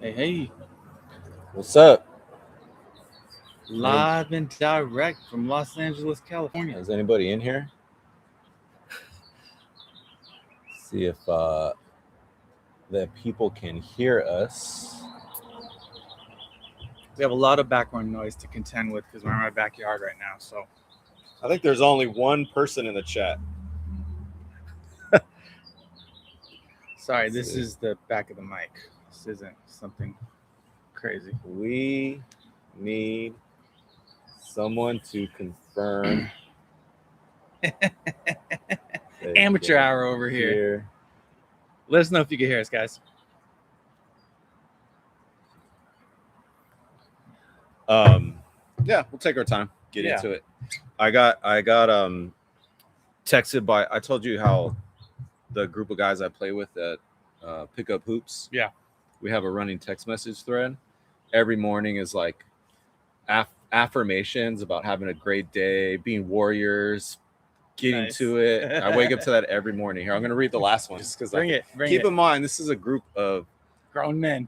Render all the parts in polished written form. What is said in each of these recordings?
Hey, hey, What's up? Any, live and direct from Los Angeles, California. is anybody in here? See if the people can hear us. We have a lot of background noise to contend with because we're in my backyard right now. So, I think there's only one person in the chat. sorry, Let's this see. is the back of the mic. This isn't something crazy. We need someone to confirm they Amateur can hour over here. hear. Let us know if you can hear us, guys. Yeah, we'll take our time. Get Yeah. into it. I got texted by. I told you how the group of guys I play with at Pick Up Hoops. Yeah. We have a running text message thread. Every morning is like affirmations about having a great day, being warriors, getting Nice. to it. I wake up to that every morning. Here, I'm going to read the last one just because. Bring it. Keep in mind, this is a group of Grown men.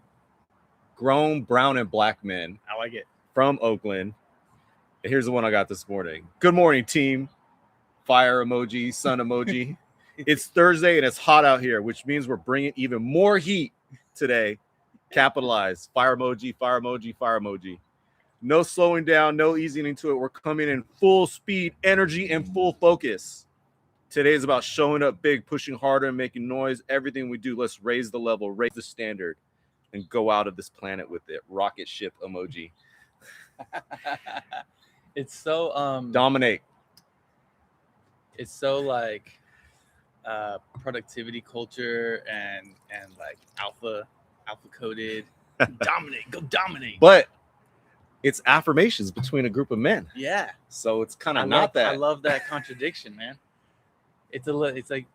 grown brown and black men I like it. from Oakland. Here's the one I got this morning. Good morning, team. Fire emoji, sun emoji. It's Thursday and it's hot out here, which means we're bringing even more heat today. Capitalize. Fire emoji, fire emoji, fire emoji. No slowing down, no easing into it. We're coming in full speed, energy, and full focus. Today is about showing up big, pushing harder, and making noise. Everything we do, let's raise the level, raise the standard, and go out of this planet with it. Rocket ship emoji. It's so Dominate. it's so like productivity culture and like alpha coded. Dominate, go dominate. But it's affirmations between a group of men. Yeah, So it's kind I of not love, that. I love that contradiction, man. It's like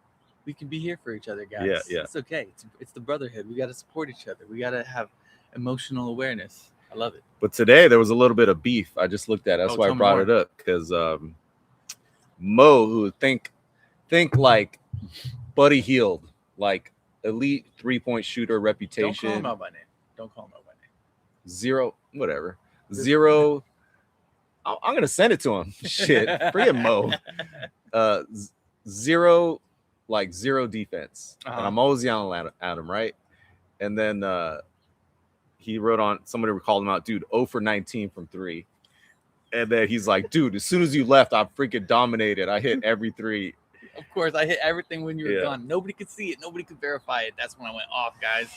we can be here for each other, guys. Yeah. It's okay. It's the brotherhood. We got to support each other. We got to have emotional awareness. I love it. But today there was a little bit of beef. I just looked at it. That's Oh, why I tell me brought more. it up. Because Mo, who think like Buddy Hield, like elite 3-point shooter Don't reputation. call him out by name. Don't call him out by name. Zero, whatever. Zero. I'm gonna send it to him. Shit, forget Mo. Zero, like zero defense, and I'm always yelling at him, right? And then he wrote on, somebody called him out, dude, 0 for 19 from 3. And then he's like, dude, as soon as you left, I freaking dominated. I hit every 3. Of course, I hit everything when you were Yeah. gone. Nobody could see it. Nobody could verify it. That's when I went off, guys.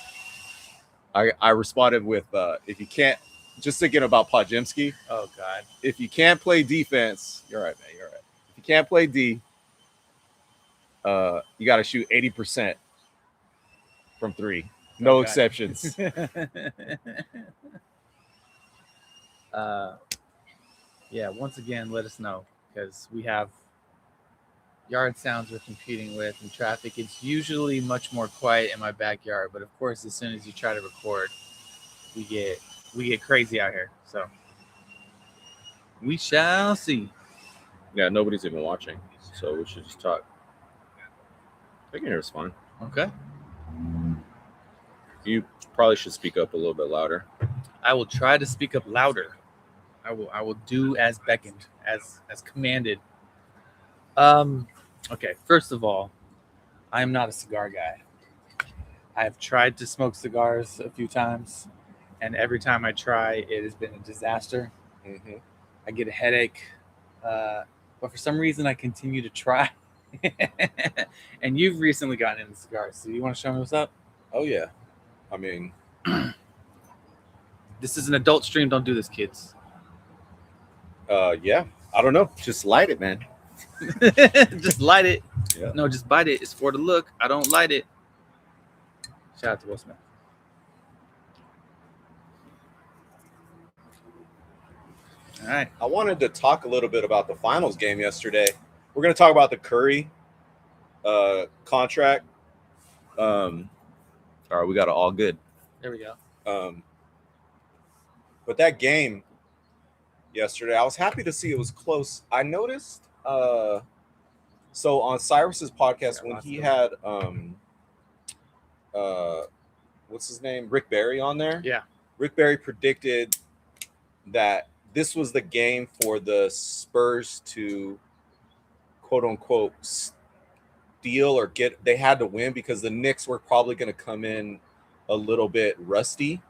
I responded with, if you can't, just thinking about Podjemski. Oh God. If you can't play defense, you're right, man. You're right. If you can't play D, you got to shoot 80% from 3. No Oh, exceptions. Yeah, once again, let us know because we have yard sounds we're competing with and traffic. It's usually much more quiet in my backyard, but of course, as soon as you try to record, we get crazy out here. So we shall see. Yeah, nobody's even watching, so we should just talk. I can hear us fine. Okay. You probably should speak up a little bit louder. I will try to speak up louder. I will do as beckoned, as commanded. Okay, first of all, I am not a cigar guy. I have tried to smoke cigars a few times, and every time I try, it has been a disaster. Mm-hmm. I get a headache, but for some reason, I continue to try. And you've recently gotten into cigars, so you want to show me what's up? Oh yeah, I mean, This is an adult stream. Don't do this, kids. yeah, I don't know. Just light it, man. Just light it. Yeah. No, just bite it. It's for the look. I don't light it. Shout out to Will Smith. All right. I wanted to talk a little bit about the finals game yesterday. We're going to talk about the Curry contract. All right, we got it all good. There we go. But that game yesterday, I was happy to see it was close. I noticed, so on Cyrus's podcast, when he had, what's what's his name, Rick Barry on there. Yeah. Rick Barry predicted that this was the game for the Spurs to quote unquote steal or get. They had to win because the Knicks were probably going to come in a little bit rusty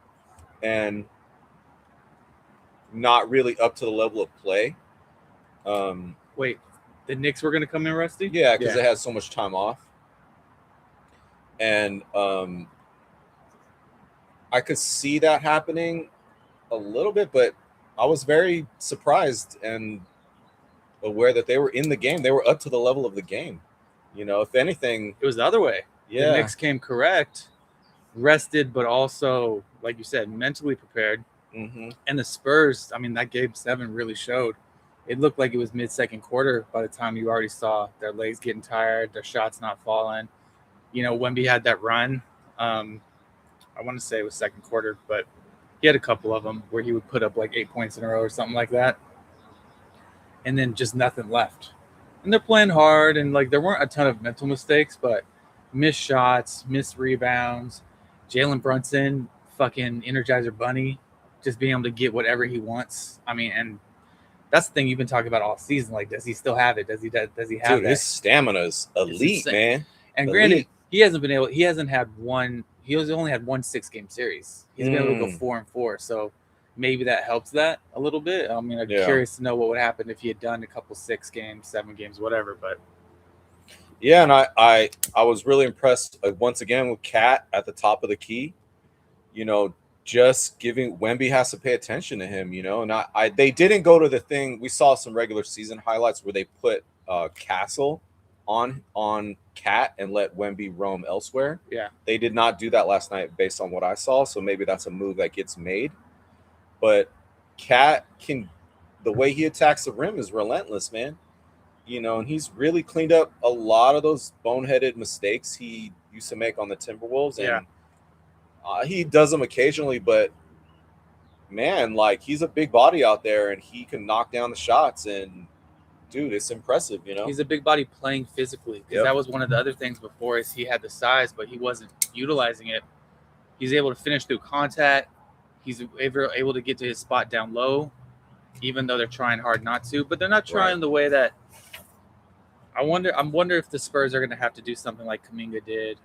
and not really up to the level of play. Wait, the Knicks were going to come in rusty? Yeah, because they had so much time off. And I could see that happening a little bit, but I was very surprised and aware that they were in the game. They were up to the level of the game. You know, if anything, it was the other way. Yeah. The Knicks came correct, rested, but also, like you said, mentally prepared. Mm-hmm. And the Spurs, I mean, that game 7 really showed. It looked like it was mid-second quarter by the time you already saw their legs getting tired, their shots not falling. You know, Wemby had that run. I want to say it was second quarter, but he had a couple of them where he would put up like 8 points in a row or something like that. And then just nothing left. And they're playing hard, and like there weren't a ton of mental mistakes, but missed shots, missed rebounds. Jalen Brunson, fucking Energizer Bunny, just being able to get whatever he wants. I mean, and that's the thing you've been talking about all season. Like, does he still have it? Does he have Dude, that? his stamina is elite, man. And elite. Granted, he hasn't had one. He only had 1 6-game series. He's been able to go 4-4. So maybe that helps that a little bit. I mean, I'm curious to know what would happen if he had done a couple 6 games, 7 games, whatever. But yeah, and I was really impressed once again with Cat at the top of the key. You know, just giving Wemby has to pay attention to him. You know, and they didn't go to the thing. We saw some regular season highlights where they put Castle on Cat and let Wemby roam elsewhere. Yeah, they did not do that last night based on what I saw. So maybe that's a move that gets made. But Cat the way he attacks the rim is relentless, man. You know, and he's really cleaned up a lot of those boneheaded mistakes he used to make on the Timberwolves. And he does them occasionally, but man, like he's a big body out there and he can knock down the shots. And dude, it's impressive, you know. He's a big body playing physically, because that was one of the other things before is he had the size, but he wasn't utilizing it. He's able to finish through contact. He's able to get to his spot down low, even though they're trying hard not to. But they're not trying the way that I wonder if the Spurs are going to have to do something like Kuminga did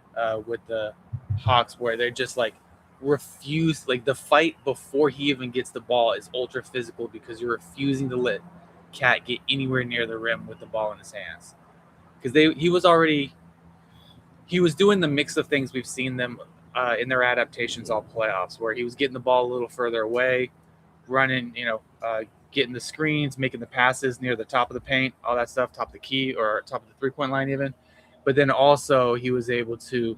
with the Hawks, where they're just like refuse. Like the fight before he even gets the ball is ultra physical because you're refusing to let Cat get anywhere near the rim with the ball in his hands. Because he was doing the mix of things we've seen them in their adaptations all playoffs, where he was getting the ball a little further away, running, getting the screens, making the passes near the top of the paint, all that stuff, top of the key or top of the three-point line even. But then also he was able to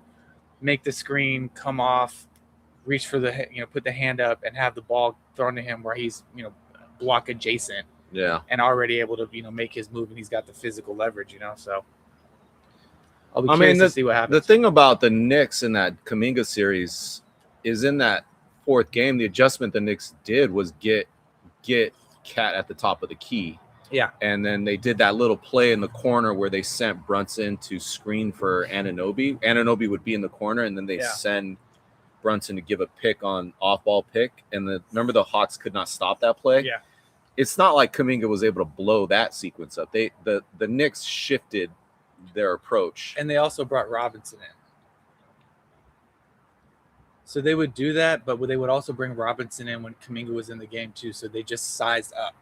make the screen, come off, reach for the, put the hand up and have the ball thrown to him where he's, block adjacent. Yeah. And already able to, make his move, and he's got the physical leverage, So I'll be curious to see what happens. The thing about the Knicks in that Kuminga series is in that 4th game, the adjustment the Knicks did was get Cat at the top of the key. Yeah. And then they did that little play in the corner where they sent Brunson to screen for Anunoby. Anunoby would be in the corner, and then they send Brunson to give a pick on off-ball pick. And remember the Hawks could not stop that play? Yeah. It's not like Kuminga was able to blow that sequence up. The Knicks shifted their approach. And they also brought Robinson in. So they would do that, but they would also bring Robinson in when Kuminga was in the game too. So they just sized up.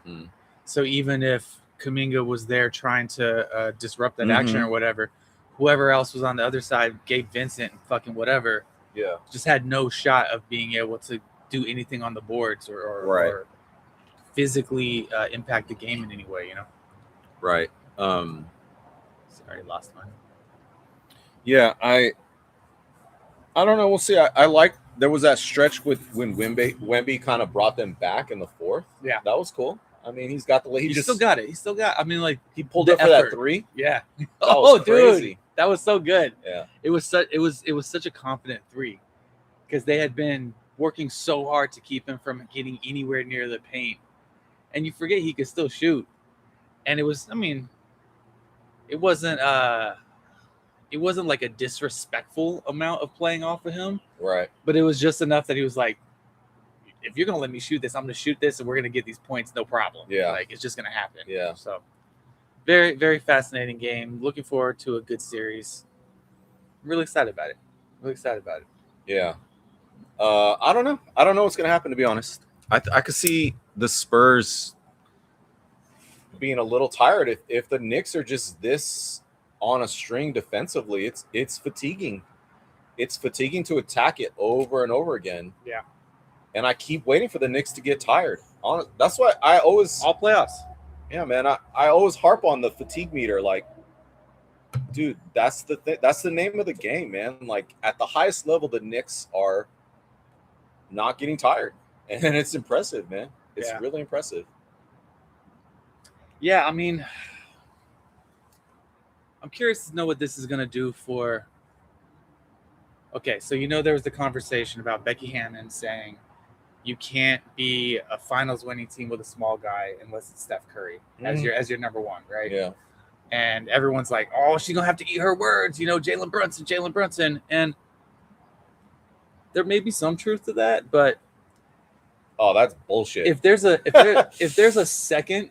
So even if Kuminga was there trying to disrupt that action or whatever, whoever else was on the other side, Gabe Vincent, fucking whatever, just had no shot of being able to do anything on the boards or physically impact the game in any way, Right. Sorry, lost mine. Yeah, I don't know. We'll see. I like there was that stretch when Wemby kind of brought them back in the 4th. Yeah, that was cool. I mean, he's got the lead. He still got it. I mean, like he pulled up for that 3. Yeah. Crazy. Dude, that was so good. Yeah. It was such a confident 3 because they had been working so hard to keep him from getting anywhere near the paint, and you forget he could still shoot. And it was, I mean, it wasn't it wasn't like a disrespectful amount of playing off of him, Right. but it was just enough that he was like, if you're gonna let me shoot this, I'm gonna shoot this, and we're gonna get these points, no problem. Yeah. Like it's just gonna happen. Yeah. So very, very fascinating game. Looking forward to a good series. I'm really excited about it. Yeah. I don't know. I don't know what's gonna happen, to be honest. I could see the Spurs being a little tired if the Knicks are just this on a string defensively. It's fatiguing. It's fatiguing to attack it over and over again. Yeah. And I keep waiting for the Knicks to get tired. That's why I always All playoffs. Yeah, man. I always harp on the fatigue meter. Like, dude, that's the thing. That's the name of the game, man. Like at the highest level, the Knicks are not getting tired, and it's impressive, man. It's really impressive. Yeah, I mean, I'm curious to know what this is going to do for. Okay, so there was the conversation about Becky Hammond saying you can't be a finals winning team with a small guy unless it's Steph Curry as your number one, right? Yeah. And everyone's like, oh, she's gonna have to eat her words, Jalen Brunson, and there may be some truth to that, but that's bullshit. if there's a second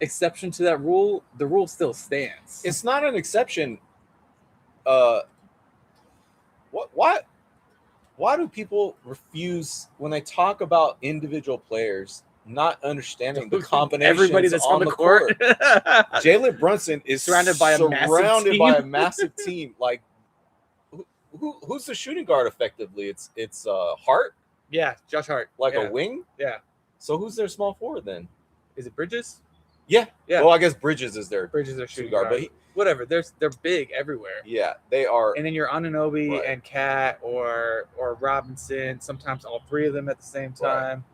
exception to that rule, the rule still stands. It's not an exception. Why do people refuse when they talk about individual players not understanding the combinations everybody that's on the court? Jalen Brunson is surrounded by a massive team. Like who's the shooting guard effectively? It's Hart. Yeah, Josh Hart. Like a wing. Yeah. So who's their small forward then? Is it Bridges? Yeah. Yeah. Well, I guess Bridges is their shooting guard, guard. But whatever. They're big everywhere. Yeah, they are. And then you're Anunoby and Cat or Robinson. Sometimes all three of them at the same time. Right.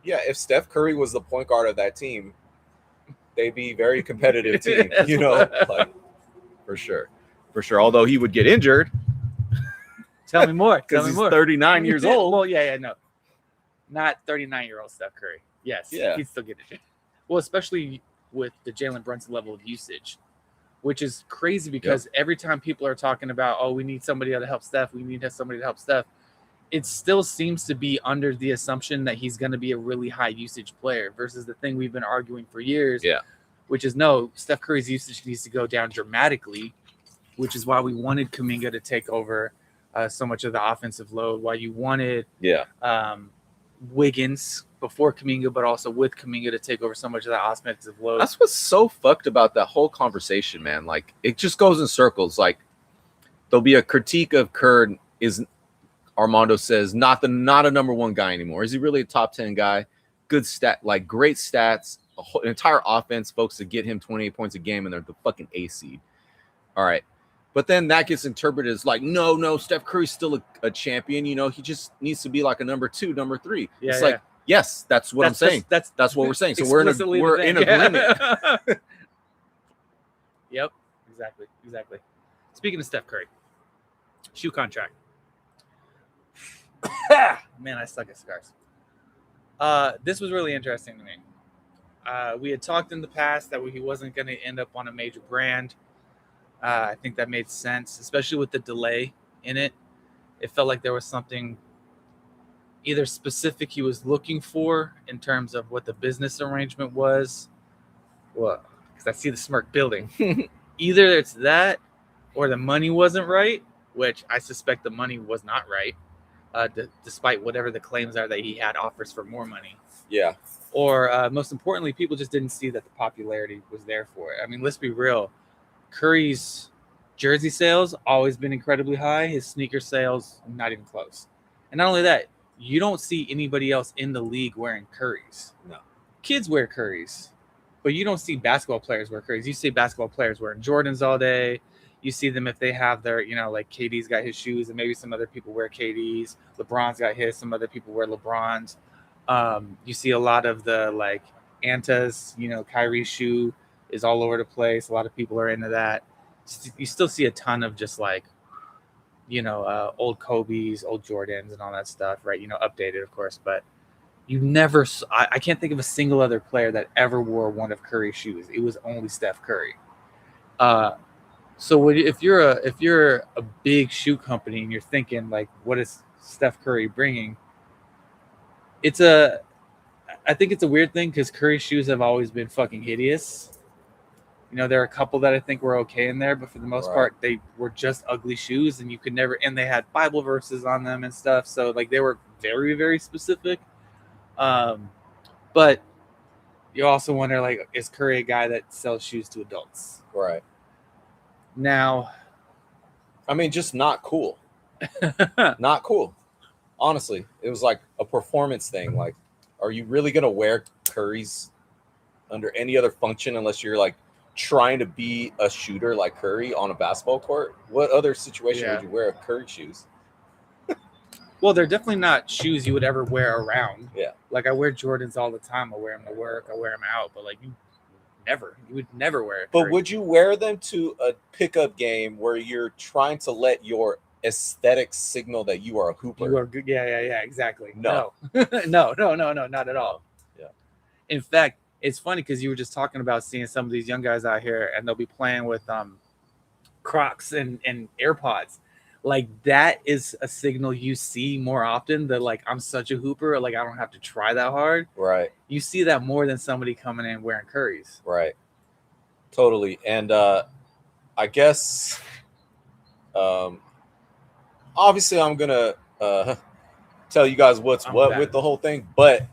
Yeah, if Steph Curry was the point guard of that team, they'd be a very competitive team. Like for sure. Although he would get injured. Tell me more. Because he's 39 years old. Well, yeah, no. Not 39-year-old Steph Curry. Yes, he'd still get injured. Well, especially with the Jalen Brunson level of usage, which is crazy because every time people are talking about, oh, we need somebody to help Steph, it still seems to be under the assumption that he's going to be a really high usage player versus the thing we've been arguing for years, which is no, Steph Curry's usage needs to go down dramatically, which is why we wanted Kuminga to take over so much of the offensive load, why you wanted Wiggins before Kuminga, but also with Kuminga to take over so much of that offensive load. That's what's so fucked about that whole conversation, man. Like it just goes in circles. Like there'll be a critique of Kerr is Armando says not a number one guy anymore. Is he really a top 10 guy? Good great stats, an entire offense, folks, to get him 28 points a game, and they're the fucking A seed. All right. But then that gets interpreted as like, no, Steph Curry's still a champion. He just needs to be like a number 2, number 3. Yeah, it's like, yes, that's what I'm saying. That's what we're saying. So we're in agreement. Yep, exactly. Speaking of Steph Curry, shoe contract. Man, I suck at cigars. This was really interesting to me. We had talked in the past that he wasn't going to end up on a major brand. I think that made sense, especially with the delay in it. It felt like there was something either specific he was looking for in terms of what the business arrangement was. Well, because I see the smirk building. Either it's that or the money wasn't right, which I suspect the money was not right, despite whatever the claims are that he had offers for more money. Yeah. Or most importantly, people just didn't see that the popularity was there for it. I mean, let's be real. Curry's jersey sales always been incredibly high. His sneaker sales, not even close. And not only that, you don't see anybody else in the league wearing Currys. No. Kids wear Currys, but you don't see basketball players wear Currys. You see basketball players wearing Jordans all day. You see them if they have their, like KD's got his shoes and maybe some other people wear KD's. LeBron's got his. Some other people wear LeBron's. You see a lot of the like Antas, Kyrie's shoe is all over the place. A lot of people are into that. You still see a ton of just like, old Kobe's, old Jordans and all that stuff, right? Updated, of course, but you never, I can't think of a single other player that ever wore one of Curry's shoes. It was only Steph Curry. So if you're a big shoe company and you're thinking like, what is Steph Curry bringing? It's a I think it's a weird thing because Curry shoes have always been fucking hideous. You know, there are a couple that I think were okay in there, but for the most Right. part, they were just ugly shoes, and you could never. And they had Bible verses on them and stuff, so like they were very, very specific. Um, but you also wonder, like, is Curry a guy that sells shoes to adults? Right. Now, I mean, just not cool. Not cool. Honestly, it was like a performance thing. Like, are you really gonna wear Curry's under any other function unless you're like trying to be a shooter like Curry on a basketball court? What other situation Yeah. would you wear Curry shoes? well, they're definitely not shoes you would ever wear around. Yeah. Like I wear Jordans all the time. I wear them to work. I wear them out, but like you would never wear it. But would you wear them to a pickup game where you're trying to let your aesthetic signal that you are a hooper? You are good. Yeah, exactly. No. No, not at all. Yeah. In fact, it's funny because you were just talking about seeing some of these young guys out here and they'll be playing with Crocs and AirPods. Like that is a signal you see more often that like I'm such a hooper, like I don't have to try that hard. Right. You see that more than somebody coming in wearing Currys. Right. Totally. And I guess obviously I'm gonna tell you guys what's what with the whole thing, but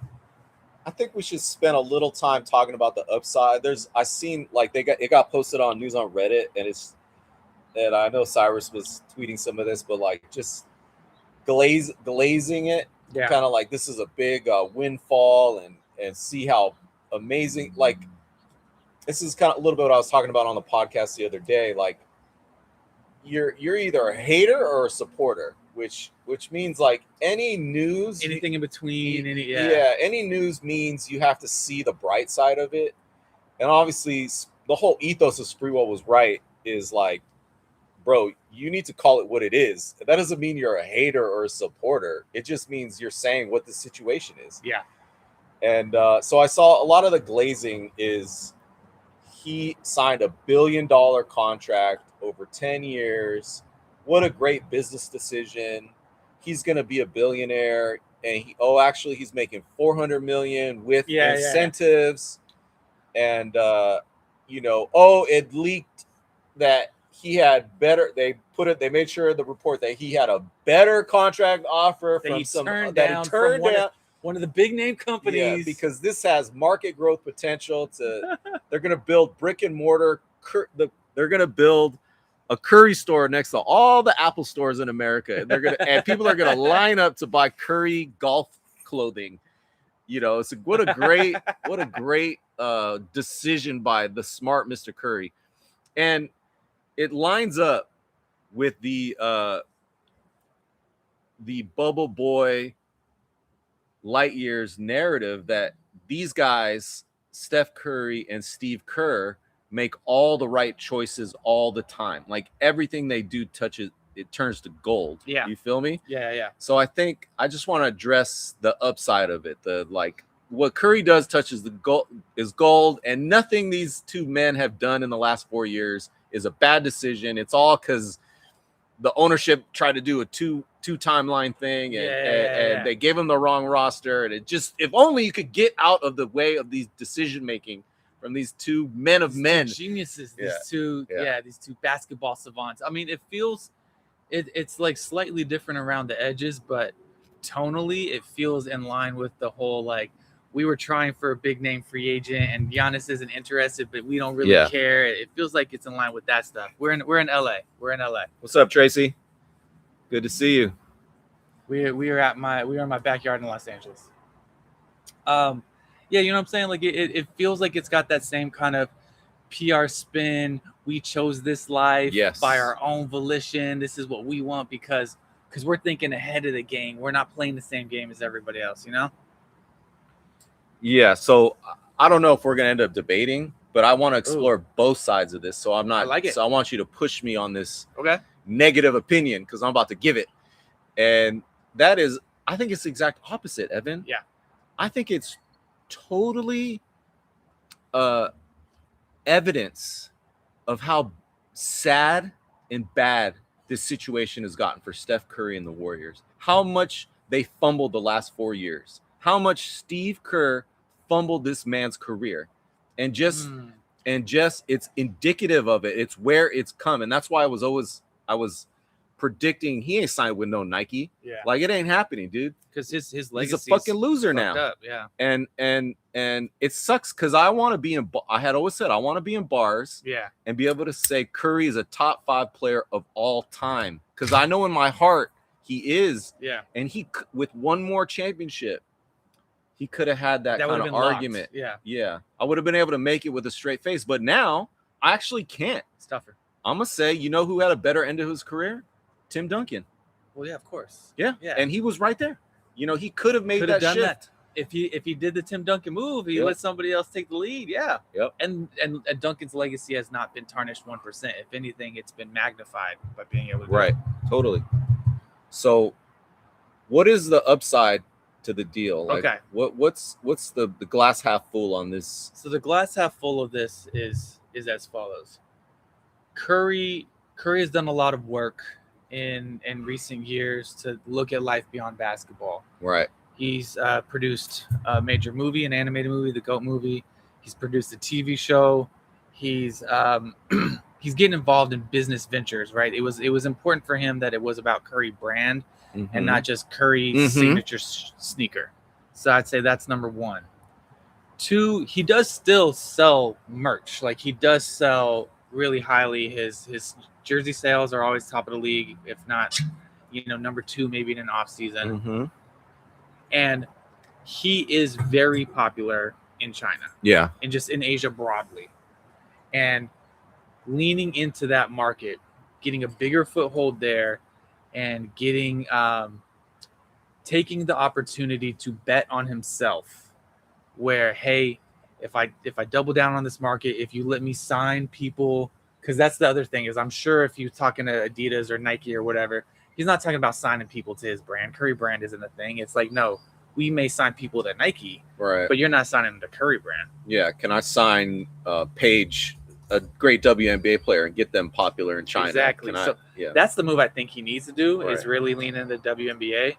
I think we should spend a little time talking about the upside. I seen like it got posted on news on Reddit, and I know Cyrus was tweeting some of this, but like just glazing it, kind of like this is a big windfall, and see how amazing. Like this is kind of a little bit what I was talking about on the podcast the other day. Like you're either a hater or a supporter, which means like any news, anything in between, any news means you have to see the bright side of it. And obviously the whole ethos of Spreewell was right, is like, bro, you need to call it what it is. That doesn't mean you're a hater or a supporter. It just means you're saying what the situation is. Yeah. And so I saw a lot of the glazing is he signed $1 billion contract over 10 years. What a great business decision. He's going to be a billionaire. And he's making $400 million with incentives. And, it leaked that he had better, they made sure in the report that he had a better contract offer that he turned down one of the big name companies. Yeah, because this has market growth potential they're going to build brick and mortar. They're going to build a Curry store next to all the Apple stores in America. And people are going to line up to buy Curry golf clothing. It's what a great decision by the smart Mr. Curry. And it lines up with the bubble boy light years narrative that these guys, Steph Curry and Steve Kerr, make all the right choices all the time. Like everything they do touches, it turns to gold. Yeah. You feel me? Yeah. So I think I just want to address the upside of it. The like what Curry does touches the gold is gold, and nothing these two men have done in the last 4 years is a bad decision. It's all because the ownership tried to do a two timeline thing, and they gave him the wrong roster. And it just, if only you could get out of the way of these decision making from these two men of men, geniuses. These two basketball savants. I mean, it feels it's like slightly different around the edges, but tonally it feels in line with the whole like, we were trying for a big name free agent and Giannis isn't interested, but we don't really care. It feels like it's in line with that stuff. We're in LA. What's up, Tracy? Good to see you. We are in my backyard in Los Angeles. You know what I'm saying? Like it feels like it's got that same kind of PR spin. We chose this life by our own volition. This is what we want because we're thinking ahead of the game. We're not playing the same game as everybody else, Yeah, so I don't know if we're going to end up debating, but I want to explore both sides of this. So I'm not So I want you to push me on this negative opinion because I'm about to give it. And that is, I think it's the exact opposite, Evan. Yeah. I think it's totally evidence of how sad and bad this situation has gotten for Steph Curry and the Warriors. How much they fumbled the last 4 years. How much Steve Kerr fumbled this man's career. And just it's indicative of it. It's where it's come. And that's why I was predicting he ain't signed with no Nike. Yeah. Like it ain't happening, dude. Because his He's legacy a fucking loser now. up. Yeah. And it sucks because I want to be in. I had always said I want to be in bars. Yeah. And be able to say Curry is a top 5 player of all time because I know in my heart he is. Yeah. And he with one more championship, he could have had that kind of argument. Yeah. Yeah. I would have been able to make it with a straight face, but now I actually can't. It's tougher. I'm gonna say, you know who had a better end of his career? Tim Duncan. Well, yeah, of course. Yeah. And he was right there. You know, he could have made that done shift. that. If he did the Tim Duncan move, he let somebody else take the lead. Yeah. Yep. And Duncan's legacy has not been tarnished 1%. If anything, it's been magnified by being able to Right. Totally. So what is the upside to the deal? Like, okay. What's the glass half full on this? So the glass half full of this is as follows. Curry has done a lot of work in recent years to look at life beyond basketball. Right. He's produced a major movie, an animated movie, the GOAT movie. He's produced a TV show. He's he's getting involved in business ventures, right? It was important for him that it was about Curry brand and not just Curry's signature sneaker. So I'd say that's number one. Two, he does still sell merch. Like he does sell really highly. His jersey sales are always top of the league, if not, number 2 maybe in an off season. And he is very popular in China. Yeah. And just in Asia broadly. And leaning into that market, getting a bigger foothold there, and getting taking the opportunity to bet on himself, where, hey, if I double down on this market, if you let me sign people, because that's the other thing is I'm sure if you're talking to Adidas or Nike or whatever, he's not talking about signing people to his brand. Curry brand isn't a thing. It's like, no, we may sign people to Nike, right? But you're not signing them to Curry brand. Yeah. Can I sign Paige, a great WNBA player, and get them popular in China? Exactly. That's the move I think he needs to do is really lean into the WNBA.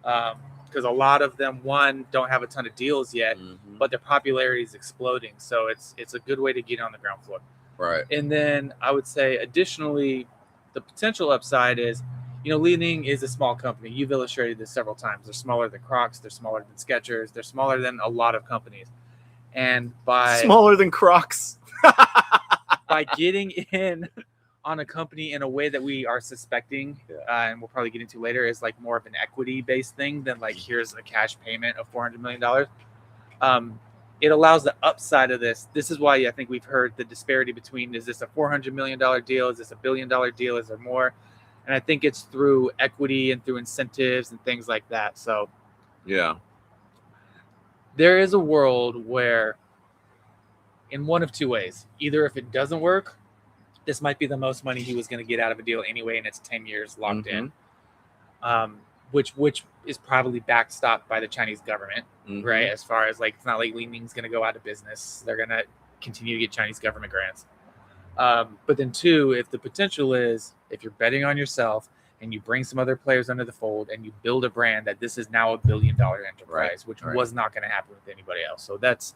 Because a lot of them, one, don't have a ton of deals yet, but their popularity is exploding. So it's a good way to get on the ground floor. Right. And then I would say, additionally, the potential upside is, Li Ning is a small company. You've illustrated this several times. They're smaller than Crocs. They're smaller than Skechers. They're smaller than a lot of companies. And smaller than Crocs. by getting in on a company in a way that we are suspecting, and we'll probably get into later, is like more of an equity-based thing than like here's a cash payment of $400 million. It allows the upside of this. This is why I think we've heard the disparity between, is this a $400 million deal? Is this a $1 billion deal? Is there more? And I think it's through equity and through incentives and things like that. So yeah, there is a world where, in one of two ways, either if it doesn't work, this might be the most money he was going to get out of a deal anyway, and it's 10 years locked in, which is probably backstopped by the Chinese government, right? As far as like, it's not like Li Ning's going to go out of business. They're going to continue to get Chinese government grants. But then two, if the potential is, if you're betting on yourself and you bring some other players under the fold and you build a brand that this is now $1 billion enterprise, which was not going to happen with anybody else. So that's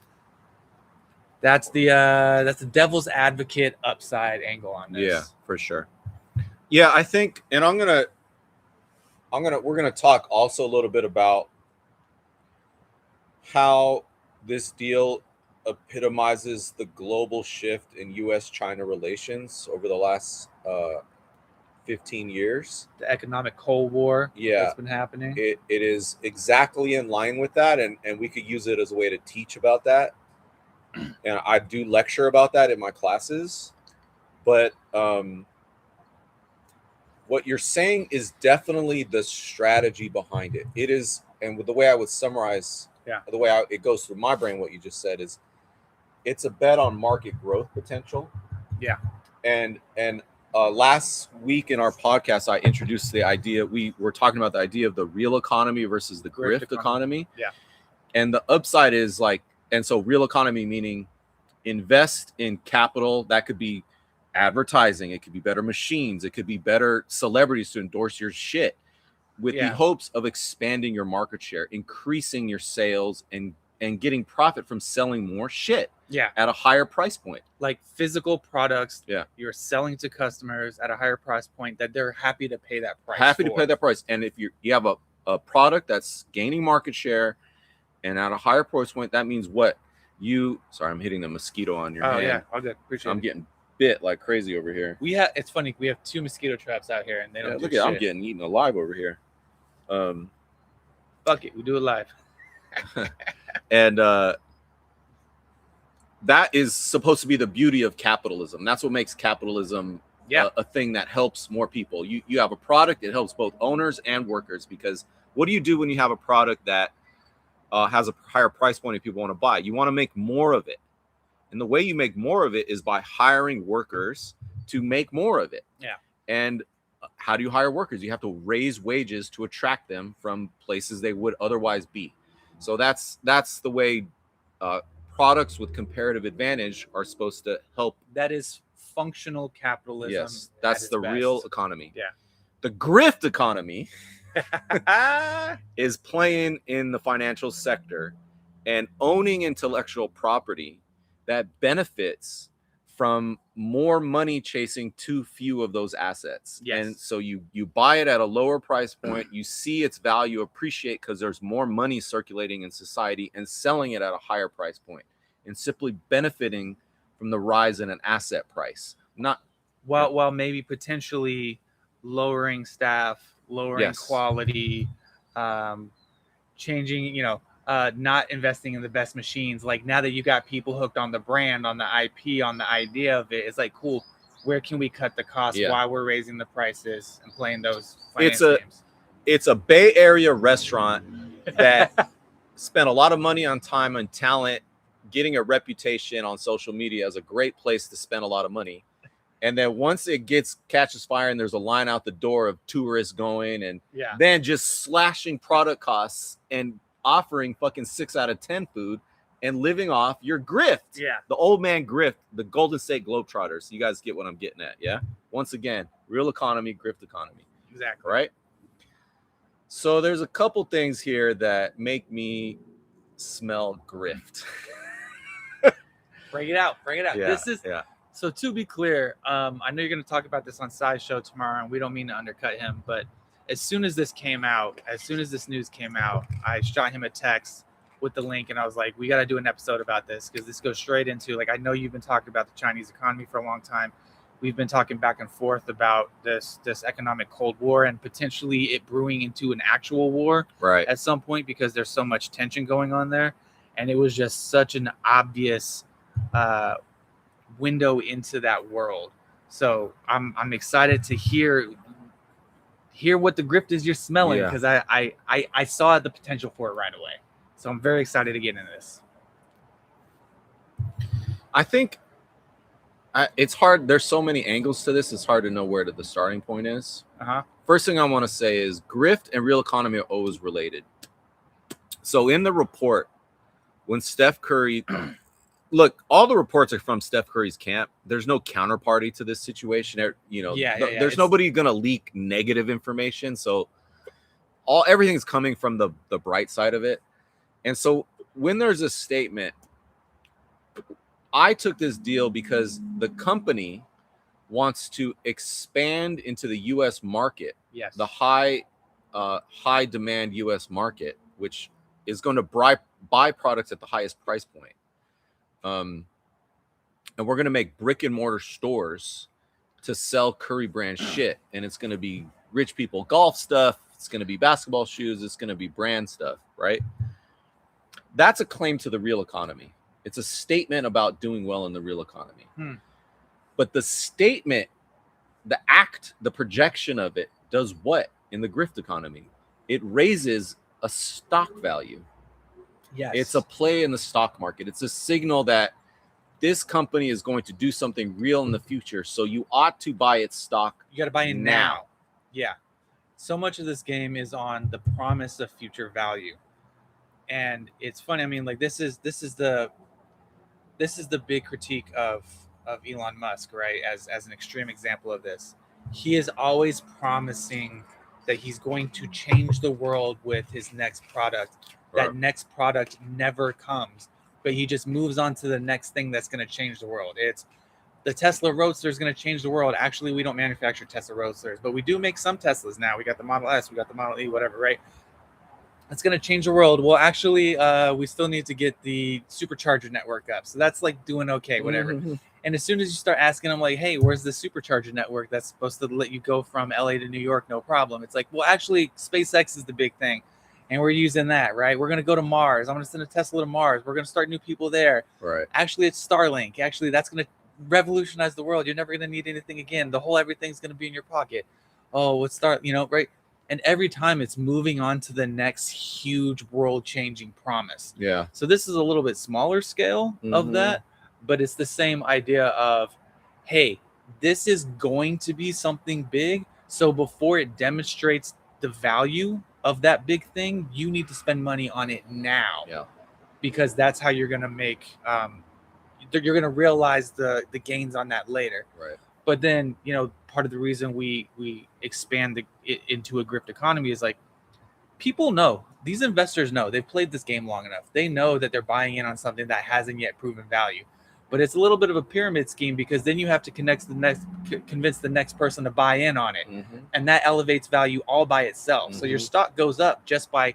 the devil's advocate upside angle on this. Yeah, for sure. Yeah, I think, and we're gonna talk also a little bit about how this deal epitomizes the global shift in U.S.-China relations over the last 15 years. The economic Cold War that's been happening. It is exactly in line with that, and we could use it as a way to teach about that. And I do lecture about that in my classes. But what you're saying is definitely the strategy behind it. It is, and with the way I would summarize, the way it goes through my brain, what you just said is, it's a bet on market growth potential. Yeah. And last week in our podcast, I introduced the idea. We were talking about the idea of the real economy versus the grift economy. Yeah. And the upside is like, and so real economy meaning invest in capital that could be advertising, it could be better machines, it could be better celebrities to endorse your shit with the hopes of expanding your market share, increasing your sales, and getting profit from selling more shit at a higher price point. Like physical products you're selling to customers at a higher price point that they're happy to pay that price to pay that price. And if you have a product that's gaining market share and at a higher price point, that means what? Sorry, I'm hitting the mosquito on your hand. Yeah, all good. Appreciate it. I'm getting bit like crazy over here. It's funny, we have 2 mosquito traps out here and they don't do look shit. at I'm getting eaten alive over here. Fuck it, we do it live. And that is supposed to be the beauty of capitalism. That's what makes capitalism a thing that helps more people. You have a product, it helps both owners and workers, because what do you do when you have a product that has a higher price point and people want to buy? You want to make more of it. And the way you make more of it is by hiring workers to make more of it. Yeah. And how do you hire workers? You have to raise wages to attract them from places they would otherwise be. So that's the way products with comparative advantage are supposed to help. That is functional capitalism. Yes, that's the real economy. Yeah. The grift economy is playing in the financial sector and owning intellectual property that benefits from more money chasing too few of those assets. Yes. And so you buy it at a lower price point, you see its value appreciate because there's more money circulating in society, and selling it at a higher price point and simply benefiting from the rise in an asset price. Not while maybe potentially lowering staff, lowering quality, changing, not investing in the best machines. Like, now that you got people hooked on the brand, on the IP, on the idea of it, it's like, cool, where can we cut the cost while we're raising the prices and playing those finance games? It's a Bay Area restaurant that spent a lot of money on time and talent, getting a reputation on social media as a great place to spend a lot of money. And then once it catches fire and there's a line out the door of tourists going, and then just slashing product costs and offering fucking 6 out of 10 food and living off your grift. Yeah. The old man grift, the Golden State Globetrotters. You guys get what I'm getting at. Yeah. Once again, real economy, grift economy. Exactly. Right. So there's a couple things here that make me smell grift. Bring it out. Yeah, So to be clear, I know you're going to talk about this on Sai's show tomorrow, and we don't mean to undercut him, but as soon as this news came out, I shot him a text with the link, and I was like, we got to do an episode about this, because this goes straight into, like, I know you've been talking about the Chinese economy for a long time. We've been talking back and forth about this economic Cold War and potentially it brewing into an actual war at some point, because there's so much tension going on there. And it was just such an obvious window into that world. So I'm excited to hear what the grift is you're smelling, because I saw the potential for it right away. So I'm very excited to get into this. I think it's hard. There's so many angles to this. It's hard to know where the starting point is. First thing I want to say is grift and real economy are always related. So in the report, when Steph Curry, look, all the reports are from Steph Curry's camp. There's no counterparty to this situation. There's nobody going to leak negative information. So everything's coming from the bright side of it. And so when there's a statement, I took this deal because the company wants to expand into the U.S. market, the high demand U.S. market, which is going to buy products at the highest price point. And we're going to make brick and mortar stores to sell Curry brand shit. And it's going to be rich people golf stuff. It's going to be basketball shoes. It's going to be brand stuff, right? That's a claim to the real economy. It's a statement about doing well in the real economy. But the statement, the act, the projection of it does what in the grift economy? It raises a stock value. Yes. It's a play in the stock market. It's a signal that this company is going to do something real in the future. So you ought to buy its stock. You got to buy in now. Yeah. So much of this game is on the promise of future value. And it's funny. I mean, like, this is the big critique of Elon Musk, right? As an extreme example of this, he is always promising that he's going to change the world with his next product. Right. That next product never comes, but he just moves on to the next thing that's going to change the world. It's the Tesla Roadster is going to change the world. Actually, we don't manufacture Tesla Roadsters, but we do make some Teslas now. We got the Model S, we got the Model E, whatever, right? It's going to change the world. Well, actually, we still need to get the supercharger network up. So that's like doing okay, whatever. Mm-hmm. And as soon as you start asking them, like, hey, where's the supercharger network that's supposed to let you go from LA to New York, no problem. It's like, well, actually, SpaceX is the big thing. And we're using that, right? We're going to go to Mars. I'm going to send a Tesla to Mars. We're going to start new people there. Right. Actually, it's Starlink. Actually, that's going to revolutionize the world. You're never going to need anything again. The whole everything's going to be in your pocket. Oh, let's start, right? And every time it's moving on to the next huge world-changing promise. Yeah. So this is a little bit smaller scale of that, but it's the same idea of, hey, this is going to be something big. So before it demonstrates the value of that big thing, you need to spend money on it now. Yeah. Because that's how you're going to make, you're going to realize the gains on that later. Right. But then, part of the reason we expand it into a grift economy is like, people know, these investors know, they've played this game long enough. They know that they're buying in on something that hasn't yet proven value. But it's a little bit of a pyramid scheme, because then you have to convince the next person to buy in on it. Mm-hmm. And that elevates value all by itself. Mm-hmm. So your stock goes up just by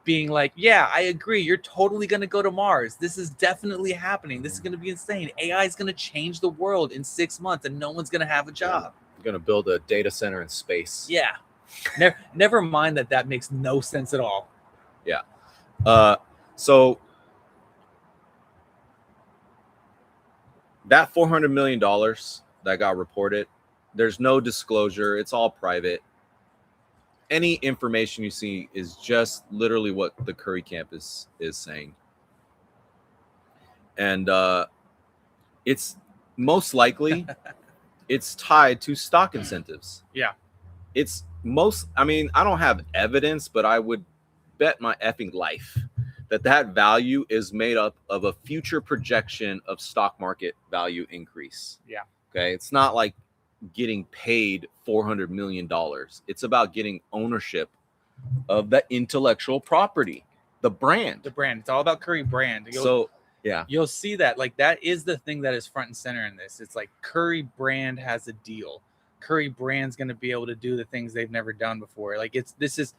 being like, yeah, I agree. You're totally going to go to Mars. This is definitely happening. This is going to be insane. AI is going to change the world in 6 months and no one's going to have a job. You're going to build a data center in space. Yeah. Never mind that makes no sense at all. Yeah. So that $400 million that got reported, there's no disclosure. It's all private. Any information you see is just literally what the Curry camp is saying. And it's most likely it's tied to stock incentives. Yeah. I don't have evidence, but I would bet my effing life that value is made up of a future projection of stock market value increase. Yeah. Okay. It's not like getting paid $400 million. It's about getting ownership of the intellectual property, the brand. It's all about Curry brand. You'll see that, like, that is the thing that is front and center in this. It's like Curry brand has a deal. Curry brand's going to be able to do the things they've never done before. Like, this is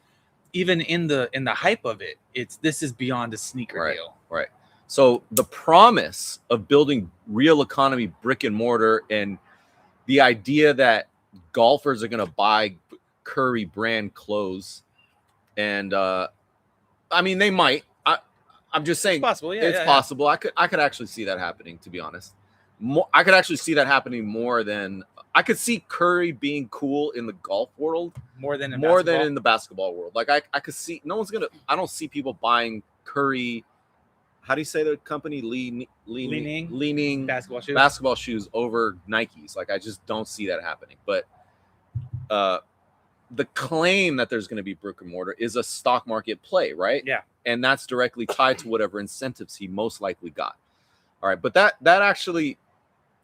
even in the hype of it. This is beyond a sneaker deal. Right. So the promise of building real economy brick and mortar, and the idea that golfers are going to buy Curry brand clothes, and they might. I'm just saying, it's possible. Yeah, it's possible. Yeah. I could actually see that happening. To be honest, I could actually see that happening more than I could see Curry being cool in the golf world more than in the basketball world. Like I could see I don't see people buying Curry. How do you say the company leaning basketball shoes over Nikes? Like, I just don't see that happening. But the claim that there's going to be brick and mortar is a stock market play, right? Yeah. And that's directly tied to whatever incentives he most likely got. All right, but that actually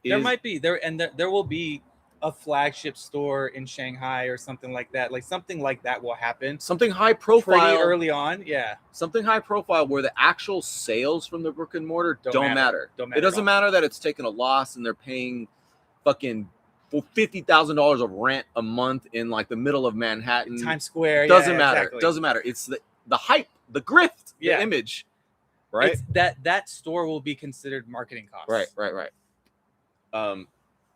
there might be there will be a flagship store in Shanghai or something like that. Like, something like that will happen. Something high profile pretty early on. Yeah. Something high profile where the actual sales from the brick and mortar don't matter. It doesn't matter that it's taking a loss and they're paying fucking $50,000 of rent a month in like the middle of Manhattan. Times Square. Doesn't matter. Exactly. Doesn't matter. It's the hype, the grift, the image. Right. It's that store will be considered marketing costs. Right.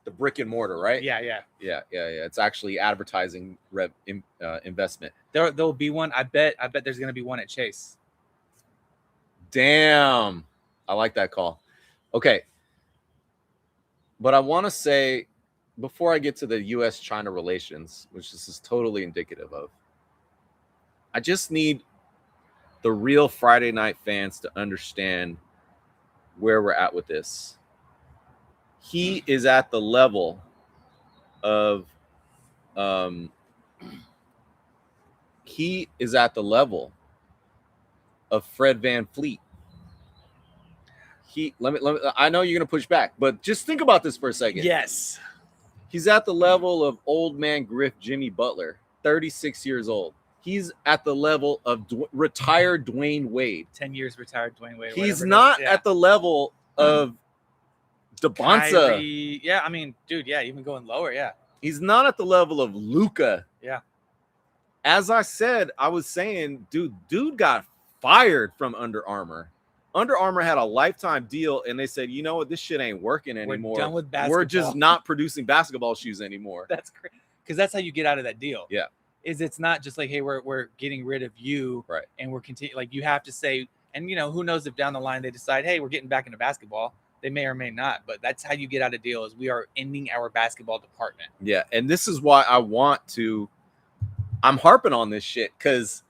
The brick and mortar, right? Yeah. It's actually advertising investment. There'll be one. I bet there's gonna be one at Chase. Damn, I like that call. Okay, but I want to say, before I get to the U.S.-China relations, which this is totally indicative of, I just need the real Friday night fans to understand where we're at with this. He is at the level of Fred VanVleet. let me. I know you're gonna push back, but just think about this for a second. Yes. He's at the level of old man Griff Jimmy Butler, 36 years old. He's at the level of retired Dwayne Wade. 10 years retired Dwayne Wade. He's not at the level of DeBonza. Kyrie. Yeah, I mean, dude, yeah, even going lower, yeah. He's not at the level of Luka. Yeah. As I said, I was saying, dude got fired from Under Armour. Under Armour had a lifetime deal, and they said, you know what, this shit ain't working anymore. We're done with basketball. We're just not producing basketball shoes anymore. That's crazy. Because that's how you get out of that deal. Yeah. Is it's not just like, hey, we're getting rid of you, right? And we're continuing. Like, you have to say, and who knows if down the line they decide, hey, we're getting back into basketball. They may or may not, but that's how you get out of deal. Is we are ending our basketball department. Yeah, and this is why I'm harping on this shit, because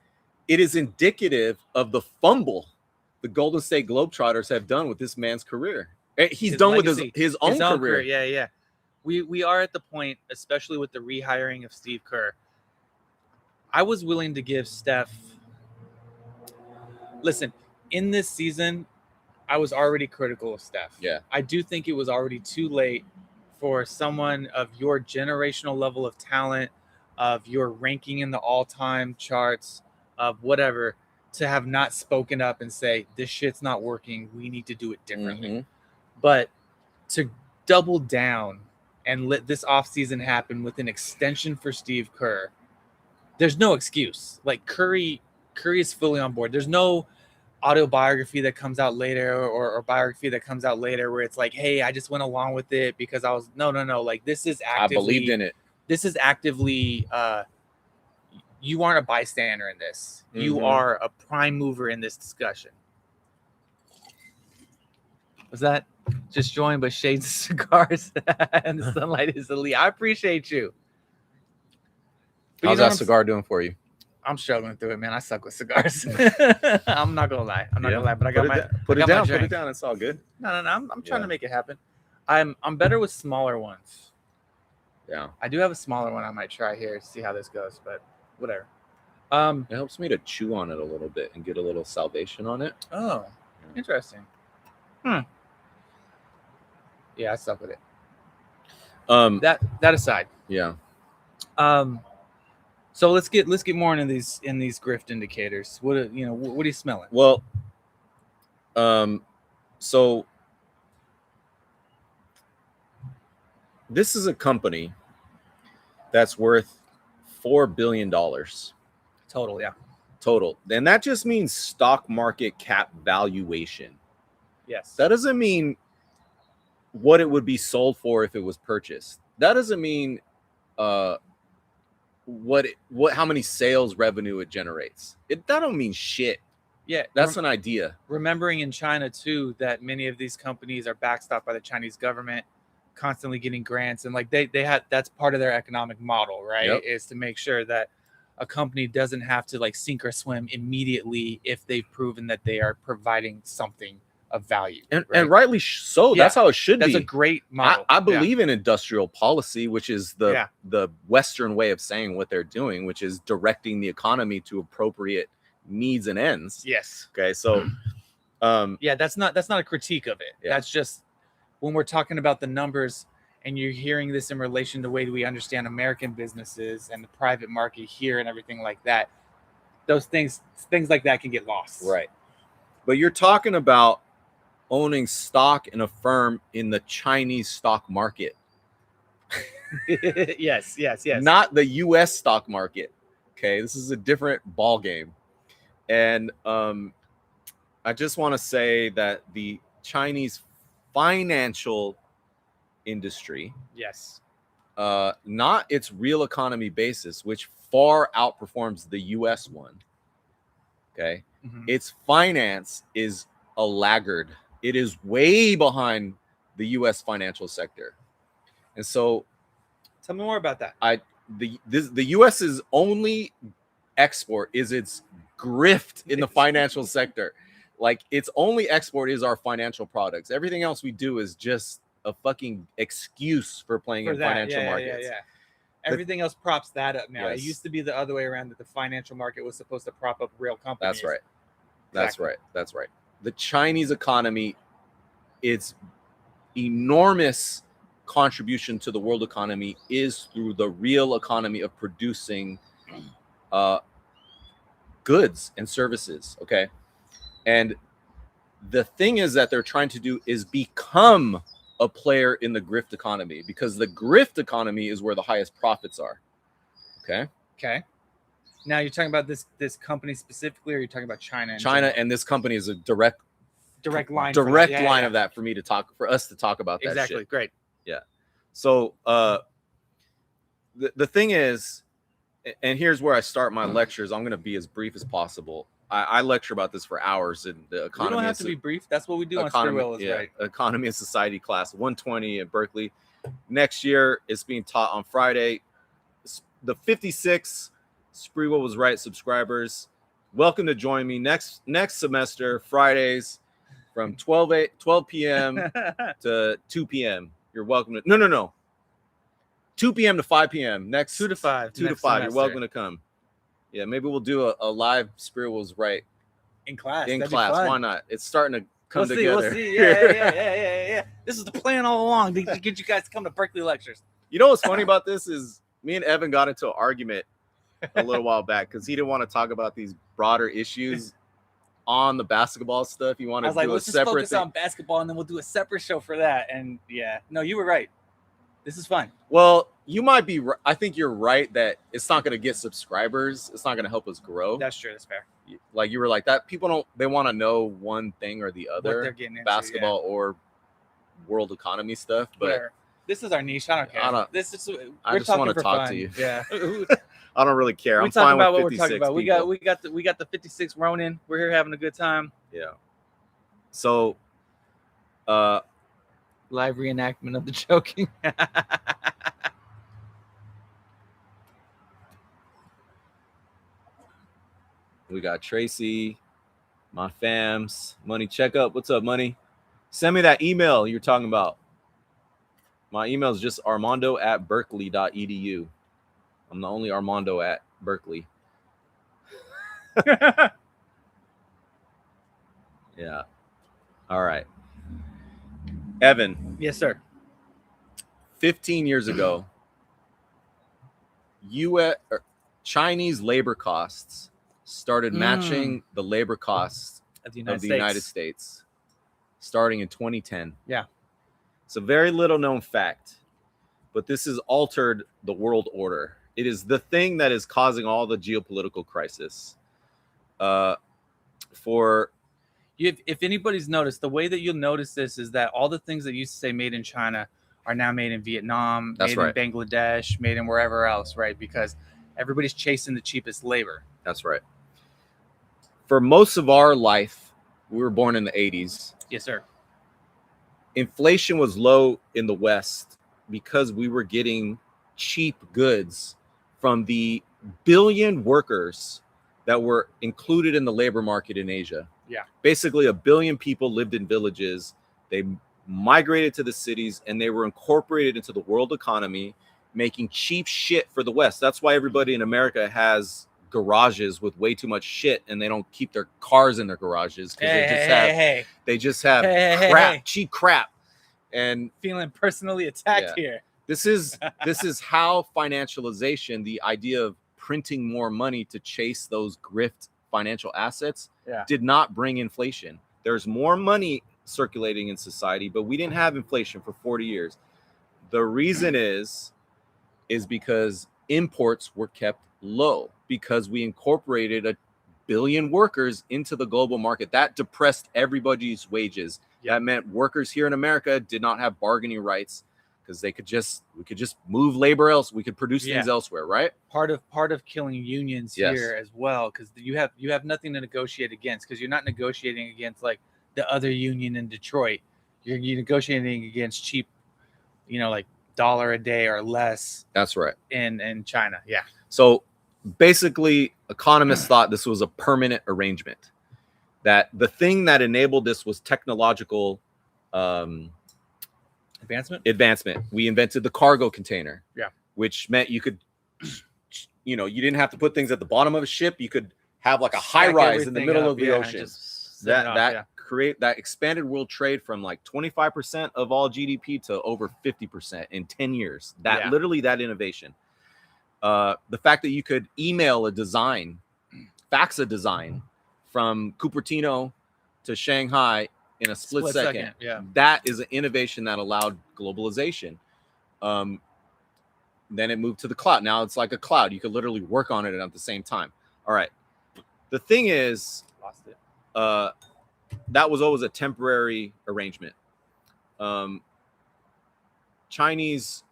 it is indicative of the fumble the Golden State Globetrotters have done with this man's career. He's done legacy, with his own career. Yeah. We are at the point, especially with the rehiring of Steve Kerr. I was willing to give Steph. Listen, in this season, I was already critical of Steph. Yeah. I do think it was already too late for someone of your generational level of talent, of your ranking in the all-time charts, of whatever, to have not spoken up and say, this shit's not working. We need to do it differently. Mm-hmm. But to double down and let this offseason happen with an extension for Steve Kerr, there's no excuse. Like, Curry is fully on board. There's no autobiography that comes out later or biography that comes out later where it's like, hey, I just went along with it because I was no. Like, this is actively, I believed in it. This is actively you aren't a bystander in this. Mm-hmm. You are a prime mover in this discussion. Was that just joined by shades of cigars and the sunlight is elite? I appreciate you. But how's that cigar doing for you? I'm struggling through it, man. I suck with cigars. I'm not gonna lie. But I got put it down. It's all good. No. I'm trying to make it happen. I'm better with smaller ones. Yeah. I do have a smaller one I might try here to see how this goes, but whatever. It helps me to chew on it a little bit and get a little salvation on it. Oh, interesting. Yeah, I suck with it. That aside. Yeah. So let's get more into these grift indicators. What are you smelling? Well, so this is a company that's worth $4 billion total. Yeah, total, and that just means stock market cap valuation. Yes, that doesn't mean what it would be sold for if it was purchased. That doesn't mean how many sales revenue it generates. That don't mean shit. Yeah, that's an idea. Remembering in China too that many of these companies are backstopped by the Chinese government, constantly getting grants, and like they had, that's part of their economic model, right? Yep. Is to make sure that a company doesn't have to like sink or swim immediately if they've proven that they are providing something of value, and rightly so. Yeah. That's how it should be. That's a great model. I believe in industrial policy, which is the Western way of saying what they're doing, which is directing the economy to appropriate needs and ends. Yes. Okay. So, that's not a critique of it. Yeah. That's just when we're talking about the numbers, and you're hearing this in relation to the way we understand American businesses and the private market here and everything like that. Those things like that can get lost. Right. But you're talking about owning stock in a firm in the Chinese stock market. Yes. Not the U.S. stock market. Okay, this is a different ball game. And I just want to say that the Chinese financial industry, yes, not its real economy basis, which far outperforms the U.S. one. Okay, its finance is a laggard. It is way behind the U.S. financial sector, and so tell me more about that. The U.S.'s only export is its grift in the financial sector. Like, its only export is our financial products. Everything else we do is just a fucking excuse for playing in financial markets. Yeah. Everything else props that up now. Yes. It used to be the other way around, that the financial market was supposed to prop up real companies. That's right. That's right. The Chinese economy its enormous contribution to the world economy is through the real economy of producing goods and services. Okay. And the thing is that they're trying to do is become a player in the grift economy, because the grift economy is where the highest profits are. Okay. Okay. Now you're talking about this company specifically, or you're talking about China? And this company is a direct line of that for us to talk about that. Exactly. Shit. Great. Yeah. So the thing is, and here's where I start my lectures. I'm going to be as brief as possible. I lecture about this for hours in the economy. We don't have to be brief. That's what we do on Sprewell, right? Economy and Society class 120 at Berkeley. Next year, it's being taught on Friday. The 56 Sprewell was right subscribers, welcome to join me next semester, Fridays from 12 p.m. to 2 p.m. You're welcome to no 2 p.m. to 5 p.m. next 2 to 5. 2 to 5. Semester. You're welcome to come. Yeah, maybe we'll do a live Sprewell's right in class. Why not? It's starting to come together. We'll see. Yeah. This is the plan all along to get you guys to come to Berkeley lectures. You know what's funny about this is me and Evan got into an argument a little while back because he didn't want to talk about these broader issues on the basketball stuff. He wanted to do let's just focus on basketball, and then we'll do a separate show for that. And yeah, no, you were right. This is fun. Well, you might be. I think you're right that it's not going to get subscribers. It's not going to help us grow. That's true. That's fair. Like you were like that. People they want to know one thing or the other. What they're getting into, basketball or world economy stuff. But whatever. This is our niche. I don't care. I just want to talk to you. Yeah. I don't really care. I'm fine about what we're talking about. We got the 56 Ronin. We're here having a good time. Yeah. So, live reenactment of the joking. We got Tracy, my fams, Money Checkup. What's up, Money? Send me that email you're talking about. My email is just armando@berkeley.edu. I'm the only Armando at Berkeley. Yeah. All right. Evan. Yes, sir. 15 years ago, Chinese labor costs started matching the labor costs of the United States starting in 2010. Yeah. It's a very little known fact, but this has altered the world order. It is the thing that is causing all the geopolitical crisis. If anybody's noticed, the way that you'll notice this is that all the things that used to say made in China are now made in Vietnam, in Bangladesh, made in wherever else, right? Because everybody's chasing the cheapest labor. That's right. For most of our life, we were born in the 80s. Yes, sir. Inflation was low in the West because we were getting cheap goods from the billion workers that were included in the labor market in Asia. Yeah. Basically, 1 billion people lived in villages. They migrated to the cities, and they were incorporated into the world economy, making cheap shit for the West. That's why everybody in America has garages with way too much shit, and they don't keep their cars in their garages because they just have cheap crap. And feeling personally attacked here. This is how financialization, the idea of printing more money to chase those grift financial assets, did not bring inflation. There's more money circulating in society, but we didn't have inflation for 40 years. The reason is because imports were kept low, because we incorporated 1 billion workers into the global market. That depressed everybody's wages. That meant workers here in America did not have bargaining rights because we could just move labor else. We could produce things elsewhere, right? Part of killing unions here as well, because you have nothing to negotiate against, because you're not negotiating against like the other union in Detroit. You're negotiating against cheap, like $1 a day or less. That's right. In China. Yeah. So basically, economists thought this was a permanent arrangement. That the thing that enabled this was technological advancement. We invented the cargo container, which meant you could, you didn't have to put things at the bottom of a ship. You could have like a high rise in the middle of the ocean. That create that expanded world trade from like 25% of all GDP to over 50% in 10 years. That literally that innovation. The fact that you could email a design, fax a design from Cupertino to Shanghai in a split second. Yeah. That is an innovation that allowed globalization. Then it moved to the cloud. Now it's like a cloud. You could literally work on it at the same time. All right. The thing is, Lost it. that was always a temporary arrangement. Chinese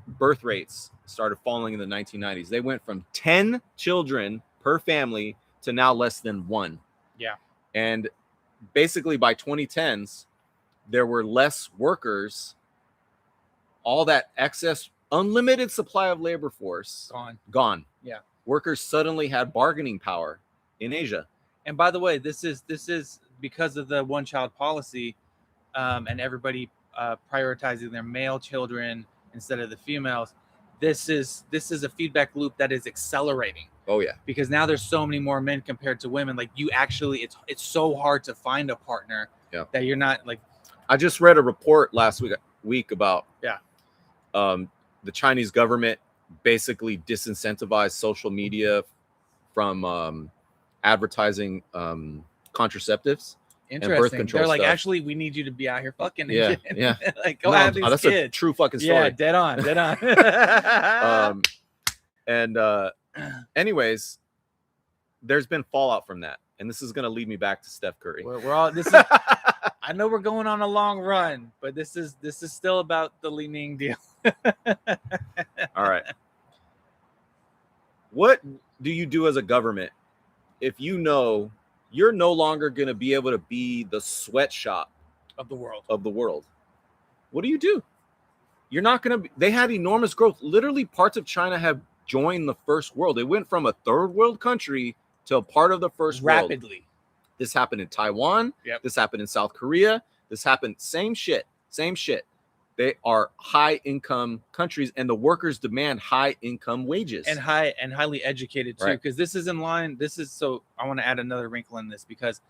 birth rates started falling in the 1990s. They went from 10 children per family to now less than 1. Yeah. And basically by 2010s, there were less workers. All that excess, unlimited supply of labor force gone. Yeah. Workers suddenly had bargaining power in Asia. And by the way, this is because of the one-child policy, and everybody prioritizing their male children instead of the females. This is a feedback loop that is accelerating. Oh yeah. Because now there's so many more men compared to women. Like you actually, it's so hard to find a partner that you're not like. I just read a report last week about the Chinese government basically disincentivized social media from advertising contraceptives and birth control. They're like, stuff. Actually, we need you to be out here fucking. Yeah. Like go have these that's kids. A true fucking story. Yeah, dead on. Anyways, there's been fallout from that, and this is going to lead me back to Steph Curry. We're all this is. I know we're going on a long run, but this is still about the Li Ning deal. All right. What do you do as a government if you know you're no longer going to be able to be the sweatshop of the world? What do you do? You're not going to be. They had enormous growth. Literally, parts of China have joined the first world. They went from a third world country to a part of the first world. Rapidly. This happened in Taiwan. Yep. This happened in South Korea. This happened. Same shit. They are high income countries, and the workers demand high income wages and highly educated too. Because this is in line. So I want to add another wrinkle in this because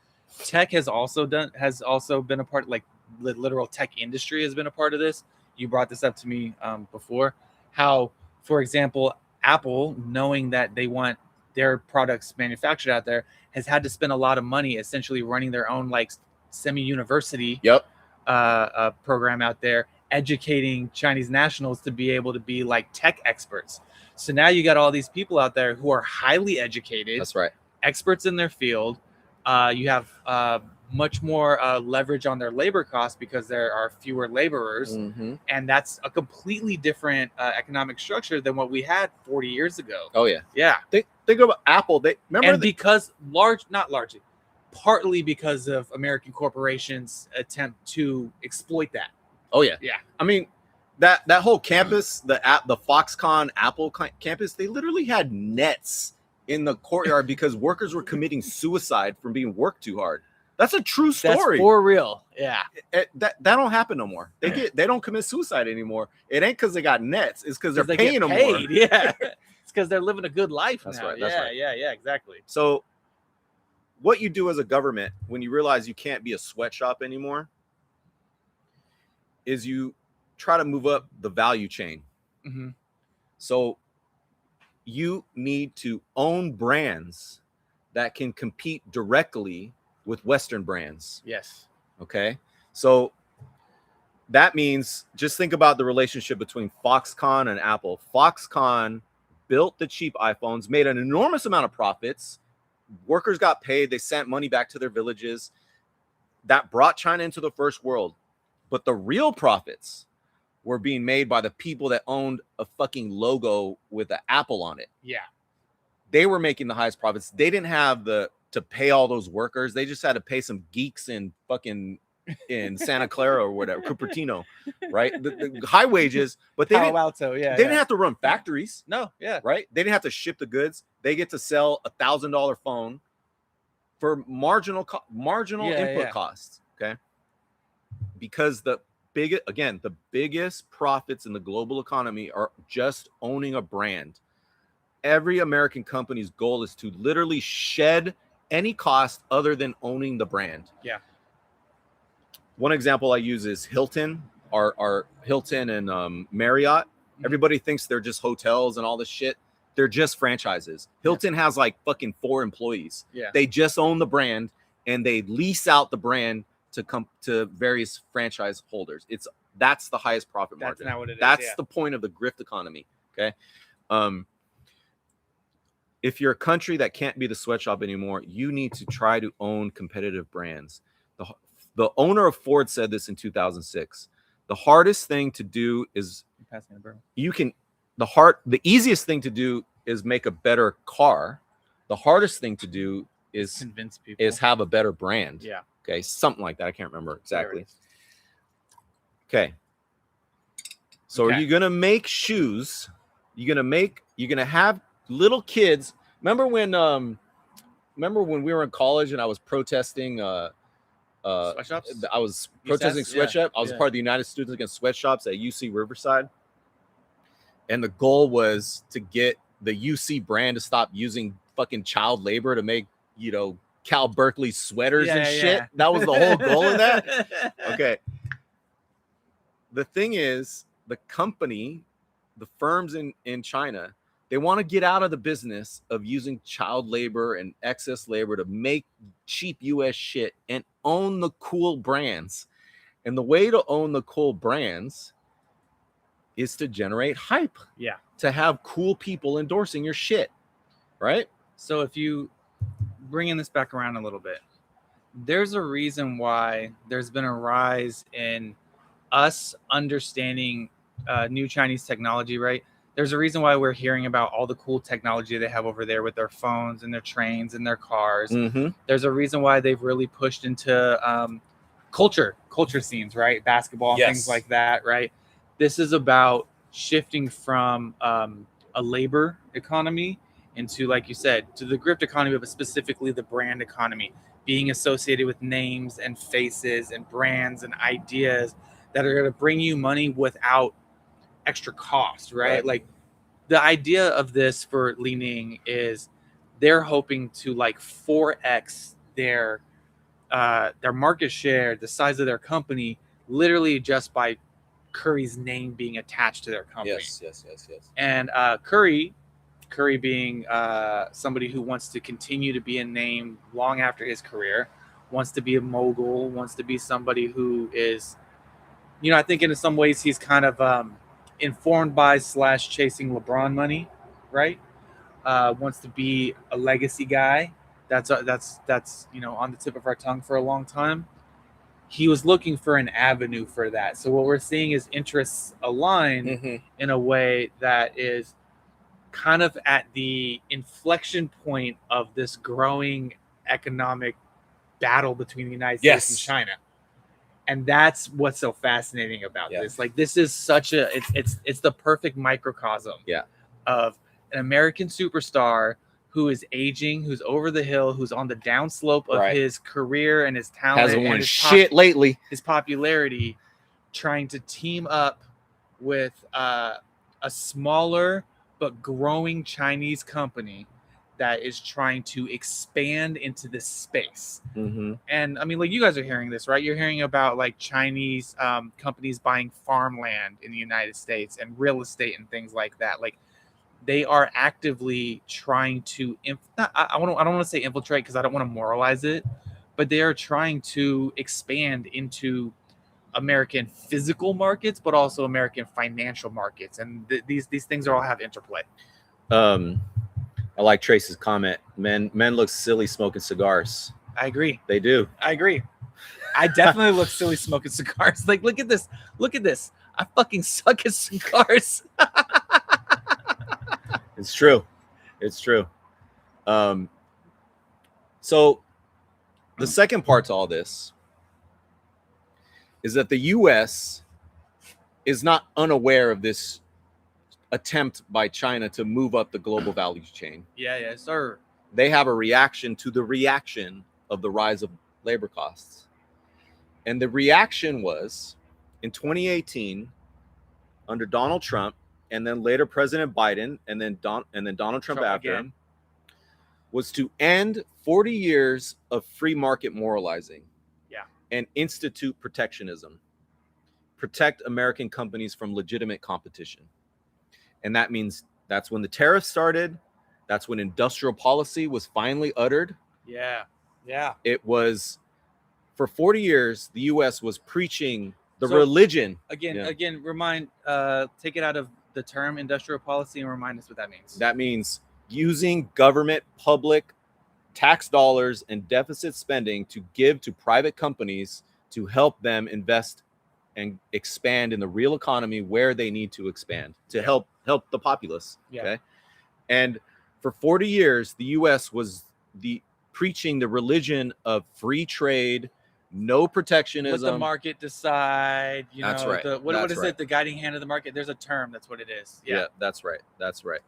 tech has also been a part. Like the literal tech industry has been a part of this. You brought this up to me before. How, for example, Apple, knowing that they want their products manufactured out there, has had to spend a lot of money essentially running their own like semi-university program out there, educating Chinese nationals to be able to be like tech experts. So now you got all these people out there who are highly educated. That's right. Experts in their field. You have much more leverage on their labor costs because there are fewer laborers. Mm-hmm. And that's a completely different economic structure than what we had 40 years ago. Oh, yeah. Yeah. Think about Apple. Because partly because of American corporations attempt to exploit that. Oh, yeah. Yeah. I mean, that whole campus, the Foxconn Apple campus, they literally had nets in the courtyard because workers were committing suicide from being worked too hard. That's a true story. That's for real. Yeah. That don't happen no more. They don't commit suicide anymore. It ain't because they got nets. It's because they're paying them more. Yeah. It's because they're living a good life That's now. right. That's right. Yeah, exactly. So what you do as a government when you realize you can't be a sweatshop anymore is you try to move up the value chain. Mm-hmm. So you need to own brands that can compete directly with Western brands. Yes. Okay. So that means just think about the relationship between Foxconn and Apple. Foxconn built the cheap iPhones, made an enormous amount of profits. Workers got paid. They sent money back to their villages. That brought China into the first world. But the real profits were being made by the people that owned a fucking logo with an apple on it. Yeah. They were making the highest profits. They didn't have to pay all those workers. They just had to pay some geeks in Santa Clara or whatever, Cupertino, right? The high wages, but they didn't have to run factories. No, yeah. Right? They didn't have to ship the goods. They get to sell $1,000 phone for marginal input costs. Okay. Because the biggest profits in the global economy are just owning a brand. Every American company's goal is to literally shed any cost other than owning the brand. Yeah. One example I use is Hilton, our Hilton and Marriott. Everybody thinks they're just hotels and all this shit. They're just franchises. Hilton has like fucking 4 employees. Yeah. They just own the brand and they lease out the brand to come to various franchise holders. That's the highest profit margin. That's not what it is. That's the point of the grift economy. Okay. If you're a country that can't be the sweatshop anymore, you need to try to own competitive brands. The owner of Ford said this in 2006. The hardest thing to do is the easiest thing to do is make a better car. The hardest thing to do is convince people, is have a better brand. Yeah. Okay. Something like that. I can't remember exactly. Okay. So are you going to make shoes? You're going to have little kids. Remember when we were in college and I was protesting sweatshops? I was protesting sweatshop. I was part of the United Students Against Sweatshops at UC Riverside. And the goal was to get the UC brand to stop using fucking child labor to make, Cal Berkeley sweaters and shit. That was the whole goal in that. Okay. The thing is, the firms in China, they want to get out of the business of using child labor and excess labor to make cheap US shit and own the cool brands. And the way to own the cool brands is to generate hype. Yeah. To have cool people endorsing your shit. Right? So if you bringing this back around a little bit, there's a reason why there's been a rise in us understanding new Chinese technology, right? There's a reason why we're hearing about all the cool technology they have over there with their phones and their trains and their cars. Mm-hmm. There's a reason why they've really pushed into culture scenes, right? Basketball and things like that, right? This is about shifting from a labor economy into, like you said, to the grift economy, but specifically the brand economy, being associated with names and faces and brands and ideas that are going to bring you money without extra cost, right? Like the idea of this for Li Ning is they're hoping to like 4x their market share, the size of their company, literally just by Curry's name being attached to their company. Yes. And Curry being somebody who wants to continue to be a name long after his career, wants to be a mogul, wants to be somebody who is, I think in some ways he's kind of informed by / chasing LeBron money, right? Wants to be a legacy guy. That's on the tip of our tongue for a long time. He was looking for an avenue for that. So what we're seeing is interests align in a way that is kind of at the inflection point of this growing economic battle between the United States and China. And that's what's so fascinating about this. Like, this is such it's the perfect microcosm of an American superstar who is aging, who's over the hill, who's on the downslope of his career and his talent. Hasn't won shit lately. His popularity, trying to team up with a smaller but growing Chinese company that is trying to expand into this space. And I mean, like, you guys are hearing this, right? You're hearing about like Chinese companies buying farmland in the United States and real estate and things like that. Like, they are actively trying to I don't want to say infiltrate because I don't want to moralize it, but they are trying to expand into American physical markets, but also American financial markets, and these things all have interplay. I like Trace's comment. Men look silly smoking cigars. I agree. They do. I agree. I definitely look silly smoking cigars. Like, look at this. Look at this. I fucking suck at cigars. It's true. It's true. So the second part to all this is that the U.S. is not unaware of this attempt by China to move up the global value chain. Yeah, sir. They have a reaction to the reaction of the rise of labor costs. And the reaction was in 2018 under Donald Trump, and then later President Biden, and then Donald Trump after him, was to end 40 years of free market moralizing. Yeah. and institute protectionism. Protect American companies from legitimate competition. And that means that's when the tariffs started. That's when industrial policy was finally uttered. Yeah. Yeah. It was for 40 years, the U.S. was preaching the So, religion. Again, Yeah. again, take it out of the term industrial policy and remind us what that means. That means using government, public tax dollars and deficit spending to give to private companies to help them invest and expand in the real economy where they need to expand to help the populace. Yeah. Okay. And for 40 years, the U.S. was preaching the religion of free trade, no protectionism. Let the market decide. That's right. What is it? The guiding hand of the market. There's a term. That's what it is. Yeah, that's right. That's right.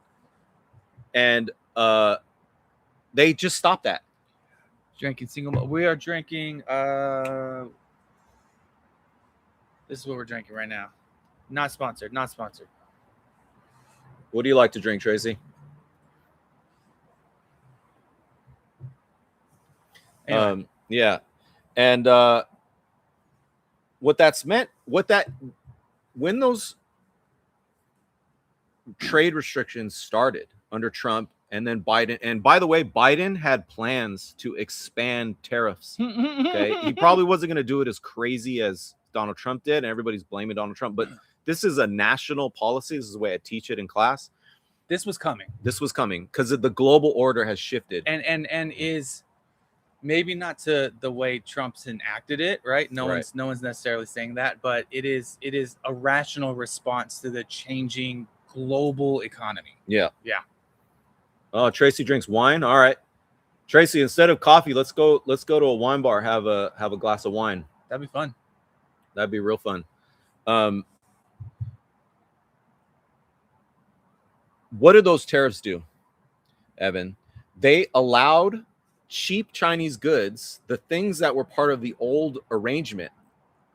And they just stopped that. Drinking single. We are drinking. This is what we're drinking right now. Not sponsored. Not sponsored. What do you like to drink, Tracy? Anyway. Yeah. And when those trade restrictions started under Trump and then Biden, and by the way, Biden had plans to expand tariffs. Okay. He probably wasn't going to do it as crazy as Donald Trump did, and everybody's blaming Donald Trump, but this is a national policy. This is the way I teach it in class. This was coming because the global order has shifted and is maybe not to the way Trump's enacted it, right? No one's necessarily saying that, but it is a rational response to the changing global economy. Yeah. Oh, Tracy drinks wine. All right, Tracy, instead of coffee, let's go to a wine bar, have a glass of wine. That'd be fun. That'd be real fun. What did those tariffs do, Evan? They allowed cheap Chinese goods, the things that were part of the old arrangement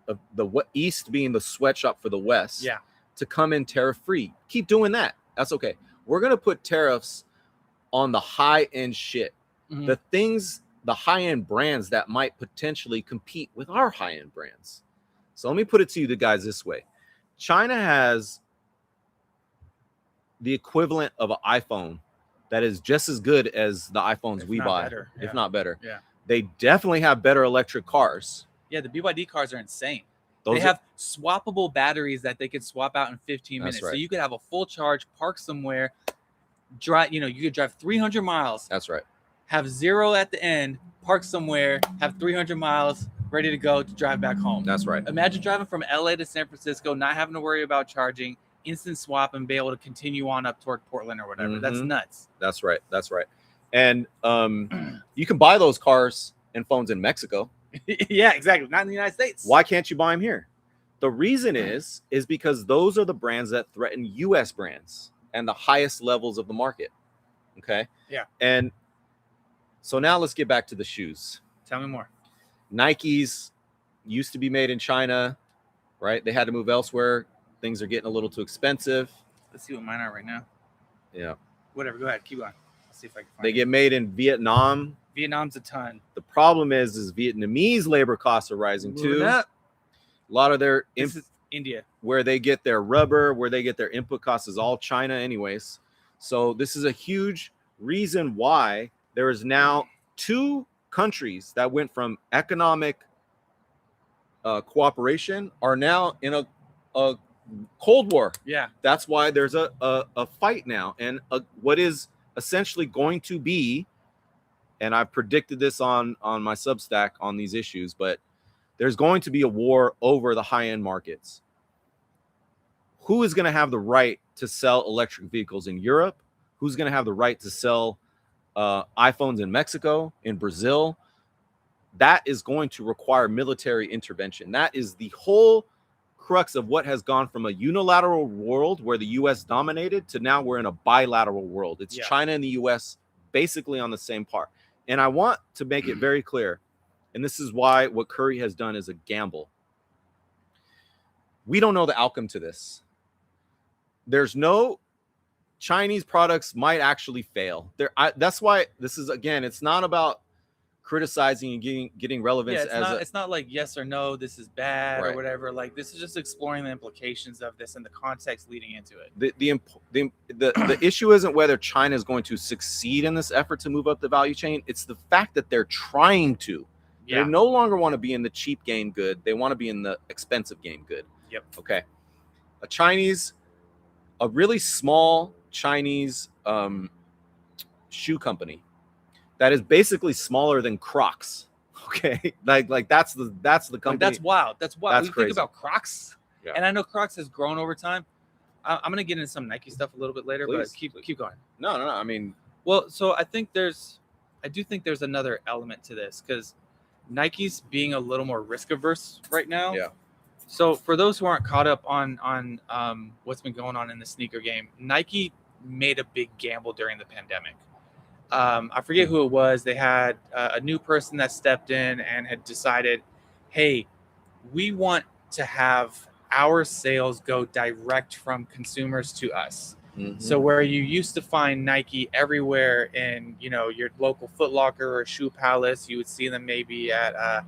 of the East being the sweatshop for the West, to come in tariff free. Keep doing that. That's okay. We're going to put tariffs on the high end shit, the things, the high end brands that might potentially compete with our high end brands. So let me put it to you guys this way. China has the equivalent of an iPhone that is just as good as the iPhones we buy, if not better. Yeah. They definitely have better electric cars. Yeah, the BYD cars are insane. They have swappable batteries that they could swap out in 15 minutes. Right. So you could have a full charge, park somewhere, drive, you could drive 300 miles. That's right. Have zero at the end, park somewhere, have 300 miles ready to go to drive back home. That's right. Imagine driving from LA to San Francisco, not having to worry about charging, instant swap, and be able to continue on up toward Portland or whatever. That's nuts. That's right. And you can buy those cars and phones in Mexico. Yeah, exactly. Not in the United States. Why can't you buy them here? The reason is because those are the brands that threaten U.S. brands and the highest levels of the market. Okay. Yeah. And so now let's get back to the shoes. Tell me more. Nikes used to be made in China, right? They had to move elsewhere. Things are getting a little too expensive. Let's see what mine are right now. Yeah. Whatever. Go ahead. Keep going. Let's see if I can find They get made in Vietnam. Vietnam's a ton. The problem is Vietnamese labor costs are rising too. A lot of their India, where they get their rubber, where they get their input costs is all China anyways. So this is a huge reason why there is now 2 countries that went from economic cooperation are now in a Cold War. Yeah. That's why there's a fight now, and what is essentially going to be, and I've predicted this on my Substack on these issues, but there's going to be a war over the high-end markets. Who is going to have the right to sell electric vehicles in Europe? Who's going to have the right to sell iPhones in Mexico, in Brazil? That is going to require military intervention. That is the whole crux of what has gone from a unilateral world where the U.S. dominated to now we're in a bilateral world. It's China and the U.S. basically on the same par. And I want to make it very clear, and this is why what Curry has done is a gamble. We don't know the outcome to this. There's no Chinese products might actually fail. That's why this is, again, it's not about criticizing and getting relevance it's not like yes or no, this is bad or Right. whatever. Like, this is just exploring the implications of this and the context leading into it. the issue isn't whether China is going to succeed in this effort to move up the value chain. It's the fact that they're trying to. Yeah. They no longer want to be in the cheap game good. They want to be in the expensive game good. Yep. Okay. A really small Chinese shoe company that is basically smaller than Crocs. Okay, like that's the company. Like, that's wild. That's wild. That's When you crazy. think about Crocs, Yeah. and I know Crocs has grown over time. I'm gonna get into some Nike stuff a little bit later, Please, but keep going. No. I mean, well, so I do think there's another element to this, because Nike's being a little more risk averse right now. Yeah. So for those who aren't caught up on what's been going on in the sneaker game, Nike made a big gamble during the pandemic. I forget who it was. They had a new person that stepped in and had decided, hey, we want to have our sales go direct from consumers to us. mm-hmm. So where you used to find Nike everywhere in, your local Foot Locker or Shoe Palace, you would see them maybe at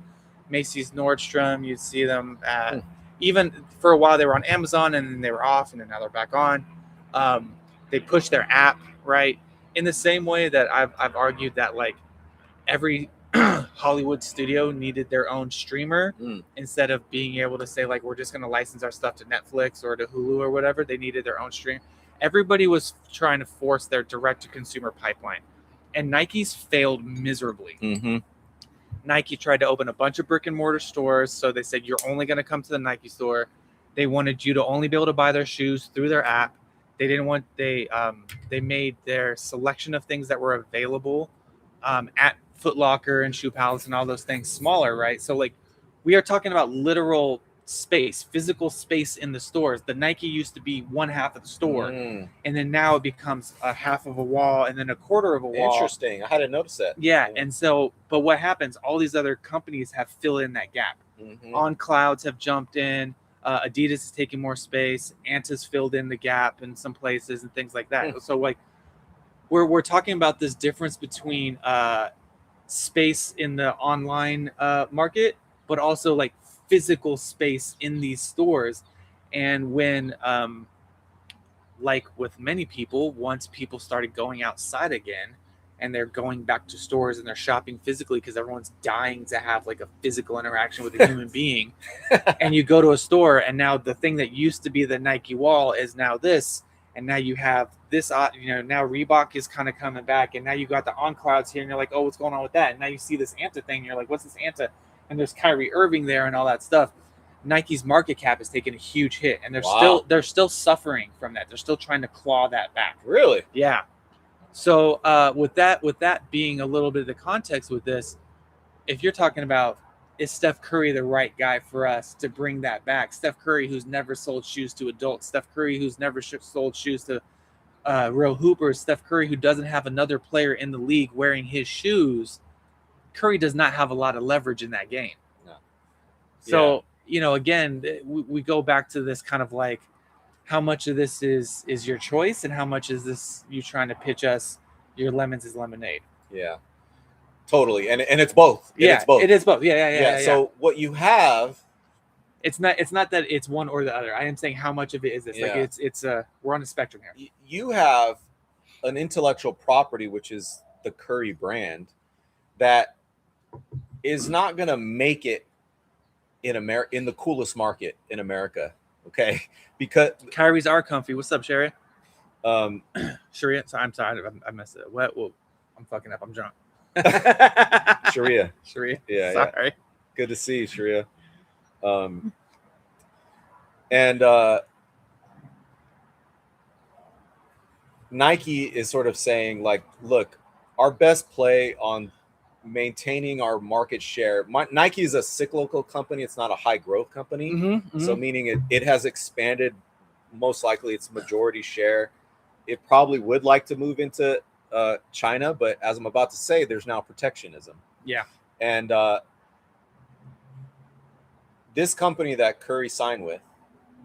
Macy's, Nordstrom. You'd see them at, even for a while they were on Amazon, and then they were off, and then now they're back on. They pushed their app, right? In the same way that I've argued that, like, every Hollywood studio needed their own streamer instead of being able to say, like, we're just going to license our stuff to Netflix or to Hulu or whatever. They needed their own stream. Everybody was trying to force their direct-to-consumer pipeline, and Nike's failed miserably. Mm-hmm. Nike tried to open a bunch of brick-and-mortar stores, so they said, you're only going to come to the Nike store. They wanted you to only be able to buy their shoes through their app. They didn't want they made their selection of things that were available at Foot Locker and Shoe Palace and all those things smaller, right? So, like, we are talking about literal space, physical space in the stores. The Nike used to be one half of the store, and then now it becomes a half of a wall and then a quarter of a wall. Interesting. I hadn't noticed that. Yeah, and so, but what happens? All these other companies have filled in that gap. Mm-hmm. On Clouds have jumped in. Adidas is taking more space. Anta's filled in the gap in some places and things like that. So, like, we're talking about this difference between space in the online market, but also, like, physical space in these stores. And when, like with many people, once people started going outside again, and they're going back to stores and they're shopping physically because everyone's dying to have, like, a physical interaction with a human being. And you go to a store, and now the thing that used to be the Nike wall is now this, and now you have this, now Reebok is kind of coming back, and now you got the On Clouds here, and you're like, oh, what's going on with that? And now you see this Anta thing, and you're like, what's this Anta? And there's Kyrie Irving there and all that stuff. Nike's market cap has taken a huge hit, and they're still suffering from that. They're still trying to claw that back. Really? Yeah. So with that being a little bit of the context with this, if you're talking about, is Steph Curry the right guy for us to bring that back? Steph Curry, who's never sold shoes to adults. Steph Curry, who's never sold shoes to real hoopers. Steph Curry, who doesn't have another player in the league wearing his shoes. Curry does not have a lot of leverage in that game. No. So, again, we go back to this kind of like, how much of this is your choice, and how much is this you trying to pitch us your lemons is lemonade? Yeah, totally. And it's both. It's both. It is both. Yeah. So what you have, it's not that it's one or the other. I am saying, how much of it is this? Yeah. Like, it's we're on a spectrum here. You have an intellectual property, which is the Curry brand, that is not going to make it in the coolest market in America. Okay, because Kyrie's are comfy. What's up, Sharia? Sharia. I'm sorry, I messed it up. What? Well, I'm fucking up. I'm drunk. Sharia. Yeah. Sorry. Yeah. Good to see you, Sharia. And Nike is sort of saying, like, look, our best play on maintaining our market share. Nike is a cyclical company. It's not a high growth company. Mm-hmm. So meaning it has expanded, most likely its majority share. It probably would like to move into China, but as I'm about to say, there's now protectionism. Yeah. And this company that Curry signed with,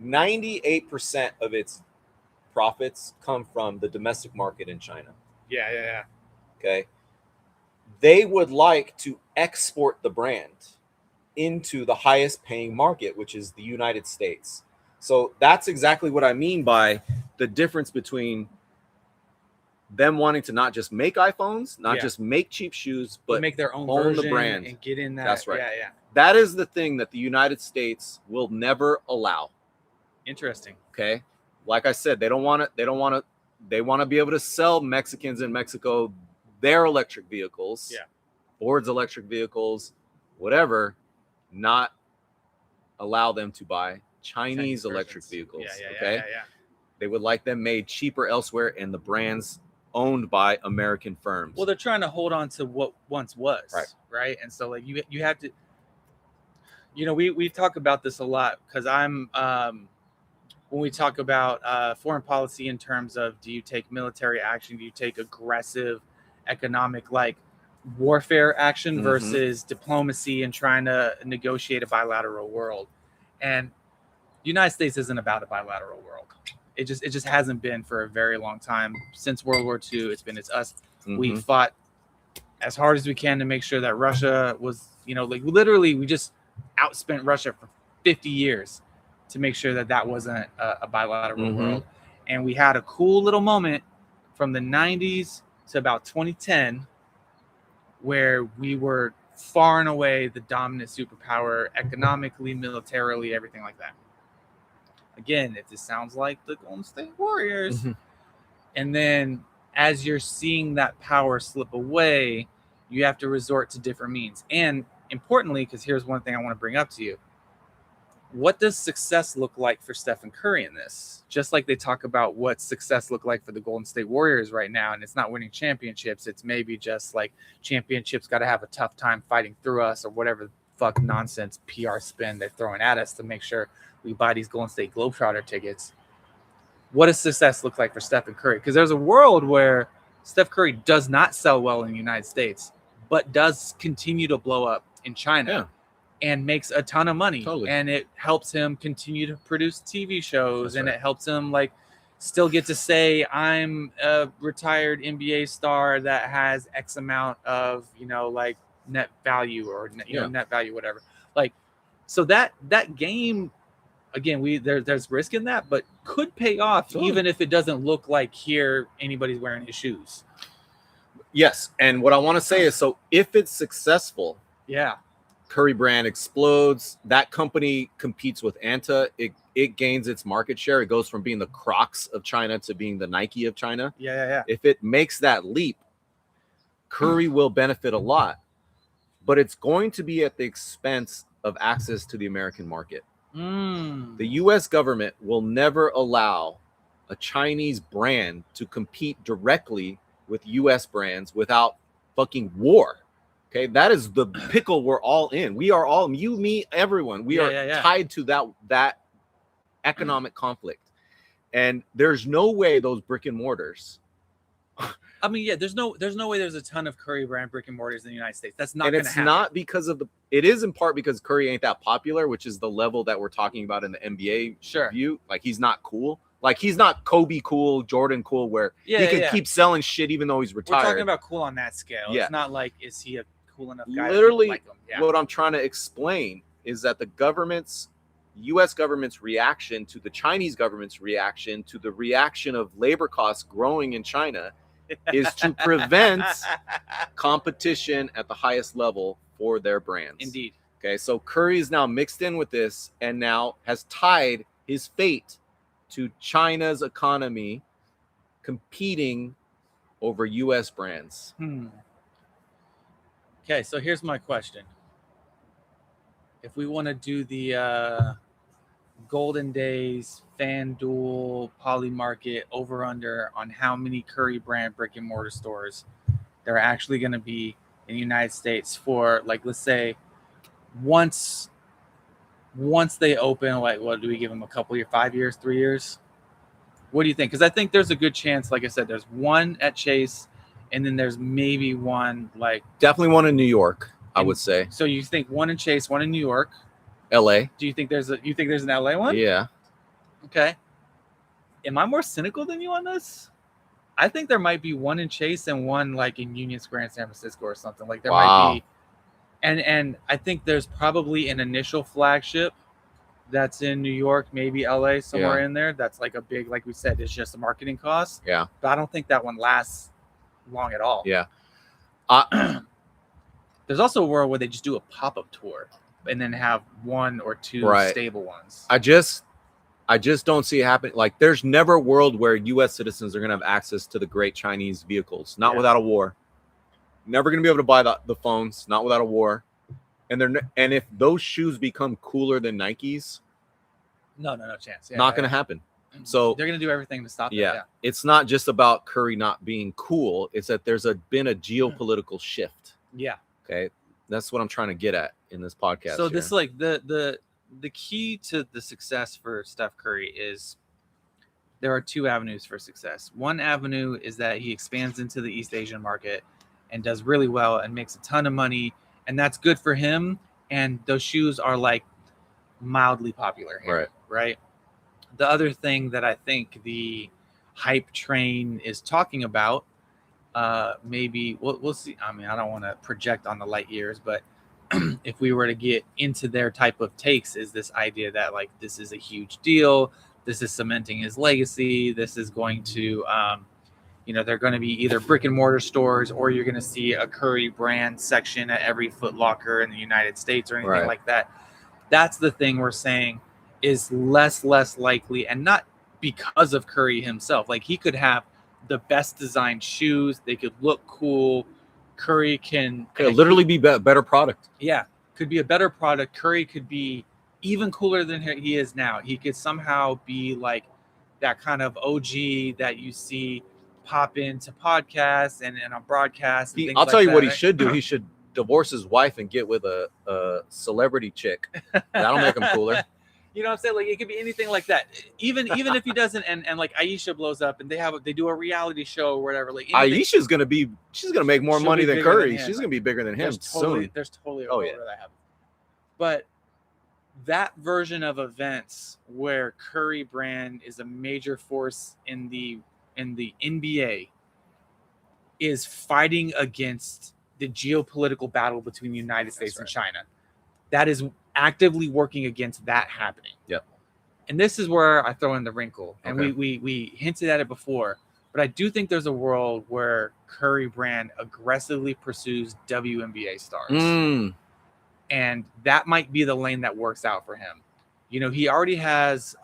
98% of its profits come from the domestic market in China. Yeah. Okay. they would like to export the brand into the highest paying market, which is the United States. So that's exactly what I mean by the difference between them wanting to not just make iPhones, not just make cheap shoes, but make their own own the version brand and get in that. That's right. Yeah. That is the thing that the United States will never allow. Interesting. Okay. Like I said, they want to be able to sell Mexicans in Mexico their electric vehicles. Yeah. Ford's electric vehicles, whatever, not allow them to buy Chinese electric vehicles. Yeah. They would like them made cheaper elsewhere and the brands owned by American firms. Well, they're trying to hold on to what once was, right? And so like you have to, we talk about this a lot because I'm when we talk about foreign policy in terms of, do you take military action, do you take aggressive economic like warfare action versus diplomacy and trying to negotiate a bilateral world. And the United States isn't about a bilateral world. It just hasn't been for a very long time. Since World War II, it's us. We fought as hard as we can to make sure that Russia was, like literally we just outspent Russia for 50 years to make sure that wasn't a bilateral world. And we had a cool little moment from the 90s to about 2010 where we were far and away the dominant superpower economically, militarily, everything like that. Again, if this sounds like the Golden State Warriors, and then as you're seeing that power slip away, you have to resort to different means. And importantly, because here's one thing I want to bring up to you, what does success look like for Stephen Curry in this? Just like they talk about what success looked like for the Golden State Warriors right now, and it's not winning championships. It's maybe just like championships got to have a tough time fighting through us or whatever fuck nonsense PR spin they're throwing at us to make sure we buy these Golden State Globetrotter tickets. What does success look like for Stephen Curry? Because there's a world where Steph Curry does not sell well in the United States, but does continue to blow up in China. And makes a ton of money. And it helps him continue to produce TV shows. It helps him like still get to say, I'm a retired NBA star that has X amount of, like net value or net value, whatever. Like, so that game, again, there's risk in that, but could pay off even if it doesn't look like here anybody's wearing his shoes. Yes. And what I want to say is, so if it's successful, Curry brand explodes. That company competes with Anta. It gains its market share. It goes from being the Crocs of China to being the Nike of China. If it makes that leap, Curry will benefit a lot, but it's going to be at the expense of access to the American market. The U.S. government will never allow a Chinese brand to compete directly with U.S. brands without fucking war. Okay, that is the pickle we're all in. We are all, you, me, everyone. We are tied to that economic conflict. And there's no way those brick and mortars. I mean, there's no way there's a ton of Curry brand brick and mortars in the United States. That's not going to happen. And it's not because of it is in part because Curry ain't that popular, which is the level that we're talking about in the NBA view. Like, he's not cool. Like, he's not Kobe cool, Jordan cool, where he can keep selling shit even though he's retired. We're talking about cool on that scale. It's not like, is he a cool enough guy? Literally, like him? What I'm trying to explain is that the U.S. government's reaction to the Chinese government's reaction to the reaction of labor costs growing in China is to prevent competition at the highest level for their brands. Indeed. Okay, so Curry is now mixed in with this and now has tied his fate to China's economy competing over U.S. brands. Okay, so here's my question. If we want to do the Golden Days, FanDuel, Polymarket, over-under on how many Curry brand brick and mortar stores there are actually going to be in the United States for, like, let's say, once they open, like, what do we give them, a couple years, 5 years, 3 years? What do you think? Because I think there's a good chance, like I said, there's one at Chase, and then there's maybe one, like, definitely one in New York, I would say. So you think one in Chase, one in New York, LA. Do you think there's an LA one? Yeah. Okay. Am I more cynical than you on this? I think there might be one in Chase and one like in Union Square in San Francisco or something. Like there might Wow. be, and I think there's probably an initial flagship that's in New York, maybe LA, somewhere in there. That's like a big, like we said, it's just a marketing cost. Yeah. But I don't think that one lasts long at all. Yeah. There's also a world where they just do a pop-up tour and then have one or two Right. stable ones. I just don't see it happening. Like, there's never a world where U.S. citizens are going to have access to the great Chinese vehicles, not without a war. Never going to be able to buy the phones, not without a war. And if those shoes become cooler than Nike's, no chance. Yeah, not going to happen. So they're going to do everything to stop it. Yeah, it's not just about Curry not being cool. It's that there's been a geopolitical shift. Yeah. Okay, that's what I'm trying to get at in this podcast. So this is like the key to the success for Steph Curry is there are two avenues for success. One avenue is that he expands into the East Asian market and does really well and makes a ton of money, and that's good for him. And those shoes are like mildly popular here, right? The other thing that I think the hype train is talking about, maybe we'll see. I mean, I don't want to project on the light years, but if we were to get into their type of takes, is this idea that like this is a huge deal, this is cementing his legacy, this is going to they're going to be either brick and mortar stores or you're going to see a Curry brand section at every Foot Locker in the United States or anything like that. That's the thing we're saying is less likely, and not because of Curry himself. Like, he could have the best designed shoes, they could look cool. Curry could literally be better product. Yeah, could be a better product. Curry could be even cooler than he is now. He could somehow be like that kind of OG that you see pop into podcasts and on broadcasts. I'll tell you what he should do. He should divorce his wife and get with a celebrity chick. That'll make him cooler. You know what I'm saying? Like, it could be anything like that. Even if he doesn't, and like Aisha blows up and they do a reality show or whatever. Like, Aisha's she's gonna make more money than Curry. She's gonna be bigger than him soon. There's totally a world where that happens. But that version of events where Curry brand is a major force in the NBA is fighting against the geopolitical battle between the United States and China. That is actively working against that happening. Yep. And this is where I throw in the wrinkle. And we hinted at it before, but I do think there's a world where Curry brand aggressively pursues WNBA stars. And that might be the lane that works out for him. You know, he already has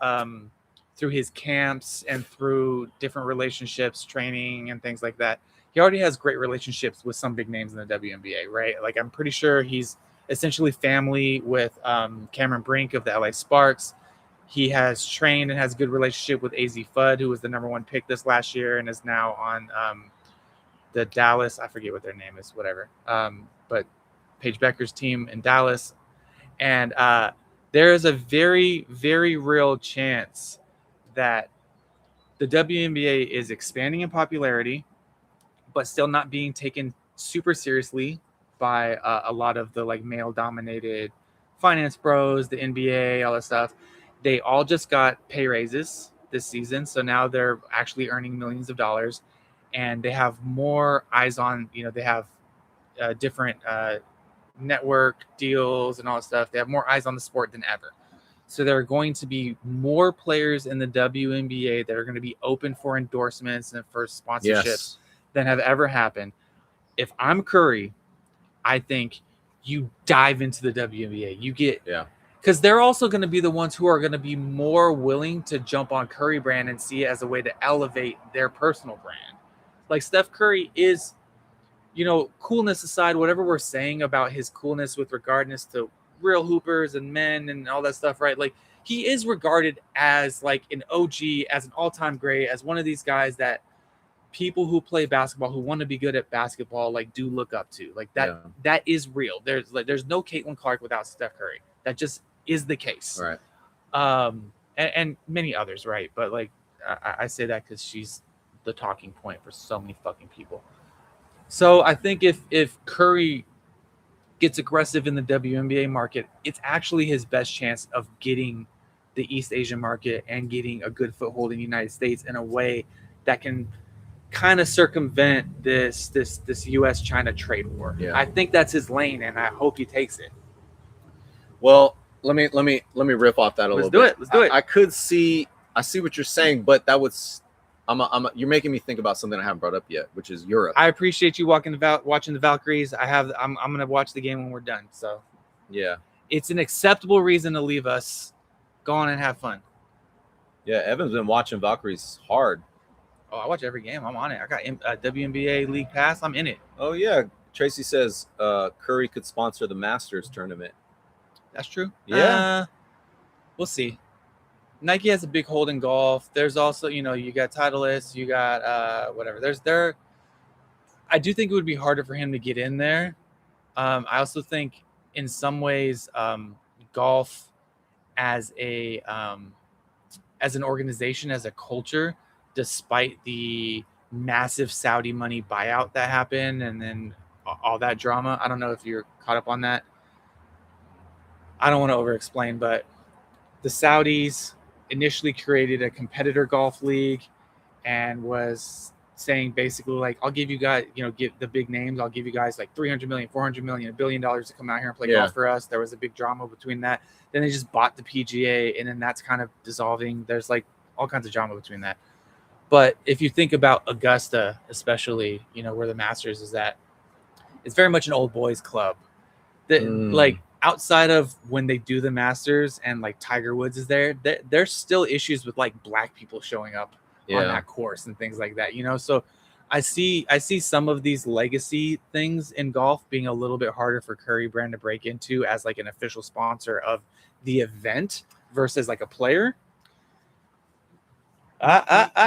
through his camps and through different relationships, training and things like that, he already has great relationships with some big names in the WNBA, right? Like, I'm pretty sure he's essentially family with Cameron Brink of the LA Sparks. He has trained and has a good relationship with AZ Fudd, who was the #1 pick this last year and is now on the Dallas, I forget what their name is, whatever. But Paige Becker's team in Dallas. And there is a very, very real chance that the WNBA is expanding in popularity, but still not being taken super seriously by a lot of the like male dominated finance bros, the NBA, all that stuff. They all just got pay raises this season. So now they're actually earning millions of dollars, and they have more eyes on, they have different network deals and all that stuff. They have more eyes on the sport than ever. So there are going to be more players in the WNBA that are going to be open for endorsements and for sponsorships than have ever happened. If I'm Curry, I think you dive into the WNBA. You get because they're also going to be the ones who are going to be more willing to jump on Curry brand and see it as a way to elevate their personal brand. Like, Steph Curry is, coolness aside, whatever we're saying about his coolness with regardness to real hoopers and men and all that stuff, right? Like, he is regarded as like an OG, as an all-time great, as one of these guys that people who play basketball, who want to be good at basketball, like, do look up to. Like, that is real. There's no Caitlin Clark without Steph Curry. That just is the case. Right. And many others, right? But like, I say that because she's the talking point for so many fucking people. So I think if Curry gets aggressive in the WNBA market, it's actually his best chance of getting the East Asian market and getting a good foothold in the United States in a way that can kind of circumvent this U.S. China trade war. Yeah. I think that's his lane, and I hope he takes it. Well, let me riff off that a little bit. Let's do it. I see what you're saying, but that was you're making me think about something I haven't brought up yet, which is Europe. I appreciate you watching the Valkyries. I'm gonna watch the game when we're done. So yeah, it's an acceptable reason to leave us. Go on and have fun. Yeah, Evan's been watching Valkyries hard. Oh, I watch every game. I'm on it. I got WNBA League Pass. I'm in it. Oh yeah, Tracy says Curry could sponsor the Masters tournament. That's true. Yeah, we'll see. Nike has a big hold in golf. There's also, you got Titleist, you got whatever. I do think it would be harder for him to get in there. I also think in some ways golf as an organization, as a culture, despite the massive Saudi money buyout that happened and then all that drama. I don't know if you're caught up on that. I don't want to over explain, but the Saudis initially created a competitor golf league and was saying basically like, I'll give you guys, get the big names. I'll give you guys like 300 million, 400 million, $1 billion to come out here and play golf for us. There was a big drama between that. Then they just bought the PGA and then that's kind of dissolving. There's like all kinds of drama between that. But if you think about Augusta, especially, where the Masters is at, it's very much an old boys club. Like outside of when they do the Masters and like Tiger Woods is there, there's still issues with like black people showing up on that course and things like that, So I see some of these legacy things in golf being a little bit harder for Curry Brand to break into as like an official sponsor of the event versus like a player.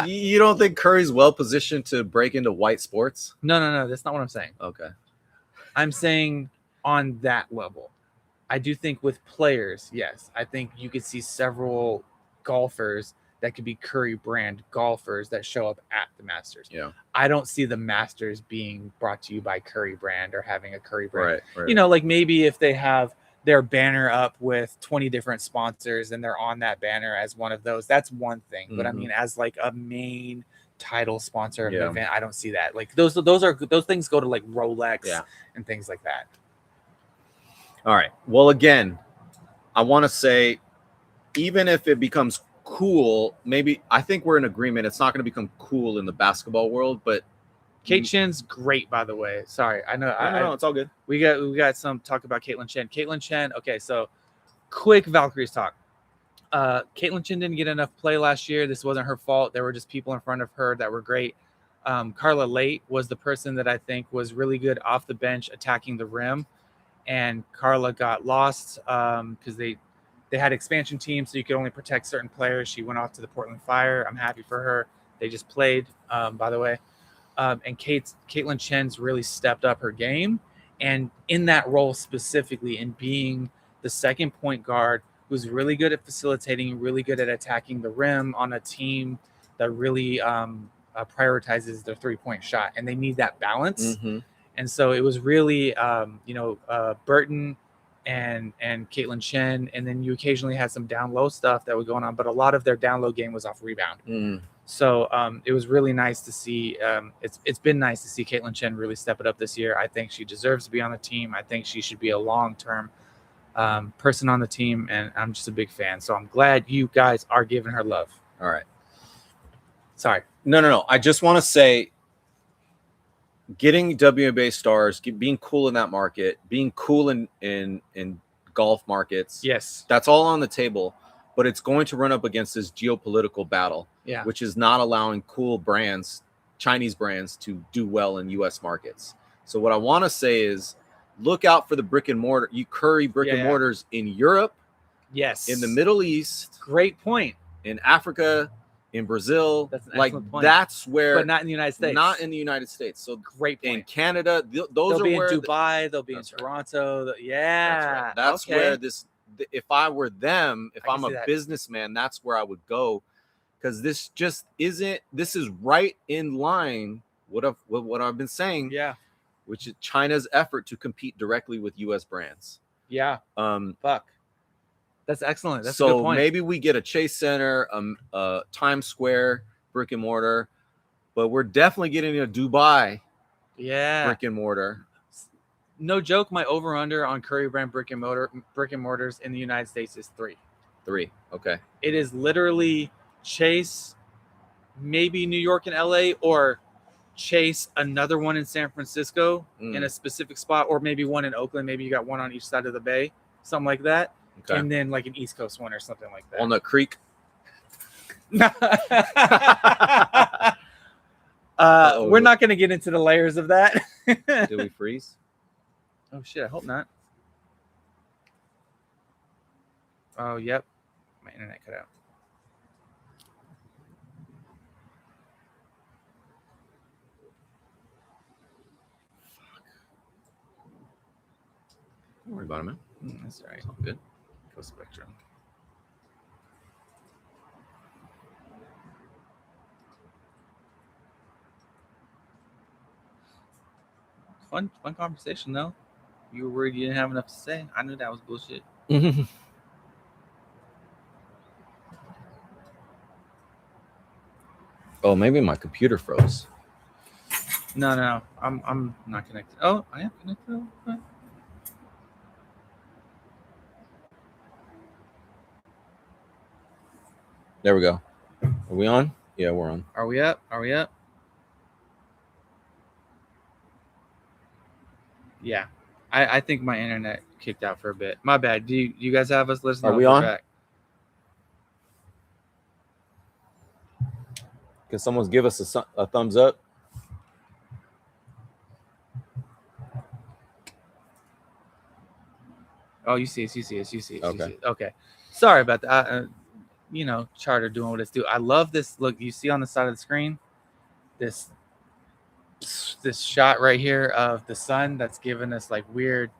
You don't think Curry's well positioned to break into white sports? No, that's not what I'm saying. Okay. I'm saying on that level. I do think with players, yes. I think you could see several golfers that could be Curry Brand golfers that show up at the Masters. Yeah. I don't see the Masters being brought to you by Curry Brand or having a Curry Brand. Right. Like maybe if they have their banner up with 20 different sponsors and they're on that banner as one of those, that's one thing. But I mean, as like a main title sponsor of an event, I don't see that. Like those things go to like Rolex and things like that. All right. Well, again, I want to say, even if it becomes cool, maybe I think we're in agreement. It's not going to become cool in the basketball world, but Kate Chen's great, by the way. Sorry, I know. No, it's all good. We got some talk about Caitlin Chen. Caitlin Chen. Okay, so quick Valkyries talk. Caitlin Chen didn't get enough play last year. This wasn't her fault. There were just people in front of her that were great. Carla Late was the person that I think was really good off the bench attacking the rim. And Carla got lost because they had expansion teams, so you could only protect certain players. She went off to the Portland Fire. I'm happy for her. They just played, by the way. And Caitlin Chen's really stepped up her game. And in that role specifically, in being the second point guard who's really good at facilitating, really good at attacking the rim on a team that really prioritizes their three-point shot. And they need that balance. Mm-hmm. And so it was really, Burton and Caitlin Chen, and then you occasionally had some down low stuff that was going on, but a lot of their down low game was off rebound. So it was really nice to see. It's been nice to see Caitlin Chen really step it up this year. I think she deserves to be on the team. I think she should be a long-term person on the team, and I'm just a big fan. So I'm glad you guys are giving her love. All right. Sorry. No. I just want to say, getting WNBA stars, being cool in that market, being cool in golf markets. Yes. That's all on the table, but it's going to run up against this geopolitical battle, which is not allowing cool brands, Chinese brands, to do well in U.S. markets. So what I want to say is, look out for the brick and mortar, Curry brick and mortars in Europe. Yes. In the Middle East. Great point. In Africa. In Brazil, that's where, but not in the United States. Not in the United States. So great point. In Canada, those they'll are be where in Dubai. They'll be in Toronto. That's where this. If I were them, if I'm a businessman, that's where I would go, because this just isn't. This is right in line with what I've been saying. Yeah. Which is China's effort to compete directly with U.S. brands. Yeah. Fuck. That's excellent. That's so a good point. Maybe we get a Chase Center, Times Square brick and mortar. but we're definitely getting a Dubai Yeah. brick and mortar. No joke, my over-under on Curry brand brick and mortars in the United States is 3. 3. Okay. It is literally Chase, maybe New York and LA, or Chase, another one in San Francisco in a specific spot, or maybe one in Oakland. Maybe you got one on each side of the bay, something like that. Okay. And then like an East Coast one or something like that. Walnut Creek. We're not going to get into the layers of that. Did we freeze? Oh shit, I hope not. Oh, yep. My internet cut out. Don't worry about it, man. That's all right. It's all good. Go Spectrum. Fun conversation though. You were worried you didn't have enough to say. I knew that was bullshit. Oh, maybe my computer froze. No. I'm not connected. Oh, I am connected. Okay. There we go. Are we on? Yeah, we're on. Are we up? Yeah. I think my internet kicked out for a bit. My bad. Do you guys have us listening? Are we on? Back? Can someone give us a thumbs up? Oh, you see us. Okay. Okay. Sorry about that. Charter doing what it's doing. I love this. Look, you see on the side of the screen, this shot right here of the sun that's giving us like weird.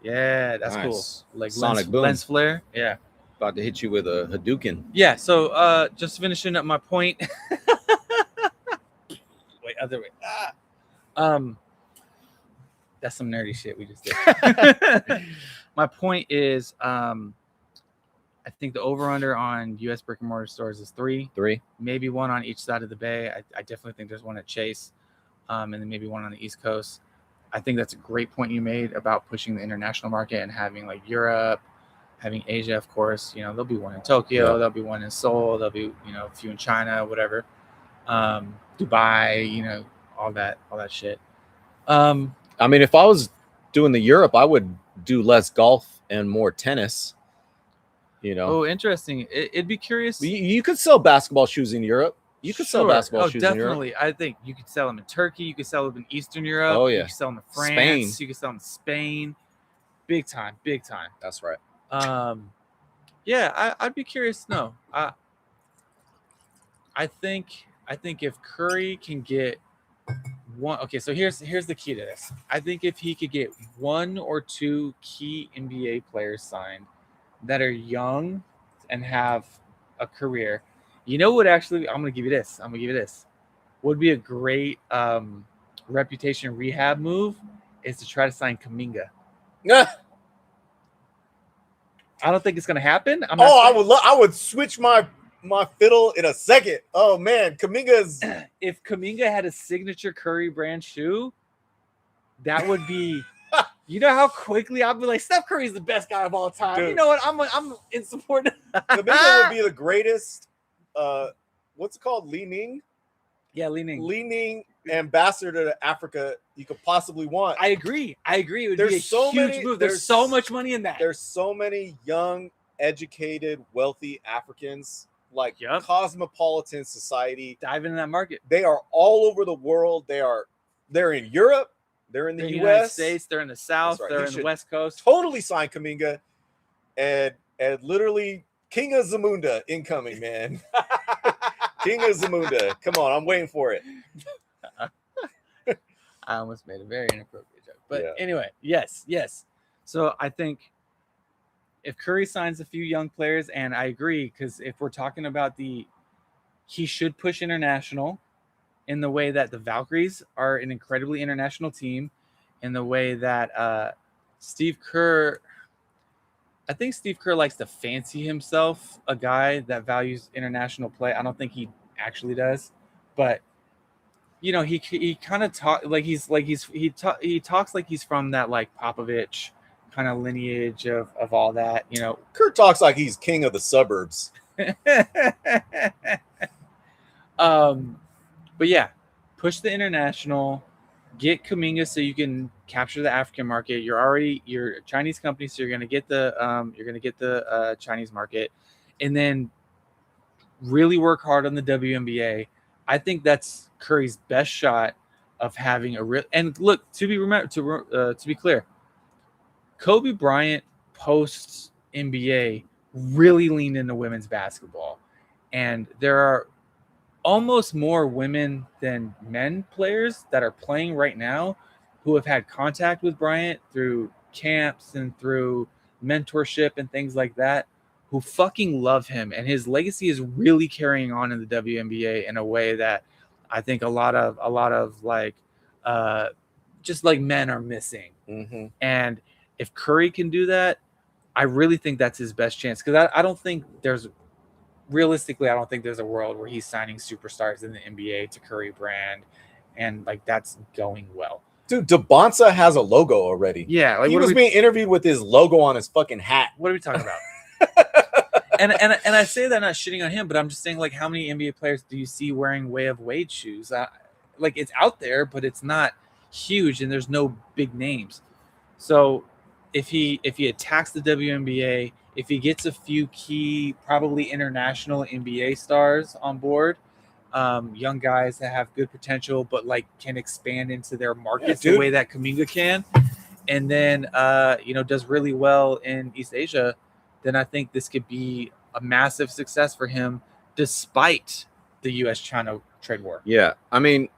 Yeah, that's nice. Cool. Like Sonic lens flare. Yeah. About to hit you with a Hadouken. Yeah. So just finishing up my point. Wait, other way. That's some nerdy shit we just did. My point is, I think the over-under on U.S. brick and mortar stores is 3. Maybe one on each side of the bay. I definitely think there's one at Chase, and then maybe one on the East Coast. I think that's a great point you made about pushing the international market and having like Europe, having Asia, of course. There'll be one in Tokyo, There'll be one in Seoul, there'll be a few in China, whatever. Dubai, all that shit. I mean, if I was doing the Europe, I would do less golf and more tennis. Oh, interesting. It'd be curious. You could sell basketball shoes in Europe. You could sell basketball shoes definitely. in Europe. I think you could sell them in Turkey. You could sell them in Eastern Europe. Oh, yeah. You could sell them in France. Spain. You could sell them in Spain. Big time. That's right. Yeah, I'd be curious to know. I think if Curry can get one, okay, so here's the key to this. I think if he could get 1 or 2 key NBA players signed that are young and have a career, what actually, I'm gonna give you this. Would be a great reputation rehab move is to try to sign Kuminga. I don't think it's gonna happen. I would switch my fiddle in a second. Oh man, Kuminga's. If Kuminga had a signature Curry brand shoe, that would be. You know how quickly I'd be like, Steph Curry's the best guy of all time. Dude. You know what? I'm in support. Kuminga would be the greatest. What's it called? Li Ning. Yeah, Li Ning. Li Ning ambassador to Africa you could possibly want. I agree. It would be a huge move. There's so much money in that. There's so many young, educated, wealthy Africans, like cosmopolitan society. Dive into that market. They are all over the world. They're in Europe. They're in the U.S. United States. They're in the South. Right. They're in the West Coast. Totally sign Kuminga, and literally King of Zamunda incoming, man. King of Zamunda. Come on, I'm waiting for it. I almost made a very inappropriate joke, but anyway, yes. So I think if Curry signs a few young players, and I agree, because if we're talking about he should push international in the way that the Valkyries are an incredibly international team, in the way that Steve Kerr, I think Steve Kerr likes to fancy himself a guy that values international play. I don't think he actually does, but you know, he kind of talk like he talks like he's from that like Popovich kind of lineage of all that, you know. Kurt talks like he's king of the suburbs. But yeah, push the international, get Kaminga so you can capture the African market. You're a Chinese company, so you're gonna get the Chinese market, and then really work hard on the WNBA. I think that's Curry's best shot of having a real. And look, to be clear, Kobe Bryant post NBA really leaned into women's basketball, and there are almost more women than men players that are playing right now who have had contact with Bryant through camps and through mentorship and things like that, who fucking love him, and his legacy is really carrying on in the WNBA in a way that I think a lot of like just like men are missing. Mm-hmm. And if Curry can do that, I really think that's his best chance, because I don't think there's realistically, I don't think there's a world where he's signing superstars in the NBA to Curry brand, and like that's going well. Dude, DeBonsa has a logo already. Yeah, like he was being interviewed with his logo on his fucking hat. What are we talking about? and I say that not shitting on him, but I'm just saying, like, how many NBA players do you see wearing Way of Wade shoes? Like, it's out there, but it's not huge, and there's no big names. So if he attacks the WNBA, if he gets a few key, probably international NBA stars on board, young guys that have good potential, but like can expand into their markets the way that Kaminga can, and then does really well in East Asia, then I think this could be a massive success for him, despite the U.S.-China trade war. Yeah, I mean,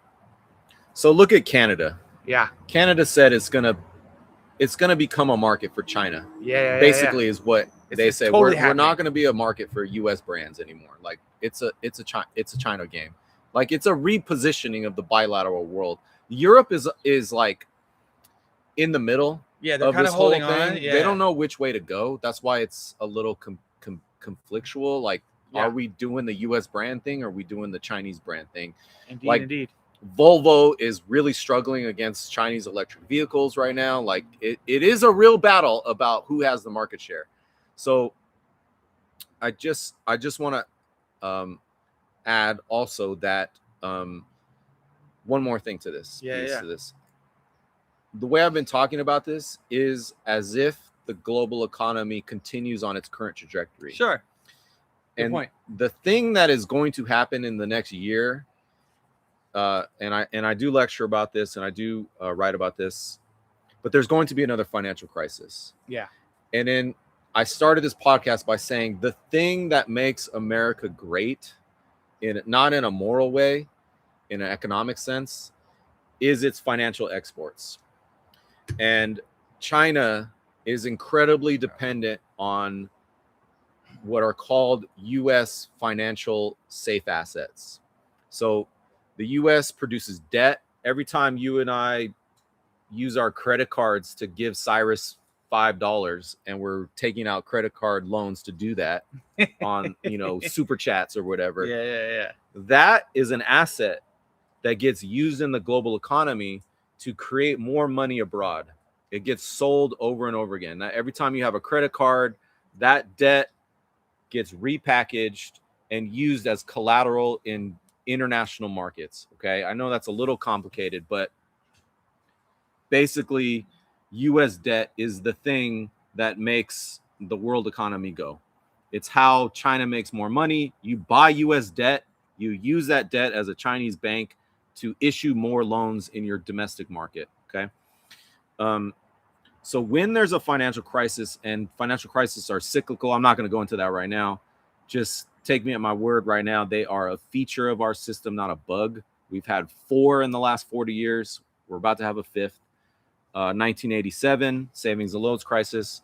so look at Canada. Yeah, Canada said it's gonna become a market for China. Yeah, basically is what they say. Totally we're not going to be a market for U.S. brands anymore. Like it's a China game. Like it's a repositioning of the bilateral world. Europe is like in the middle. Yeah, they're kind of holding on. Yeah. They don't know which way to go. That's why it's a little conflictual. Like, are we doing the U.S. brand thing, or are we doing the Chinese brand thing? Indeed. Volvo is really struggling against Chinese electric vehicles right now. Like it is a real battle about who has the market share. So I just want to add also that one more thing to this. To this. The way I've been talking about this is as if the global economy continues on its current trajectory. Sure. Good point. The thing that is going to happen in the next year, and I do lecture about this, and I do write about this, but there's going to be another financial crisis. Yeah. And then I started this podcast by saying the thing that makes America great, not in a moral way, in an economic sense, is its financial exports. And China is incredibly dependent on what are called U.S. financial safe assets. So the U.S. produces debt. Every time you and I use our credit cards to give Cyrus $5, and we're taking out credit card loans to do that on, super chats or whatever. Yeah. That is an asset that gets used in the global economy to create more money abroad. It gets sold over and over again. Now, every time you have a credit card, that debt gets repackaged and used as collateral in international markets. Okay. I know that's a little complicated, but basically U.S. debt is the thing that makes the world economy go. It's how China makes more money. You buy U.S. debt, you use that debt as a Chinese bank to issue more loans in your domestic market. Okay. So when there's a financial crisis, and financial crises are cyclical, I'm not going to go into that right now. Just take me at my word right now. They are a feature of our system, not a bug. We've had 4 in the last 40 years. We're about to have a 5th. 1987, savings and loans crisis.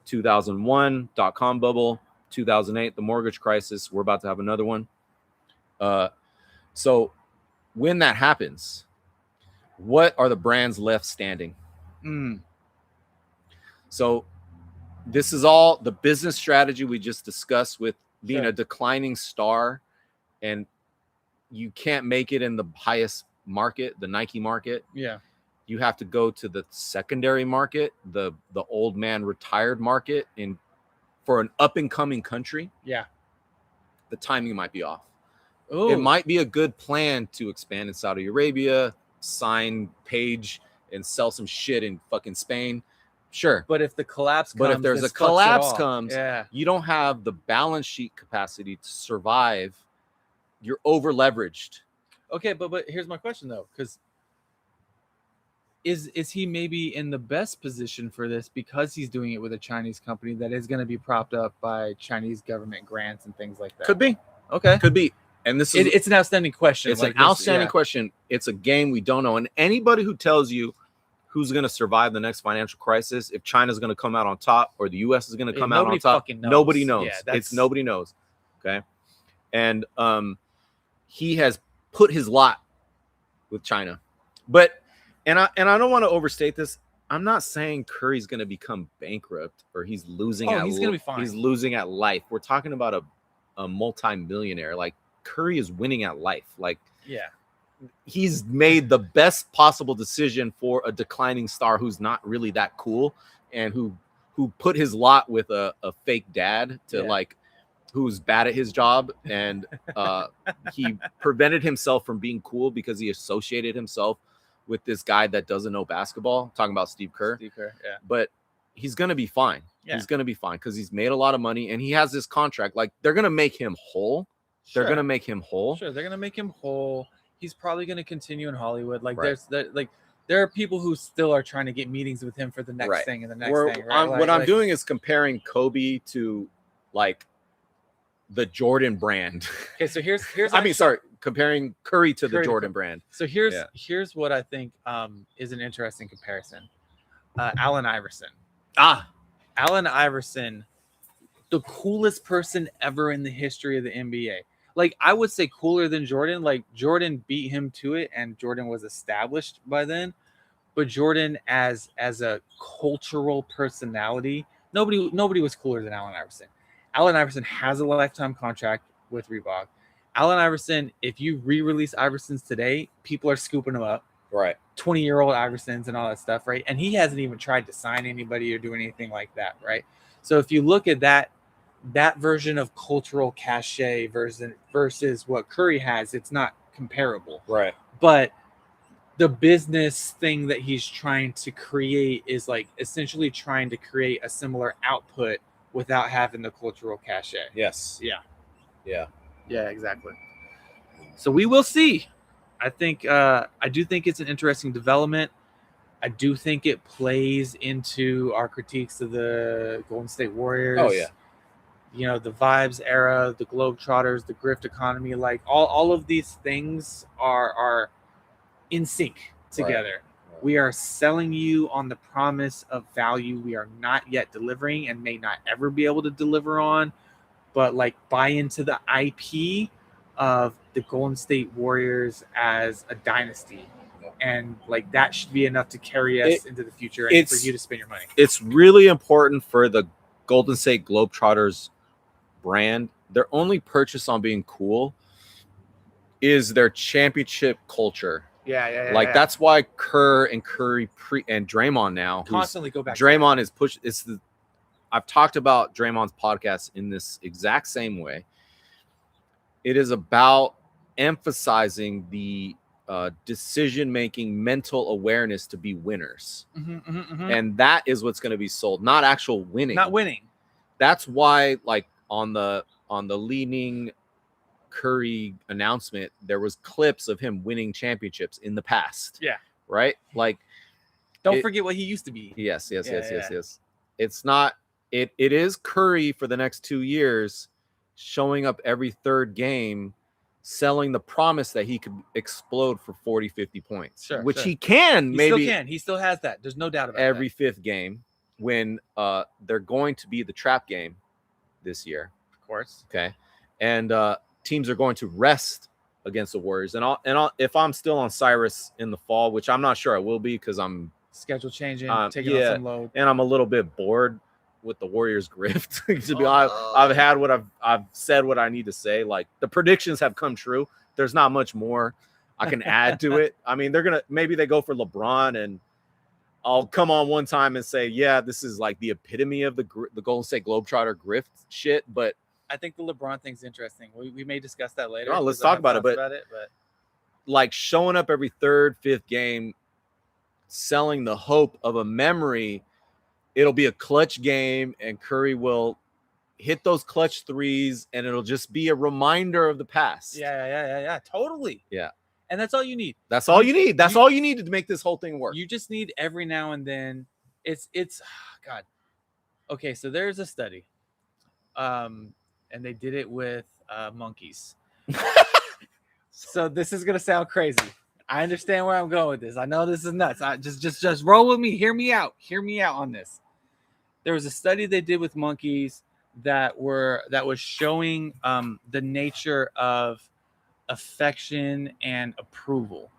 2001, dot-com bubble. 2008, the mortgage crisis. We're about to have another one. So when that happens, what are the brands left standing? So this is all the business strategy we just discussed with being a declining star, and you can't make it in the highest market, the Nike market. Yeah. You have to go to the secondary market, the old man retired market for an up and coming country. Yeah. The timing might be off. Ooh. It might be a good plan to expand in Saudi Arabia, sign Page, and sell some shit in fucking Spain. Sure. But if the collapse comes, but if there's a this fucks it collapse all. comes, yeah, you don't have the balance sheet capacity to survive. You're over leveraged. Okay, but here's my question though, because is he maybe in the best position for this because he's doing it with a Chinese company that is going to be propped up by Chinese government grants and things like that? Could be. Okay. Could be. And this is It's an outstanding question. It's an outstanding question. It's a game we don't know. And anybody who tells you who's going to survive the next financial crisis, if China's going to come out on top or the U.S. is going to come out on top, nobody knows. It's nobody knows. Okay. And he has put his lot with China. But and I don't want to overstate this. I'm not saying Curry's going to become bankrupt or he's losing. He's going to be fine. He's losing at life. We're talking about a multi-millionaire. Like Curry is winning at life. Like, yeah, he's made the best possible decision for a declining star who's not really that cool and who put his lot with a fake dad to like who's bad at his job, and he prevented himself from being cool because he associated himself with this guy that doesn't know basketball. I'm talking about Steve Kerr. Steve Kerr, yeah. But he's going to be fine. Yeah. He's going to be fine because he's made a lot of money and he has this contract. Like, they're going to make him whole. Sure. They're going to make him whole. Sure, they're going to make him whole. He's probably going to continue in Hollywood. Like, there are people who still are trying to get meetings with him for the next thing and the next thing. Right? What I'm doing is comparing Kobe to like the Jordan brand. Okay, so here's comparing Curry to the Jordan brand. So here's what I think is an interesting comparison. Allen Iverson. Allen Iverson, the coolest person ever in the history of the NBA. Like, I would say cooler than Jordan. Like, Jordan beat him to it, and Jordan was established by then. But Jordan, as a cultural personality, nobody was cooler than Allen Iverson. Allen Iverson has a lifetime contract with Reebok. Allen Iverson, if you re-release Iversons today, people are scooping them up. Right. 20-year-old Iversons and all that stuff, right? And he hasn't even tried to sign anybody or do anything like that, right? So if you look at that version of cultural cachet versus what Curry has, it's not comparable. Right. But the business thing that he's trying to create is like essentially trying to create a similar output without having the cultural cachet. Yes. Yeah. Yeah. Yeah, exactly. So we will see. I do think it's an interesting development. I do think it plays into our critiques of the Golden State Warriors. Oh, yeah. You know, the Vibes era, the Globetrotters, the grift economy, like all of these things are in sync together. Right. We are selling you on the promise of value we are not yet delivering and may not ever be able to deliver on, but like buy into the IP of the Golden State Warriors as a dynasty. And like that should be enough to carry us into the future and for you to spend your money. It's really important for the Golden State Globetrotters brand. Their only purchase on being cool is their championship culture. Yeah. Like that's why Kerr and Curry and Draymond now constantly go back. Draymond is pushed. I've talked about Draymond's podcast in this exact same way. It is about emphasizing the decision-making mental awareness to be winners. And that is what's going to be sold, not actual winning. Not winning. That's why, like, on the leading Curry announcement, there was clips of him winning championships in the past. Yeah. Right? Like, don't forget what he used to be. Yes. It's not, it is Curry for the next 2 years showing up every third game, selling the promise that he could explode for 40, 50 points, which he can. He still has that. There's no doubt about it. Every fifth game when they're going to be the trap game this year. Of course. Okay. And teams are going to rest against the Warriors. And if I'm still on Cyrus in the fall, which I'm not sure I will be because I'm schedule changing, taking on some load. And I'm a little bit bored with the Warriors grift. To be honest, I've said what I need to say. Like, the predictions have come true. There's not much more. I can add to it. I mean, maybe they go for LeBron, and I'll come on one time and say, yeah, this is like the epitome of the Golden State Globetrotter grift shit. But I think the LeBron thing's interesting. We may discuss that later. No, let's talk about it. But like showing up every third, fifth game, selling the hope of a memory, it'll be a clutch game, and Curry will hit those clutch threes, and it'll just be a reminder of the past. Yeah. Totally. Yeah. And that's all you need. That's all you need. That's all you need to make this whole thing work. You just need every now and then. It's God. Okay, so there's a study. And they did it with monkeys. So this is gonna sound crazy. I understand where I'm going with this. I know this is nuts. Just roll with me. Hear me out. Hear me out on this. There was a study they did with monkeys that was showing the nature of affection and approval,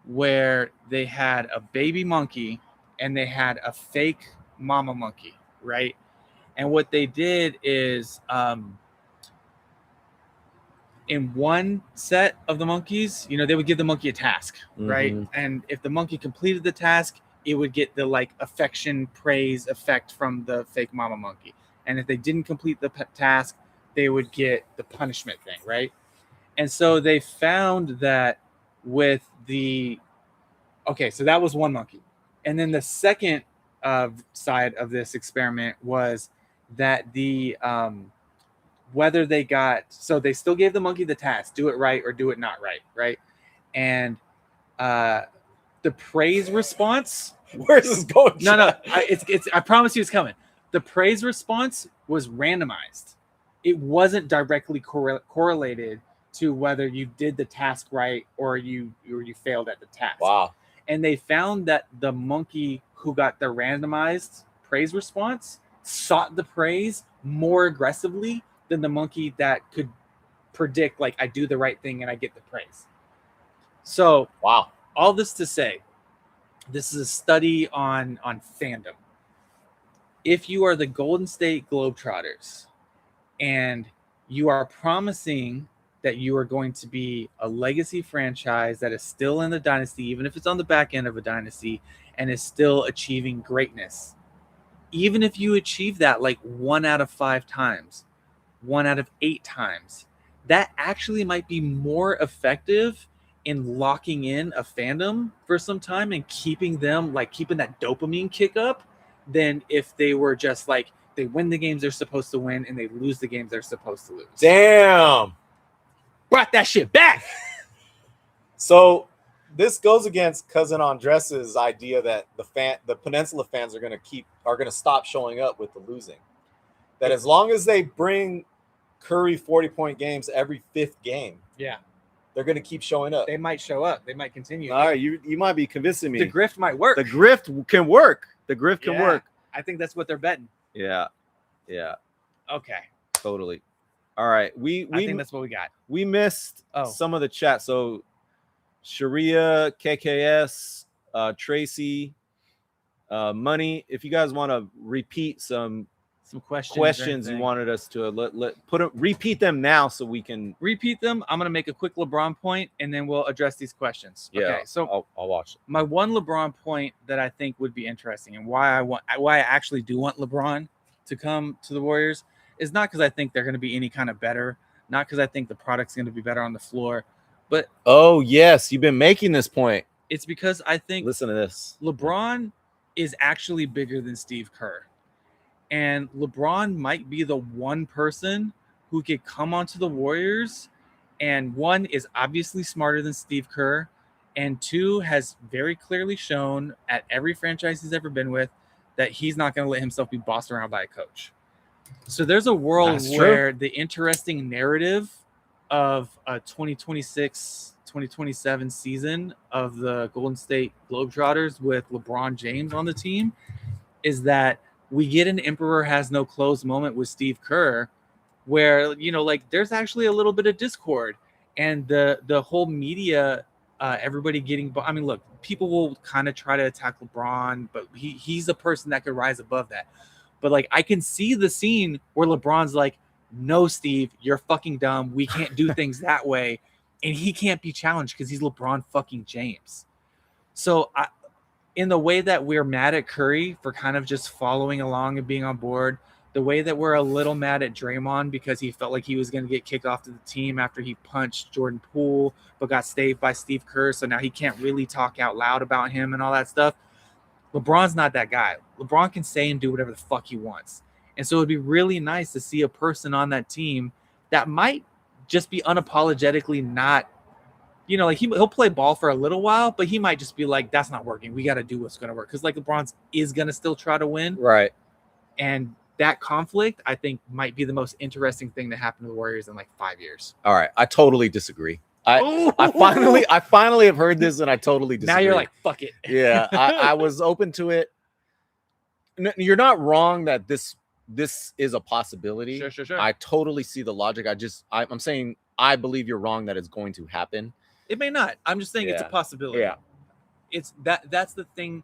where they had a baby monkey and they had a fake mama monkey, right? And what they did is in one set of the monkeys, they would give the monkey a task, right? And if the monkey completed the task, it would get the like affection praise effect from the fake mama monkey. And if they didn't complete the task, they would get the punishment thing, right? And so they found that with so that was one monkey. And then the second side of this experiment was that whether they so they still gave the monkey the task, do it right or do it not right, right? And the praise response. Where's this going? No, I promise you it's coming. The praise response was randomized. It wasn't directly correlated to whether you did the task right or you failed at the task. Wow. And they found that the monkey who got the randomized praise response sought the praise more aggressively than the monkey that could predict, like, I do the right thing and I get the praise. So, wow. All this to say, this is a study on fandom. If you are the Golden State Globetrotters and you are promising that you are going to be a legacy franchise that is still in the dynasty, even if it's on the back end of a dynasty, and is still achieving greatness, even if you achieve that like 1 out of 5 times, 1 out of 8 times, that actually might be more effective in locking in a fandom for some time and keeping that dopamine kick up than if they were just like, they win the games they're supposed to win and they lose the games they're supposed to lose. Damn. Brought that shit back. So this goes against Cousin Andres's idea that the Peninsula fans are gonna stop showing up with the losing. That as long as they bring Curry 40-point games every 5th game, they're gonna keep showing up. They might show up. They might continue. All right, you might be convincing me. The grift might work. The grift can work. The grift can work. I think that's what they're betting. Yeah. Okay. Totally. All right. I think that's what we got. We missed some of the chat. So Sharia, KKS, Tracy, Money. If you guys want to repeat some questions you wanted us to repeat them now so we can repeat them. I'm gonna make a quick LeBron point and then we'll address these questions. Yeah. Okay, so I'll watch it. My one LeBron point that I think would be interesting and why I actually do want LeBron to come to the Warriors is not because I think they're going to be any kind of better, not because I think the product's going to be better on the floor, but yes, you've been making this point. It's because I think, listen to this, LeBron is actually bigger than Steve Kerr, and LeBron might be the one person who could come onto the Warriors, and one is obviously smarter than Steve Kerr, and two has very clearly shown at every franchise he's ever been with that he's not going to let himself be bossed around by a coach. So there's a world where the interesting narrative of a 2026-2027 season of the Golden State Globetrotters with LeBron James on the team is that we get an Emperor has no clothes moment with Steve Kerr where, there's actually a little bit of discord and the whole media, everybody getting, look, people will kind of try to attack LeBron, but he's a person that could rise above that. But I can see the scene where LeBron's like, no, Steve, you're fucking dumb. We can't do things that way. and he can't be challenged because he's LeBron fucking James. So in the way that we're mad at Curry for kind of just following along and being on board, the way that we're a little mad at Draymond because he felt like he was going to get kicked off to the team after he punched Jordan Poole but got saved by Steve Kerr, so now he can't really talk out loud about him and all that stuff. LeBron's not that guy. LeBron can say and do whatever the fuck he wants. And so it'd be really nice to see a person on that team that might just be unapologetically not, like he'll play ball for a little while, but he might just be like, that's not working. We got to do what's going to work. Because like LeBron is going to still try to win. Right. And that conflict, I think, might be the most interesting thing to happen to the Warriors in like 5 years. All right. I totally disagree. I finally have heard this and I totally disagree. Now you're like, fuck it. Yeah. I was open to it. You're not wrong that this is a possibility. Sure. I totally see the logic. I'm saying I believe you're wrong that it's going to happen. It may not. I'm just saying it's a possibility. Yeah. It's that's the thing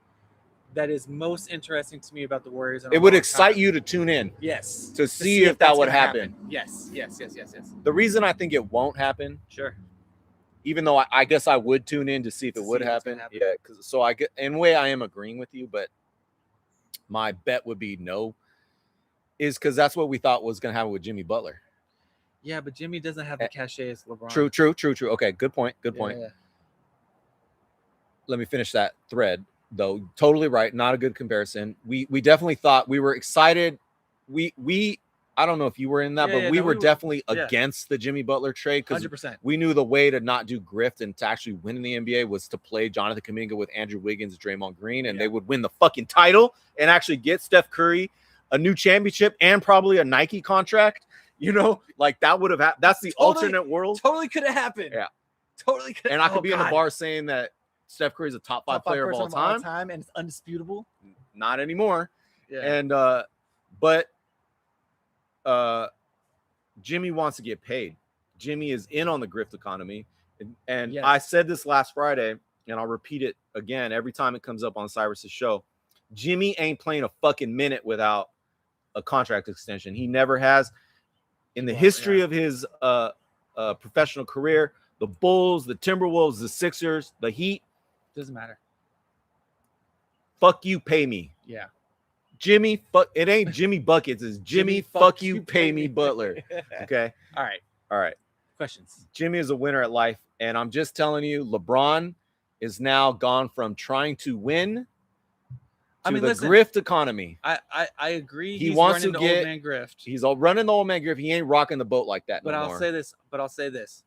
that is most interesting to me about the Warriors. It would excite you to tune in. Yes. To see if that would happen. Yes. The reason I think it won't happen. Sure. Even though I guess I would tune in to see if it would happen. Yeah. So I get, in a way I am agreeing with you, but my bet would be no. Is because that's what we thought was going to happen with Jimmy Butler. Yeah, but Jimmy doesn't have the cachet as LeBron. True. Okay, good point. Yeah. Let me finish that thread, though. Totally right. Not a good comparison. We definitely thought, we were excited. We I don't know if you were in that, but we were definitely against the Jimmy Butler trade because 100%. We knew the way to not do grift and to actually win in the NBA was to play Jonathan Kuminga with Andrew Wiggins, Draymond Green, and they would win the fucking title and actually get Steph Curry a new championship and probably a Nike contract. Like that would have happened. That's the alternate world. Totally could have happened. Yeah. Totally could. And I could be in the bar saying that Steph Curry is a top five player of all time. And it's undisputable. Not anymore. Yeah. And but Jimmy wants to get paid. Jimmy is in on the grift economy. And I said this last Friday, and I'll repeat it again every time it comes up on Cyrus's show. Jimmy ain't playing a fucking minute without a contract extension. He never has. In the history of his professional career, the Bulls, the Timberwolves, the Sixers, the Heat. Doesn't matter. Fuck you, pay me. Yeah. Jimmy, it ain't Jimmy Buckets. It's Jimmy fuck you, pay me Butler. Okay? All right. Questions. Jimmy is a winner at life. And I'm just telling you, LeBron is now gone from trying to win to the grift economy. I agree. He wants to get old man grift. He's all running the old man grift. He ain't rocking the boat like that. But I'll say this.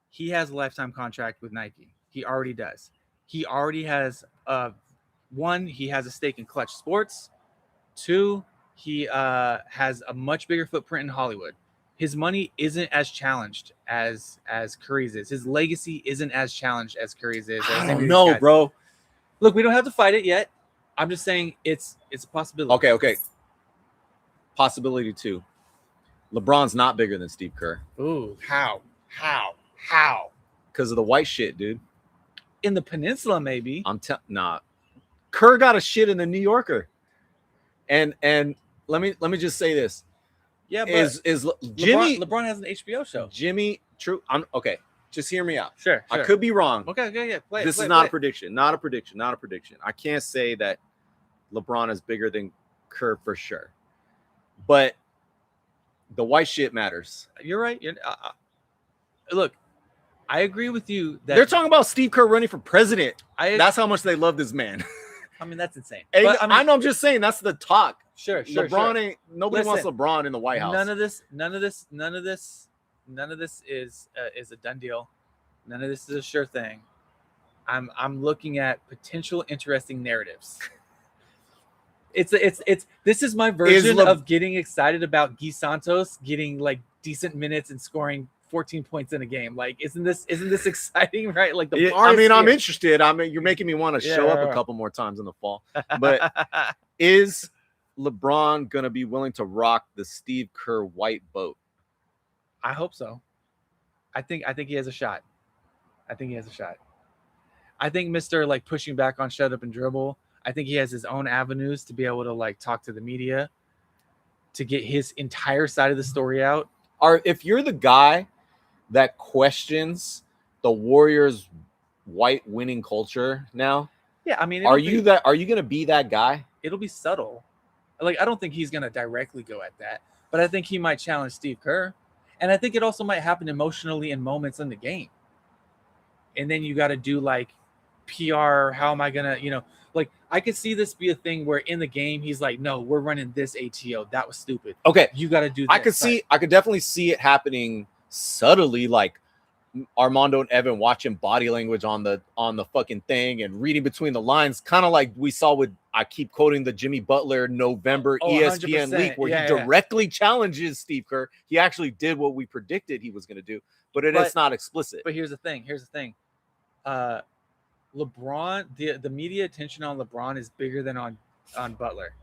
He has a lifetime contract with Nike. He already does. He already has one, he has a stake in Clutch Sports. Two, he has a much bigger footprint in Hollywood. His money isn't as challenged as Curry's is. His legacy isn't as challenged as Curry's is. I don't know, bro. Look, we don't have to fight it yet. I'm just saying it's a possibility. Okay. Possibility 2. LeBron's not bigger than Steve Kerr. Ooh, how? Because of the white shit, dude. In the peninsula, maybe. Nah. Kerr got a shit in the New Yorker. And let me just say this. Yeah, but is Jimmy LeBron has an HBO show. Jimmy, true. Okay. Just hear me out. Sure. I could be wrong. Okay, yeah. This is not a prediction. Not a prediction. I can't say that LeBron is bigger than Kerr for sure. But the white shit matters. You're right. Look, I agree with you that they're talking about Steve Kerr running for president. That's how much they love this man. I mean, that's insane. But, I know. I'm just saying that's the talk. Sure. LeBron ain't. Nobody wants LeBron in the White House. None of this is a done deal. None of this is a sure thing. I'm looking at potential interesting narratives. This is my version of getting excited about Guy Santos getting like decent minutes and scoring 14 points in a game. Like, isn't this exciting, right? Like the bar. I'm interested. You're making me want to show up a couple more times in the fall. But is LeBron gonna be willing to rock the Steve Kerr white boat? I hope so. I think he has a shot. I think Mr. like pushing back on shut up and dribble. I think he has his own avenues to be able to like talk to the media to get his entire side of the story out. If you're the guy that questions the Warriors' white winning culture now? Yeah, I mean, Are you going to be that guy? It'll be subtle. Like, I don't think he's gonna directly go at that, but I think he might challenge Steve Kerr, and I think it also might happen emotionally in moments in the game. And then you got to do like PR. How am I gonna, like I could see this be a thing where in the game he's like, no, we're running this ATO. That was stupid. Okay, You got to do. I could definitely see it happening subtly, like Armando and Evan watching body language on the fucking thing and reading between the lines, kind of like we saw with, I keep quoting the Jimmy Butler November ESPN leak where he directly challenges Steve Kerr. He actually did what we predicted he was going to do, but it's not explicit. But here's the thing. LeBron, the media attention on LeBron is bigger than on Butler.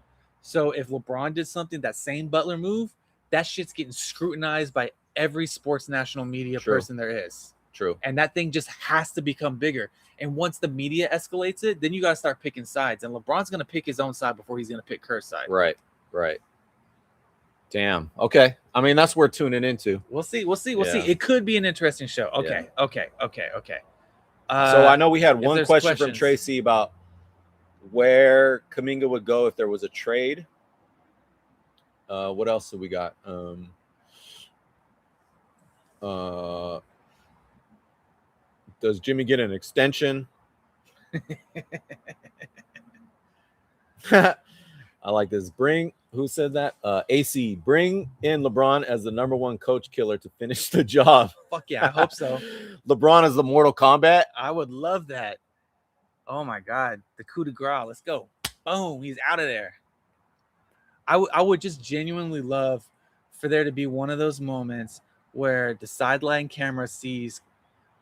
So if LeBron did something, that same Butler move, that shit's getting scrutinized by every sports national media person there is. True. And that thing just has to become bigger. And once the media escalates it, then you got to start picking sides. And LeBron's going to pick his own side before he's going to pick Kerr's side. Right. Damn. Okay. I mean, that's worth tuning into. We'll see. It could be an interesting show. Okay. So I know we had one question from Tracy about where Kuminga would go if there was a trade. What else have we got? Does Jimmy get an extension? I like this. Who said that? AC, bring in LeBron as the number one coach killer to finish the job. Fuck yeah, I hope so. LeBron is the Mortal Kombat. I would love that. Oh my God, the coup de grace. Let's go. Boom, he's out of there. I would just genuinely love for there to be one of those moments where the sideline camera sees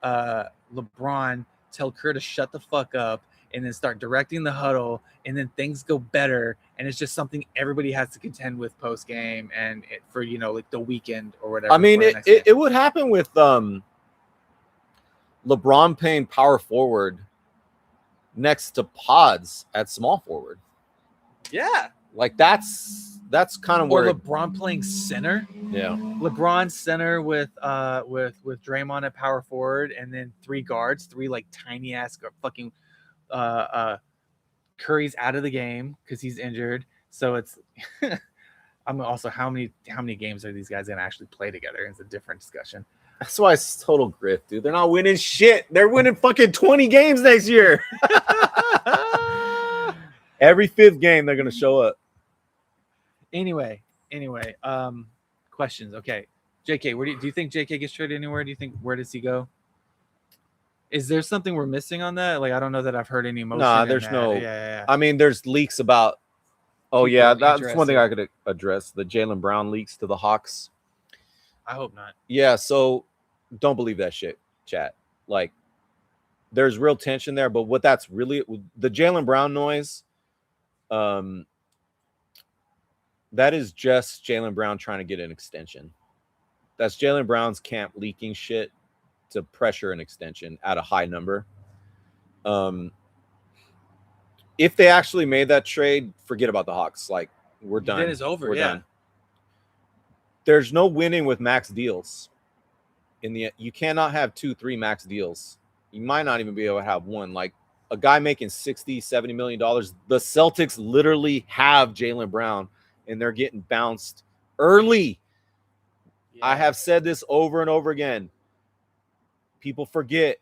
LeBron tell Kerr to shut the fuck up and then start directing the huddle, and then things go better, and it's just something everybody has to contend with post game and for like the weekend or whatever. I mean, it would happen with LeBron playing power forward next to Pods at small forward. Yeah, like that's kind of where LeBron playing center. Yeah, LeBron center with Draymond at power forward, and then three guards, three like tiny ass fucking. Curry's out of the game because he's injured. So it's I'm also how many games are these guys gonna actually play together? It's a different discussion. That's why it's total grift, dude. They're not winning shit. They're winning fucking 20 games next year. Every fifth game they're gonna show up. Anyway, questions. Okay. JK, where do you think JK gets traded anywhere? Where does he go? Is there something we're missing on that? Like, I don't know that I've heard any emotion. Nah, there's no. Yeah. I mean, there's leaks about. Oh yeah, that's one thing I could address. The Jaylen Brown leaks to the Hawks. I hope not. Yeah, so don't believe that shit, chat. Like, there's real tension there, but what that's really the Jaylen Brown noise. That is just Jaylen Brown trying to get an extension. That's Jaylen Brown's camp leaking shit to pressure an extension at a high number. If they actually made that trade, forget about the Hawks. Like, we're done. Then it's over. We're done. There's no winning with max deals. You cannot have 2-3 max deals. You might not even be able to have one. Like a guy making $60-70 million. The Celtics literally have Jaylen Brown, and they're getting bounced early. Yeah. I have said this over and over again. People forget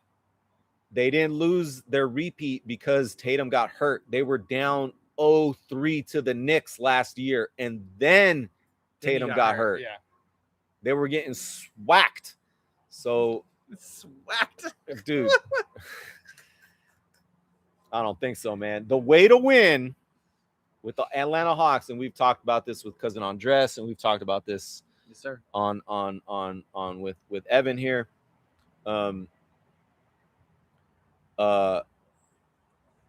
they didn't lose their repeat because Tatum got hurt. They were down 0-3 to the Knicks last year, and then Tatum got hurt. Yeah. They were getting swacked. So swacked, dude. I don't think so, man. The way to win with the Atlanta Hawks, and we've talked about this with Cousin Andres, and we've talked about this, yes, sir, on with Evan here.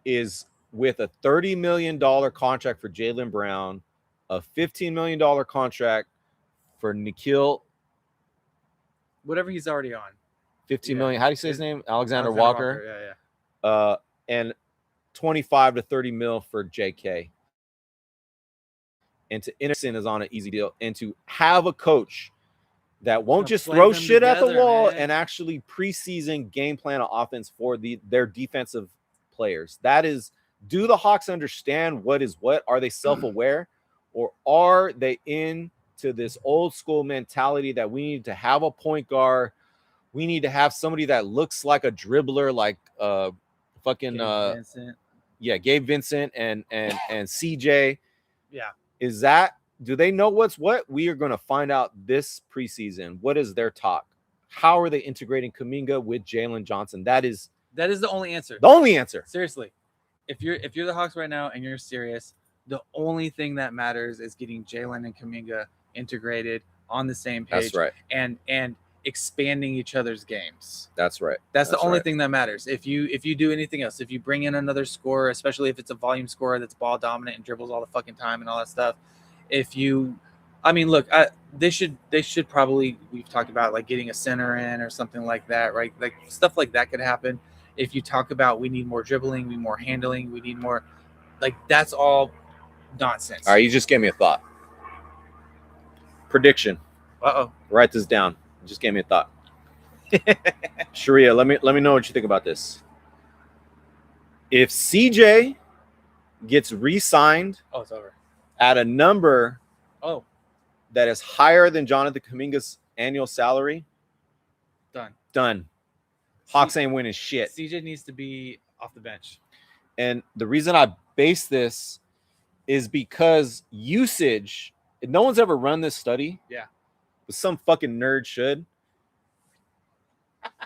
Is with a $30 million contract for Jaylen Brown, a $15 million contract for Nikhil, whatever he's already on, 15 million. How do you say his name? Alexander Walker. Yeah. And 25 to 30 mil for JK. And to Anderson is on an easy deal, and to have a coach that won't Gonna just play throw them shit at the together, wall man. and actually preseason game plan an offense for their defensive players. That is, do the Hawks understand what is what? Are they self-aware, or are they into this old school mentality that we need to have a point guard? We need to have somebody that looks like a dribbler, like fucking Gabe Vincent. Gabe Vincent and CJ. Yeah. Is that, do they know what's what? We are going to find out this preseason. What is their talk? How are they integrating Kuminga with Jalen Johnson? That is the only answer. the only answer. Seriously, if you're the Hawks right now and you're serious, the only thing that matters is getting Jalen and Kuminga integrated on the same page. That's right. And expanding each other's games. That's right. That's the only thing that matters. If you do anything else, if you bring in another scorer, especially if it's a volume scorer that's ball dominant and dribbles all the fucking time and all that stuff, look, they should probably, we've talked about like getting a center in or something like that, right? Like stuff like that could happen. If you talk about we need more dribbling, we need more handling, we need more, like that's all nonsense. All right, you just gave me a thought. Prediction. Write this down. You just gave me a thought. Sharia, let me know what you think about this. If CJ gets re-signed it's over. at a number that is higher than Jonathan Kuminga's annual salary, done. Hawks ain't winning shit. CJ needs to be off the bench. And the reason I base this is because usage, no one's ever run this study. Yeah. But some fucking nerd should.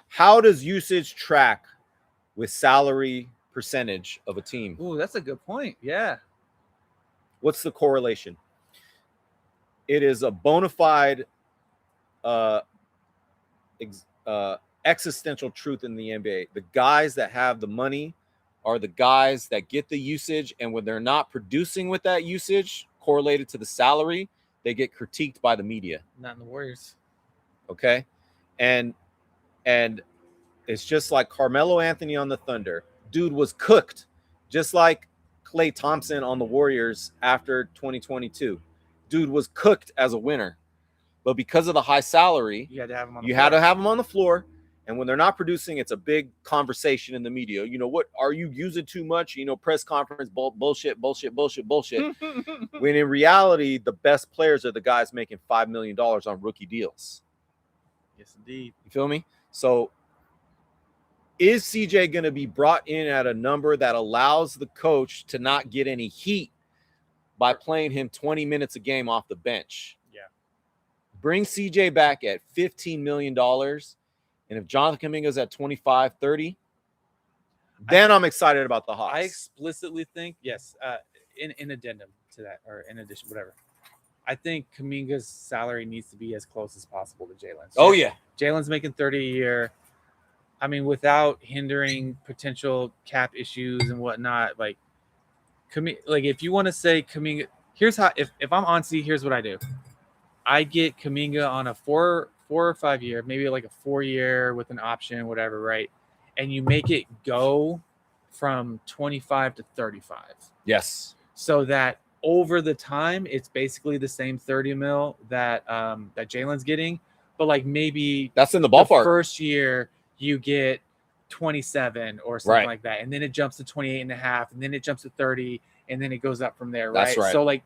How does usage track with salary percentage of a team? Ooh, that's a good point. Yeah. What's the correlation? It is a bona fide existential truth in the NBA. The guys that have the money are the guys that get the usage, and when they're not producing with that usage correlated to the salary, they get critiqued by the media. Not in the Warriors. Okay? And it's just like Carmelo Anthony on the Thunder. Dude was cooked, just like Klay Thompson on the Warriors after 2022. Dude was cooked as a winner. But because of the high salary, you had to have him on the floor. Had to have him on the floor. And when they're not producing, it's a big conversation in the media. You know, what are you using too much? You know, press conference, bullshit. When in reality, the best players are the guys making $5 million on rookie deals. Yes, indeed. You feel me? So is CJ going to be brought in at a number that allows the coach to not get any heat by playing him 20 minutes a game off the bench? Yeah. Bring CJ back at $15 million. And if Jonathan Kuminga's at 25, 30, then I'm excited about the Hawks. I explicitly think, yes, in addendum to that, or in addition, whatever. I think Kuminga's salary needs to be as close as possible to Jalen's. Oh, yeah. Jalen's making $30 a year. I mean, without hindering potential cap issues and whatnot, like if you want to say Kuminga, here's how, if I'm on C, here's what I do. I get Kuminga on a 4 or 5 year, maybe like a 4-year with an option, whatever, right? And you make it go from 25 to 35. Yes. So that over the time, it's basically the same 30 mil that Jalen's getting, but like maybe that's in the ballpark. The first year you get 27 or something like that, and then it jumps to 28 and a half, and then it jumps to 30, and then it goes up from there, right? That's right. So like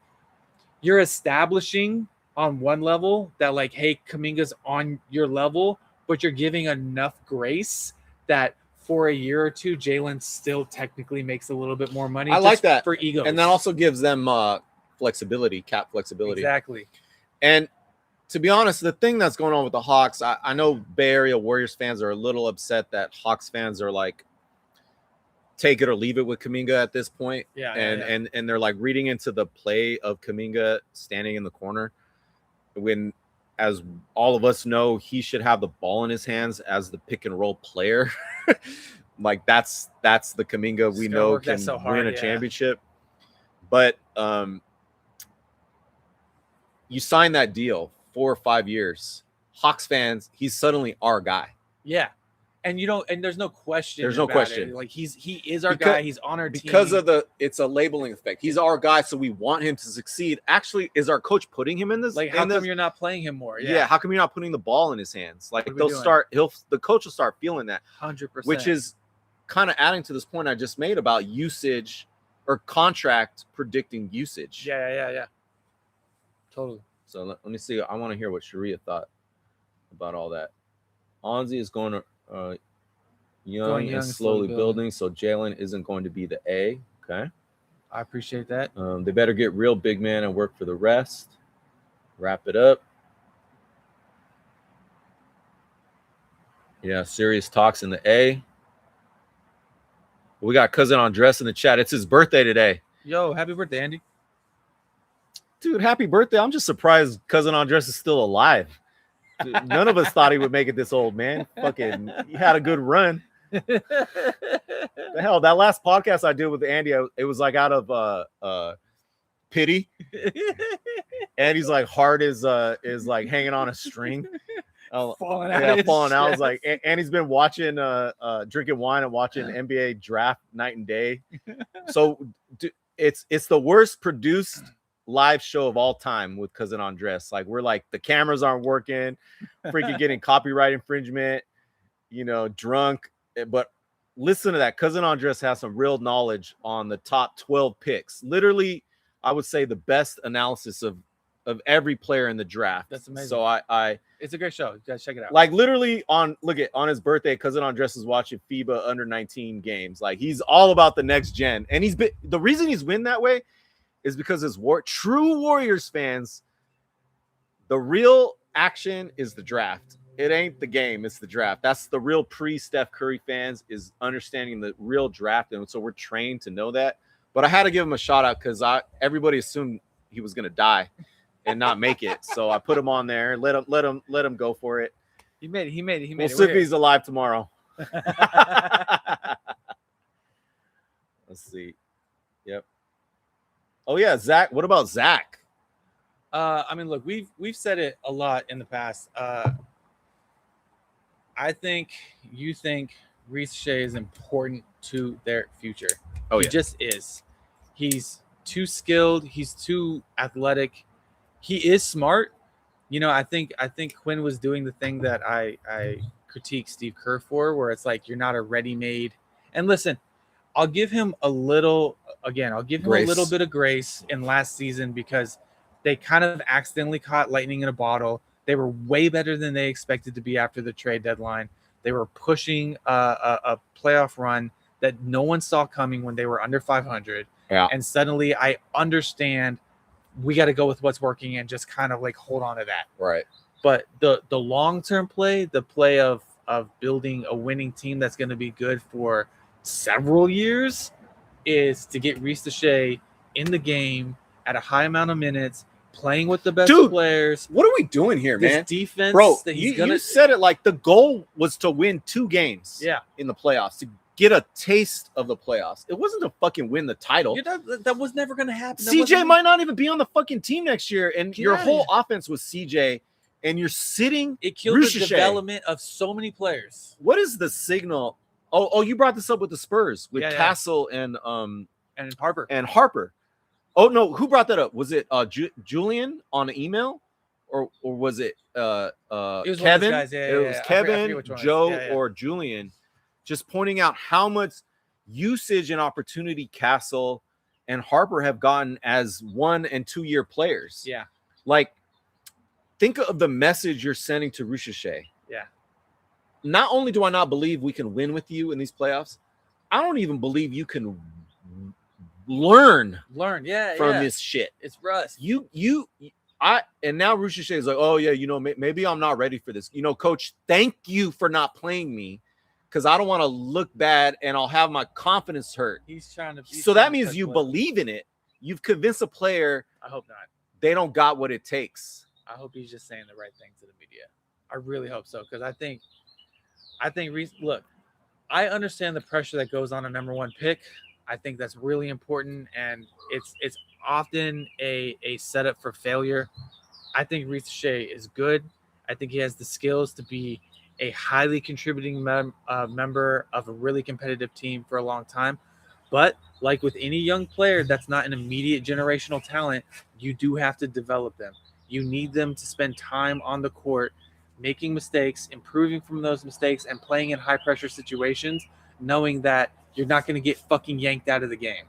you're establishing on one level that like, hey, Kuminga's on your level, but you're giving enough grace that for a year or two, Jalen still technically makes a little bit more money. I like that for ego, and that also gives them flexibility, cap flexibility. Exactly. And to be honest, the thing that's going on with the Hawks, I know Bay Area Warriors fans are a little upset that Hawks fans are like, take it or leave it with Kuminga at this point. Yeah. And they're like reading into the play of Kuminga standing in the corner when, as all of us know, he should have the ball in his hands as the pick and roll player. Like that's the Kuminga we know can win a championship. But you sign that deal 4 or 5 years. Hawks fans, he's suddenly our guy. Yeah. And you don't, and there's no question. There's no about question. it. Like he is our Because- guy. He's on our because team. of it's a labeling effect. He's our guy, so we want him to succeed. Actually, is our coach putting him in this? Like, how come you're not playing him more? Yeah. How come you're not putting the ball in his hands? Like What are we they'll doing? start. The coach will start feeling that, 100%. which is kind of adding to this point I just made about usage or contract predicting usage. Yeah. Totally. So let me see. I want to hear what Sharia thought about all that. Onzi is going to young and slowly building, so Jalen isn't going to be the A. Okay. I appreciate that. They better get real big man and work for the rest. Wrap it up. Yeah, serious talks in the A. We got Cousin Andres in the chat. It's his birthday today. Yo, happy birthday, Andy. Dude, happy birthday. I'm just surprised Cousin Andres is still alive. Dude, none of us thought he would make it this old, man. Fucking, he had a good run. The hell, that last podcast I did with Andy, it was like out of pity. Andy's like heart is like hanging on a string. Falling out. Falling out. I was like, Andy's been watching drinking wine and watching NBA draft night and day. So it's the worst produced live show of all time with Cousin Andres. Like, we're like, the cameras aren't working, freaking getting copyright infringement, drunk. But listen to that. Cousin Andres has some real knowledge on the top 12 picks. Literally, I would say the best analysis of every player in the draft. That's amazing. So it's a great show. You guys check it out. Like, literally on his birthday, Cousin Andres is watching FIBA under 19 games. Like, he's all about the next gen. And the reason he's win that way is because as true Warriors fans, the real action is the draft. It ain't the game, it's the draft. That's the real pre-Steph Curry fans, is understanding the real draft. And so we're trained to know that. But I had to give him a shout out because everybody assumed he was gonna die and not make it. So I put him on there. Let him go for it. He made it. We'll see if he's alive tomorrow. Let's see. Yep. Oh yeah, Zach. What about Zach? I mean, look, we've said it a lot in the past. I think Reece Shea is important to their future. Oh, he yeah. just is. He's too skilled. He's too athletic. He is smart. I think Quinn was doing the thing that I critique Steve Kerr for, where it's like, you're not a ready-made. And listen, I'll give him a little bit of grace in last season because they kind of accidentally caught lightning in a bottle. They were way better than they expected to be after the trade deadline. They were pushing a playoff run that no one saw coming when they were under 500. Yeah. And suddenly I understand we got to go with what's working and just kind of like hold on to that. Right. But the long-term play, the play of building a winning team that's going to be good for several years, is to get Reece Shea in the game at a high amount of minutes, playing with the best players. What are we doing here, this man? Defense, bro. That he's You said it like the goal was to win 2 games. Yeah. In the playoffs, to get a taste of the playoffs. It wasn't to fucking win the title. That was never going to happen. CJ might not even be on the fucking team next year, and your Yeah. whole offense was CJ, and you're sitting. It killed Reece the Shea. development of so many players. What is the signal? Oh, you brought this up with the Spurs with Yeah. Castle and Harper. Oh no, who brought that up? Was it Julian on an email, or was it It was Kevin? one of those guys. Yeah, it was I Kevin, forget which one it was. Joe, Yeah. or Julian, just pointing out how much usage and opportunity Castle and Harper have gotten as 1 and 2 year players. Yeah. Like, think of the message you're sending to Reece Shea. Yeah. Not only do I not believe we can win with you in these playoffs, I don't even believe you can learn from this shit. It's rust. And now Reece Shea is like, oh yeah, maybe I'm not ready for this. Coach, thank you for not playing me, because I don't want to look bad and I'll have my confidence hurt. So that means you believe in it. You've convinced a player. I hope not. They don't got what it takes. I hope he's just saying the right things to the media. I really hope so, because I think Reece. Look, I understand the pressure that goes on a number 1 pick. I think that's really important, and it's often a setup for failure. I think Reece Shea is good. I think he has the skills to be a highly contributing member of a really competitive team for a long time. But like with any young player that's not an immediate generational talent, you do have to develop them. You need them to spend time on the court, making mistakes, improving from those mistakes, and playing in high pressure situations, knowing that you're not going to get fucking yanked out of the game.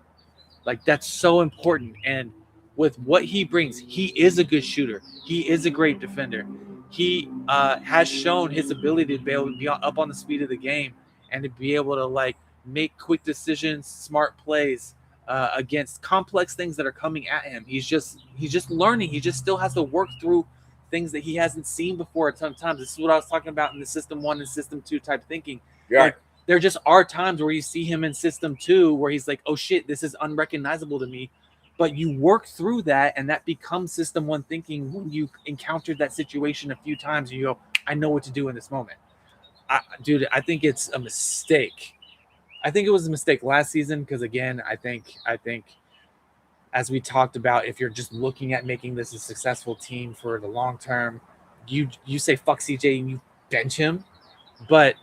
Like that's so important. And with what he brings, he is a good shooter. He is a great defender. He has shown his ability to be able to be up on the speed of the game and to be able to like make quick decisions, smart plays against complex things that are coming at him. He's just learning. He just still has to work through things that he hasn't seen before a ton of times. This is what I was talking about in the system 1 and system 2 type thinking. Yeah. Like, there just are times where you see him in system 2 where he's like, oh shit, this is unrecognizable to me. But you work through that and that becomes system 1 thinking when you encountered that situation a few times and you go, I know what to do in this moment. Dude, I think it's a mistake. I think it was a mistake last season because again, I think as we talked about, if you're just looking at making this a successful team for the long term, you say fuck CJ and you bench him. But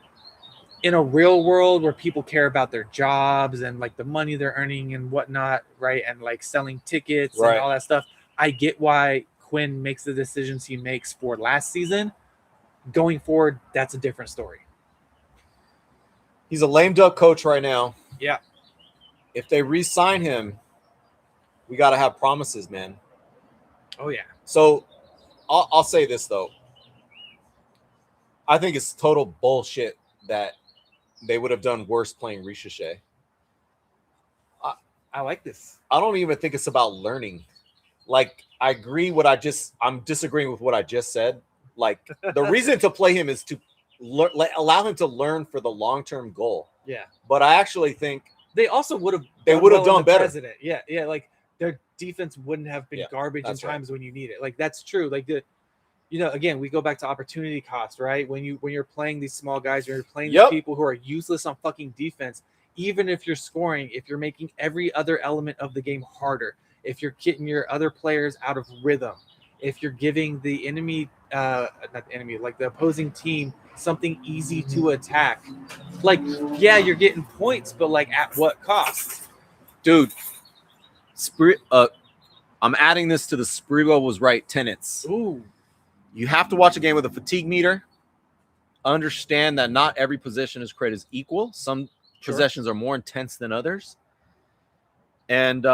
in a real world where people care about their jobs and like the money they're earning and whatnot, right? And like selling tickets Right. and all that stuff, I get why Quinn makes the decisions he makes for last season. Going forward, that's a different story. He's a lame duck coach right now. Yeah. If they re-sign him, we got to have promises, man. Oh yeah. So I'll say this though. I think it's total bullshit that they would have done worse playing Ricochet. I like this. I don't even think it's about learning. Like, I agree I'm disagreeing with what I just said. Like, the reason to play him is to allow him to learn for the long-term goal. Yeah. But I actually think they also would have done better. President. Yeah, yeah, like their defense wouldn't have been garbage in times when you need it. Like that's true. Like again, we go back to opportunity cost, right? When you're playing these small guys, you're playing these people who are useless on fucking defense. Even if you're scoring, if you're making every other element of the game harder, if you're getting your other players out of rhythm, if you're giving the enemy, not the enemy, like the opposing team, something easy to attack, like, yeah, you're getting points, but like at what cost? Dude, I'm adding this to the Sprigo was right tenets. Ooh. You have to watch a game with a fatigue meter. Understand that not every possession is created as equal. Some possessions are more intense than others. And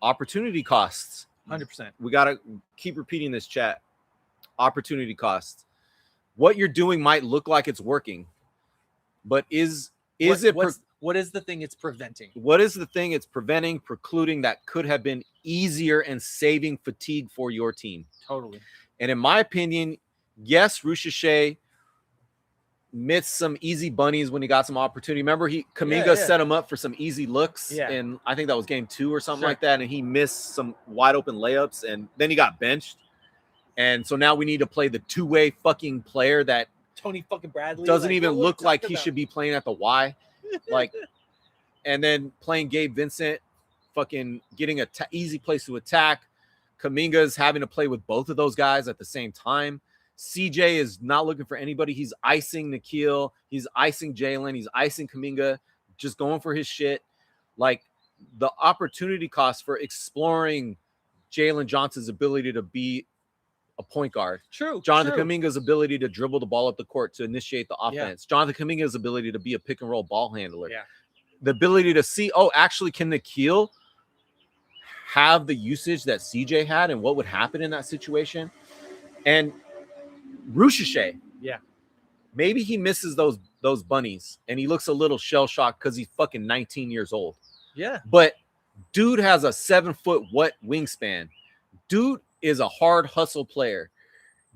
opportunity costs. 100%. We got to keep repeating this, chat. Opportunity costs. What you're doing might look like it's working, but what is the thing it's preventing? What is the thing it's preventing, precluding that could have been easier and saving fatigue for your team? Totally. And in my opinion, yes, Ricochet missed some easy bunnies when he got some opportunity. Remember, Kuminga set him up for some easy looks, and I think that was game 2 or something like that, and he missed some wide open layups, and then he got benched. And so now we need to play the two-way fucking player that Tony fucking Bradley doesn't even look like he should be playing at the Y. Like, and then playing Gabe Vincent, fucking getting an easy place to attack. Kuminga's having to play with both of those guys at the same time. CJ is not looking for anybody. He's icing Nikhil. He's icing Jalen. He's icing Kuminga, just going for his shit. Like, the opportunity cost for exploring Jalen Johnson's ability to be a point guard. Jonathan Kuminga's ability to dribble the ball up the court to initiate the offense. Jonathan Kuminga's ability to be a pick and roll ball handler. The ability to see, actually, can Nikhil have the usage that CJ had and what would happen in that situation? And Ricochet, maybe he misses those bunnies and he looks a little shell shocked because he's fucking 19 years old. But dude has a 7-foot what wingspan. Dude is a hard hustle player.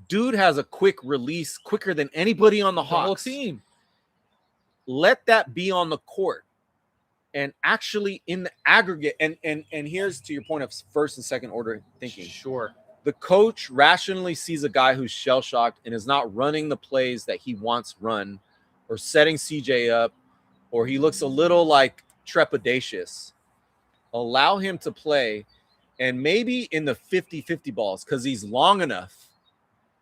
Dude has a quick release, quicker than anybody on the Hawks. Whole team. Let that be on the court. And actually in the aggregate, and here's to your point of first and second order thinking. Sure. The coach rationally sees a guy who's shell-shocked and is not running the plays that he wants run, or setting CJ up, or he looks a little like trepidatious. Allow him to play, and maybe in the 50-50 balls, because he's long enough,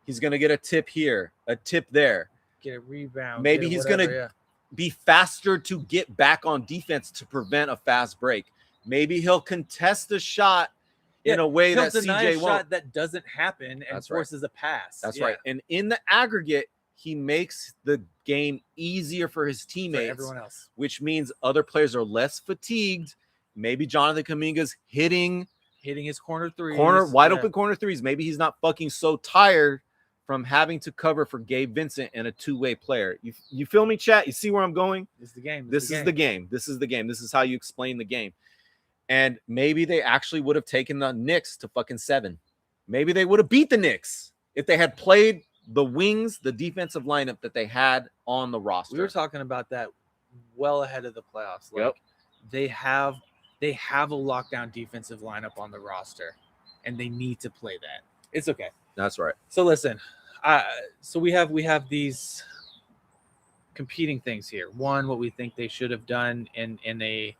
he's going to get a tip here, a tip there. get a rebound. Maybe get a he's whatever, gonna be faster to get back on defense to prevent a fast break. Maybe he'll contest the shot in a way he'll that deny CJ a won't. shot that doesn't happen and That's right. forces a pass. That's right. And in the aggregate, he makes the game easier for his teammates, for everyone else. which means other players are less fatigued. Maybe Jonathan Kuminga's hitting his corner threes, wide open corner threes. Maybe he's not fucking so tired from having to cover for Gabe Vincent and a two-way player. You feel me, chat? You see where I'm going? This is the game. This is the game. This is the game. This is how you explain the game. And maybe they actually would have taken the Knicks to fucking 7. Maybe they would have beat the Knicks if they had played the wings, the defensive lineup that they had on the roster. We were talking about that well ahead of the playoffs. Like, Yep. they have a lockdown defensive lineup on the roster, and they need to play that. It's okay. That's right. So listen, so we have these competing things here. One, what we think they should have done in a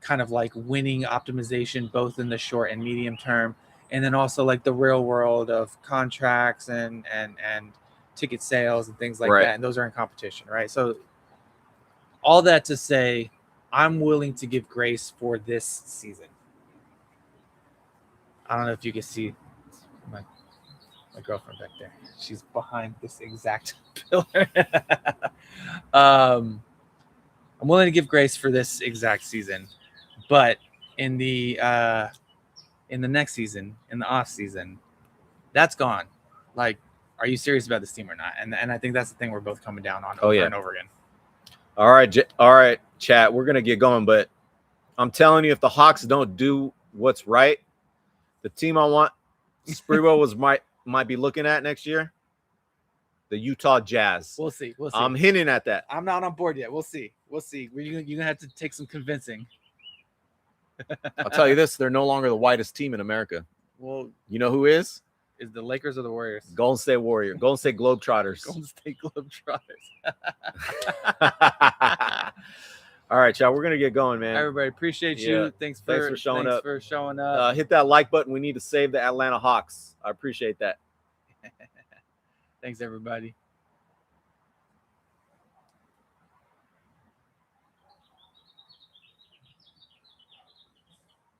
kind of like winning optimization, both in the short and medium term, and then also like the real world of contracts and ticket sales and things like that. And those are in competition, right? So all that to say, I'm willing to give grace for this season. I don't know if you can see my girlfriend back there. She's behind this exact pillar. I'm willing to give grace for this exact season, but in the next season, in the off season, that's gone. Like, are you serious about this team or not? And I think that's the thing we're both coming down on over and over again. All right, chat. We're gonna get going, but I'm telling you, if the Hawks don't do what's right, the team I want Sprewell might be looking at next year, the Utah Jazz. We'll see. I'm hinting at that. I'm not on board yet. We'll see. You're gonna have to take some convincing. I'll tell you this: they're no longer the whitest team in America. Well, you know who is? Is the Lakers or the Warriors? Golden State Warriors. Golden State Globetrotters. Golden State Globetrotters. All right, y'all. We're gonna get going, man. Everybody, appreciate you. Thanks for showing up. Hit that like button. We need to save the Atlanta Hawks. I appreciate that. Thanks, everybody.